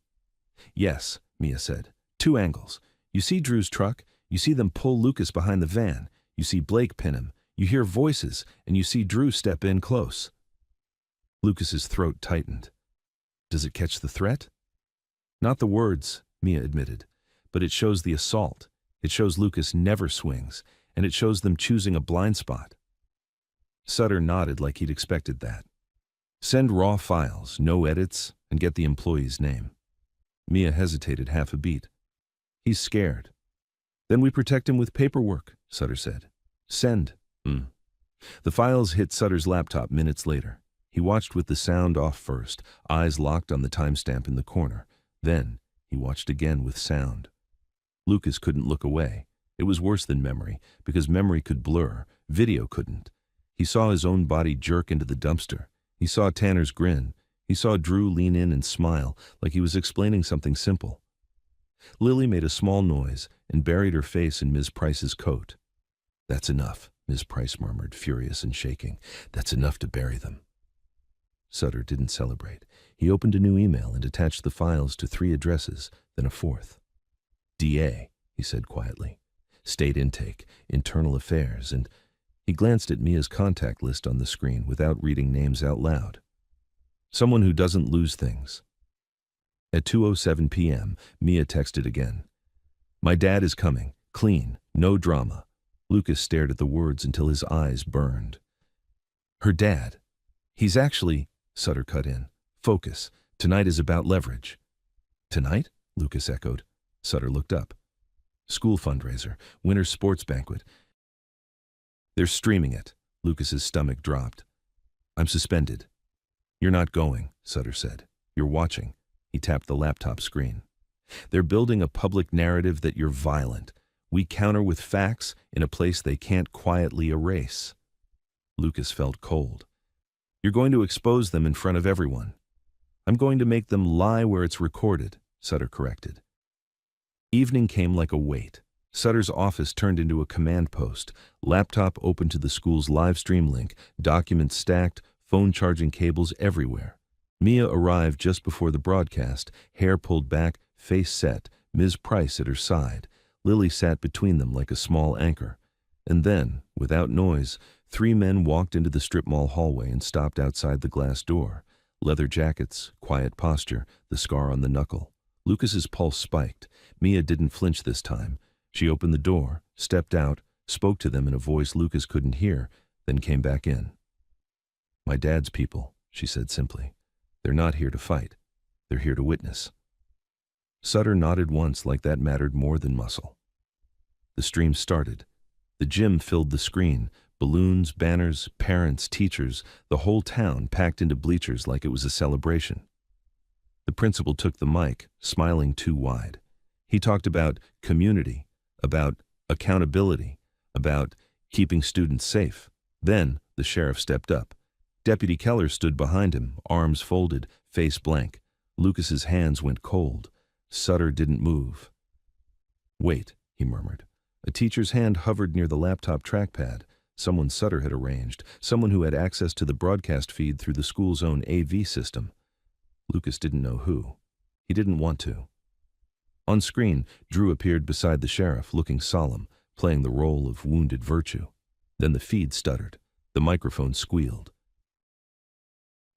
Yes, Mia said. 2 angles. You see Drew's truck. You see them pull Lucas behind the van. You see Blake pin him. You hear voices, and you see Drew step in close. Lucas's throat tightened. Does it catch the threat? Not the words, Mia admitted, but it shows the assault. It shows Lucas never swings, and it shows them choosing a blind spot. Sutter nodded like he'd expected that. Send raw files, no edits, and get the employee's name. Mia hesitated half a beat. He's scared. Then we protect him with paperwork, Sutter said. Send. The files hit Sutter's laptop minutes later. He watched with the sound off first, eyes locked on the timestamp in the corner. Then he watched again with sound. Lucas couldn't look away. It was worse than memory, because memory could blur, video couldn't. He saw his own body jerk into the dumpster. He saw Tanner's grin. He saw Drew lean in and smile, like he was explaining something simple. Lily made a small noise and buried her face in Ms. Price's coat. "That's enough," Ms. Price murmured, furious and shaking. "That's enough to bury them." Sutter didn't celebrate. He opened a new email and attached the files to 3 addresses, then a 4th. "DA," he said quietly. "State intake, internal affairs," and he glanced at Mia's contact list on the screen without reading names out loud. "Someone who doesn't lose things." At 2:07 p.m., Mia texted again. "My dad is coming. Clean. No drama." Lucas stared at the words until his eyes burned. Her dad. "He's actually," Sutter cut in. "Focus. Tonight is about leverage." "Tonight?" Lucas echoed. Sutter looked up. "School fundraiser. Winter sports banquet. They're streaming it." Lucas's stomach dropped. "I'm suspended." "You're not going," Sutter said. "You're watching." He tapped the laptop screen. "They're building a public narrative that you're violent. We counter with facts in a place they can't quietly erase." Lucas felt cold. "You're going to expose them in front of everyone." "I'm going to make them lie where it's recorded," Sutter corrected. Evening came like a weight. Sutter's office turned into a command post, laptop open to the school's live stream link, documents stacked, phone charging cables everywhere. Mia arrived just before the broadcast, hair pulled back, face set, Ms. Price at her side. Lily sat between them like a small anchor. And then, without noise, 3 men walked into the strip mall hallway and stopped outside the glass door. Leather jackets, quiet posture, the scar on the knuckle. Lucas's pulse spiked. Mia didn't flinch this time. She opened the door, stepped out, spoke to them in a voice Lucas couldn't hear, then came back in. "My dad's people," she said simply. "They're not here to fight. They're here to witness." Sutter nodded once like that mattered more than muscle. The stream started. The gym filled the screen. Balloons, banners, parents, teachers, the whole town packed into bleachers like it was a celebration. The principal took the mic, smiling too wide. He talked about community, about accountability, about keeping students safe. Then the sheriff stepped up. Deputy Keller stood behind him, arms folded, face blank. Lucas's hands went cold. Sutter didn't move. "Wait," he murmured. A teacher's hand hovered near the laptop trackpad. Someone Sutter had arranged, someone who had access to the broadcast feed through the school's own AV system. Lucas didn't know who. He didn't want to. On screen, Drew appeared beside the sheriff, looking solemn, playing the role of wounded virtue. Then the feed stuttered. The microphone squealed.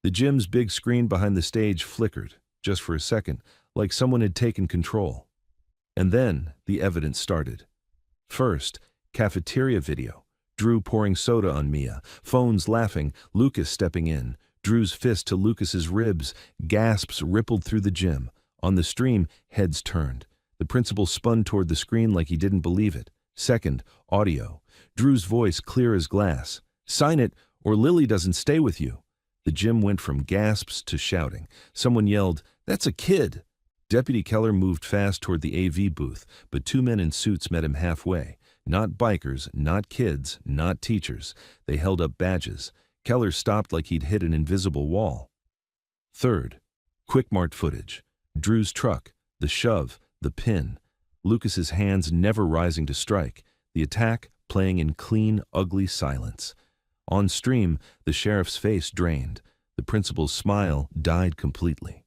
The gym's big screen behind the stage flickered, just for a second, like someone had taken control. And then the evidence started. First, cafeteria video. Drew pouring soda on Mia, phones laughing, Lucas stepping in. Drew's fist to Lucas's ribs, gasps rippled through the gym. On the stream, heads turned. The principal spun toward the screen like he didn't believe it. Second, audio. Drew's voice clear as glass. "Sign it, or Lily doesn't stay with you." The gym went from gasps to shouting. Someone yelled, "That's a kid!" Deputy Keller moved fast toward the AV booth, but 2 men in suits met him halfway. Not bikers, not kids, not teachers. They held up badges. Keller stopped like he'd hit an invisible wall. Third, quick-marked footage. Drew's truck, the shove, the pin. Lucas's hands never rising to strike. The attack playing in clean, ugly silence. On stream, the sheriff's face drained. The principal's smile died completely.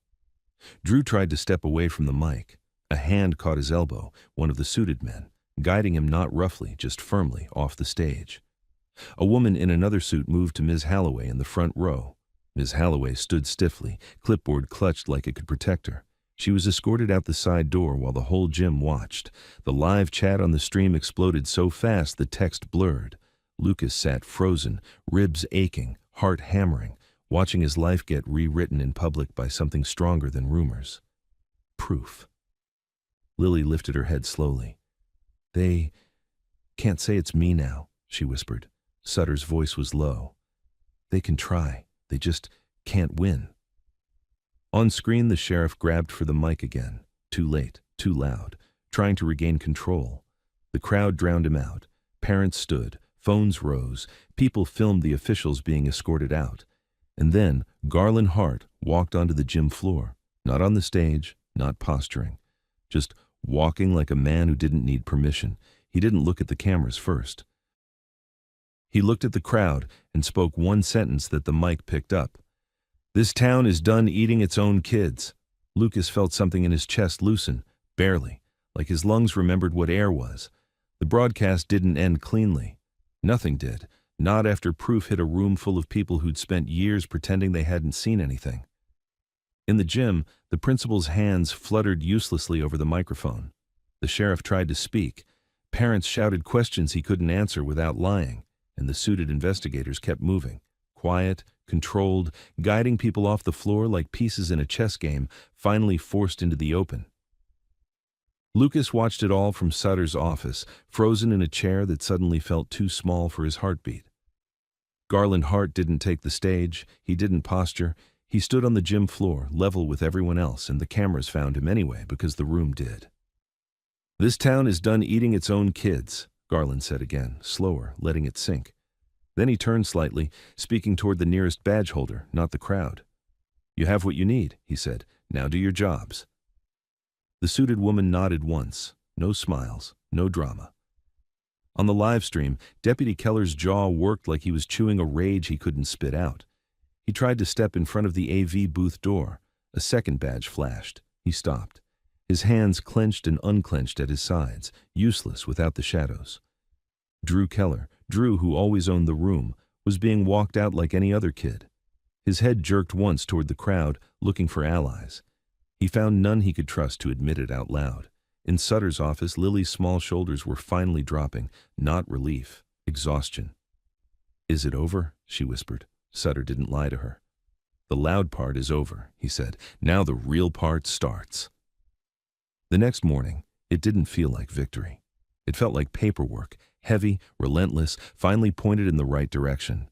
Drew tried to step away from the mic. A hand caught his elbow, one of the suited men, guiding him not roughly, just firmly, off the stage. A woman in another suit moved to Ms. Halloway in the front row. Ms. Halloway stood stiffly, clipboard clutched like it could protect her. She was escorted out the side door while the whole gym watched. The live chat on the stream exploded so fast the text blurred. Lucas sat frozen, ribs aching, heart hammering, watching his life get rewritten in public by something stronger than rumors. Proof. Lily lifted her head slowly. "They can't say it's me now," she whispered. Sutter's voice was low. "They can try. They just can't win." On screen, the sheriff grabbed for the mic again. Too late, too loud. trying to regain control. The crowd drowned him out. Parents stood, phones rose, people filmed the officials being escorted out. And then Garland Hart walked onto the gym floor, not on the stage, not posturing, just walking like a man who didn't need permission. He didn't look at the cameras first. He looked at the crowd and spoke one sentence that the mic picked up. "This town is done eating its own kids." Lucas felt something in his chest loosen, barely, like his lungs remembered what air was. The broadcast didn't end cleanly. Nothing did, not after proof hit a room full of people who'd spent years pretending they hadn't seen anything. In the gym, the principal's hands fluttered uselessly over the microphone. The sheriff tried to speak. Parents shouted questions he couldn't answer without lying, and the suited investigators kept moving, quiet, controlled, guiding people off the floor like pieces in a chess game, finally forced into the open. Lucas watched it all from Sutter's office, frozen in a chair that suddenly felt too small for his heartbeat. Garland Hart didn't take the stage, he didn't posture, he stood on the gym floor, level with everyone else, and the cameras found him anyway because the room did. "This town is done eating its own kids," Garland said again, slower, letting it sink. Then he turned slightly, speaking toward the nearest badge holder, not the crowd. "You have what you need," he said. "Now do your jobs." The suited woman nodded once. No smiles, no drama. On the live stream, Deputy Keller's jaw worked like he was chewing a rage he couldn't spit out. He tried to step in front of the AV booth door. A second badge flashed. He stopped. His hands clenched and unclenched at his sides, useless without the shadows. Drew Keller, Drew who always owned the room, was being walked out like any other kid. His head jerked once toward the crowd, looking for allies. He found none he could trust to admit it out loud. In Sutter's office, Lily's small shoulders were finally dropping, not relief, exhaustion. "Is it over?" she whispered. Sutter didn't lie to her. "The loud part is over," he said. "Now the real part starts." The next morning, it didn't feel like victory. It felt like paperwork, heavy, relentless, finally pointed in the right direction.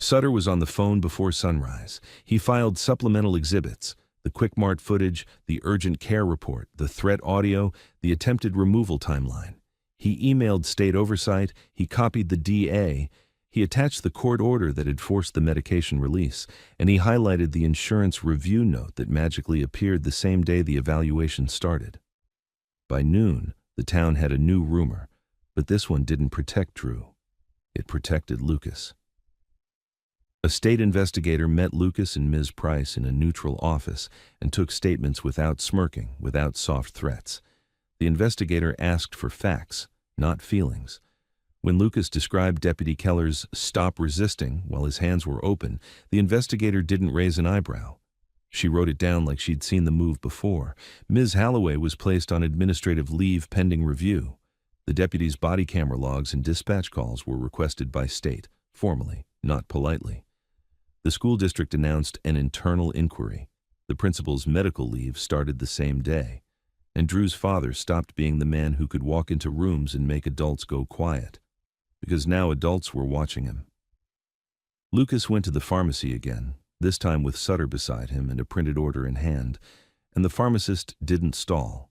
Sutter was on the phone before sunrise. He filed supplemental exhibits, the Quick-Mart footage, the urgent care report, the threat audio, the attempted removal timeline. He emailed state oversight, he copied the DA, he attached the court order that had forced the medication release, and he highlighted the insurance review note that magically appeared the same day the evaluation started. By noon, the town had a new rumor, but this one didn't protect Drew. It protected Lucas. A state investigator met Lucas and Ms. Price in a neutral office and took statements without smirking, without soft threats. The investigator asked for facts, not feelings. When Lucas described Deputy Keller's "stop resisting" while his hands were open, the investigator didn't raise an eyebrow. She wrote it down like she'd seen the move before. Ms. Halloway was placed on administrative leave pending review. The deputy's body camera logs and dispatch calls were requested by state, formally, not politely. The school district announced an internal inquiry. The principal's medical leave started the same day, and Drew's father stopped being the man who could walk into rooms and make adults go quiet, because now adults were watching him. Lucas went to the pharmacy again, this time with Sutter beside him and a printed order in hand, and the pharmacist didn't stall.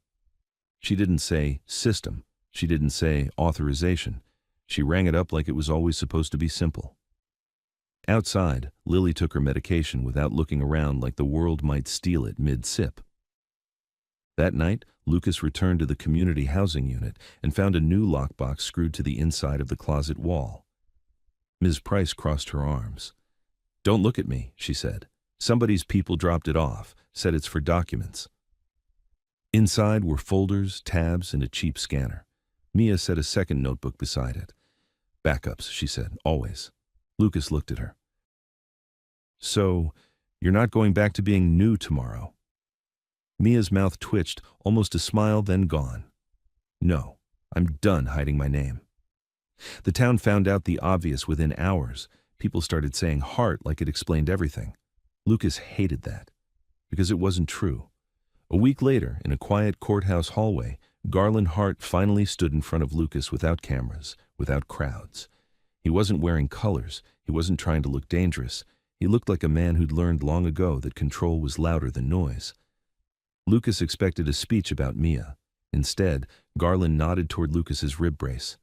She didn't say system. She didn't say authorization. She rang it up like it was always supposed to be simple. Outside, Lily took her medication without looking around like the world might steal it mid-sip. That night, Lucas returned to the community housing unit and found a new lockbox screwed to the inside of the closet wall. Ms. Price crossed her arms. "Don't look at me," she said. "Somebody's people dropped it off, said it's for documents." Inside were folders, tabs, and a cheap scanner. Mia set a second notebook beside it. "Backups," she said, "always." Lucas looked at her. "So, you're not going back to being new tomorrow?" Mia's mouth twitched, almost a smile, then gone. "No, I'm done hiding my name." The town found out the obvious within hours. People started saying Hart like it explained everything. Lucas hated that, because it wasn't true. A week later, in a quiet courthouse hallway, Garland Hart finally stood in front of Lucas without cameras, without crowds. He wasn't wearing colors. He wasn't trying to look dangerous. He looked like a man who'd learned long ago that control was louder than noise. Lucas expected a speech about Mia. Instead, Garland nodded toward Lucas's rib brace.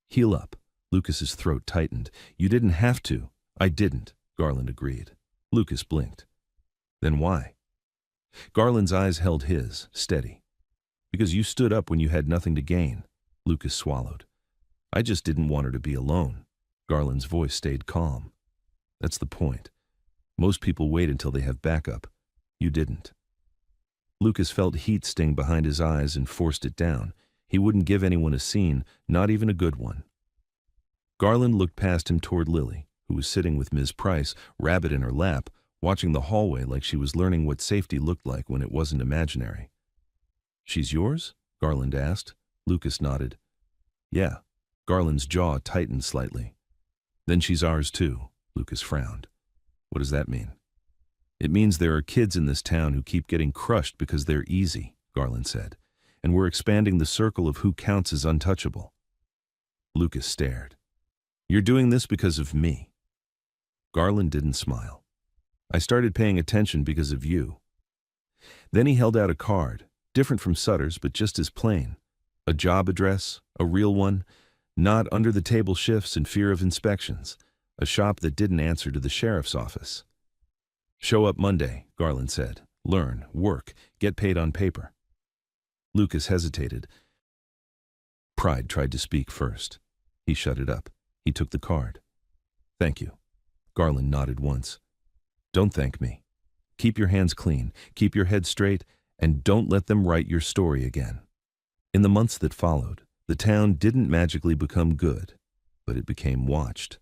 Heel up. Lucas's throat tightened. You didn't have to. I didn't, Garland agreed. Lucas blinked. Then why? Garland's eyes held his, steady. Because you stood up when you had nothing to gain. Lucas swallowed. I just didn't want her to be alone. Garland's voice stayed calm. That's the point. Most people wait until they have backup. You didn't. Lucas felt heat sting behind his eyes and forced it down. He wouldn't give anyone a scene, not even a good one. Garland looked past him toward Lily, who was sitting with Ms. Price, rabbit in her lap, watching the hallway like she was learning what safety looked like when it wasn't imaginary. She's yours? Garland asked. Lucas nodded. Yeah. Garland's jaw tightened slightly. Then she's ours too, Lucas frowned. What does that mean? It means there are kids in this town who keep getting crushed because they're easy, Garland said, and we're expanding the circle of who counts as untouchable. Lucas stared. You're doing this because of me. Garland didn't smile. I started paying attention because of you. Then he held out a card, different from Sutter's but just as plain. A job address, a real one, not under-the-table shifts and fear of inspections. A shop that didn't answer to the sheriff's office. Show up Monday, Garland said. Learn, work, get paid on paper. Lucas hesitated. Pride tried to speak first. He shut it up. He took the card. Thank you. Garland nodded once. Don't thank me. Keep your hands clean, keep your head straight, and don't let them write your story again. In the months that followed, the town didn't magically become good, but it became watched.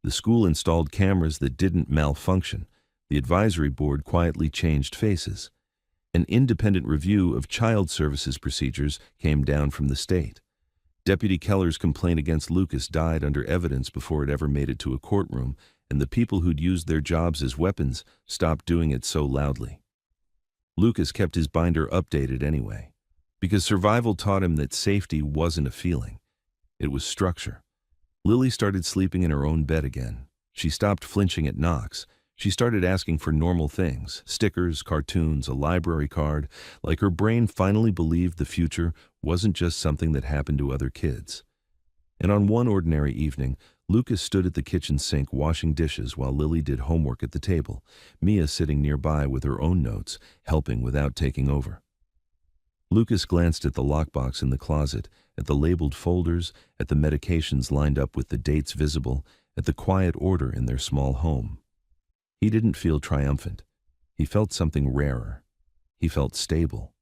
The school installed cameras that didn't malfunction. The advisory board quietly changed faces. An independent review of child services procedures came down from the state. Deputy Keller's complaint against Lucas died under evidence before it ever made it to a courtroom, and the people who'd used their jobs as weapons stopped doing it so loudly. Lucas kept his binder updated anyway, because survival taught him that safety wasn't a feeling. It was structure. Lily started sleeping in her own bed again. She stopped flinching at knocks. She started asking for normal things, stickers, cartoons, a library card, like her brain finally believed the future wasn't just something that happened to other kids. And on one ordinary evening, Lucas stood at the kitchen sink washing dishes while Lily did homework at the table, Mia sitting nearby with her own notes, helping without taking over. Lucas glanced at the lockbox in the closet, at the labeled folders, at the medications lined up with the dates visible, at the quiet order in their small home. He didn't feel triumphant. He felt something rarer. He felt stable.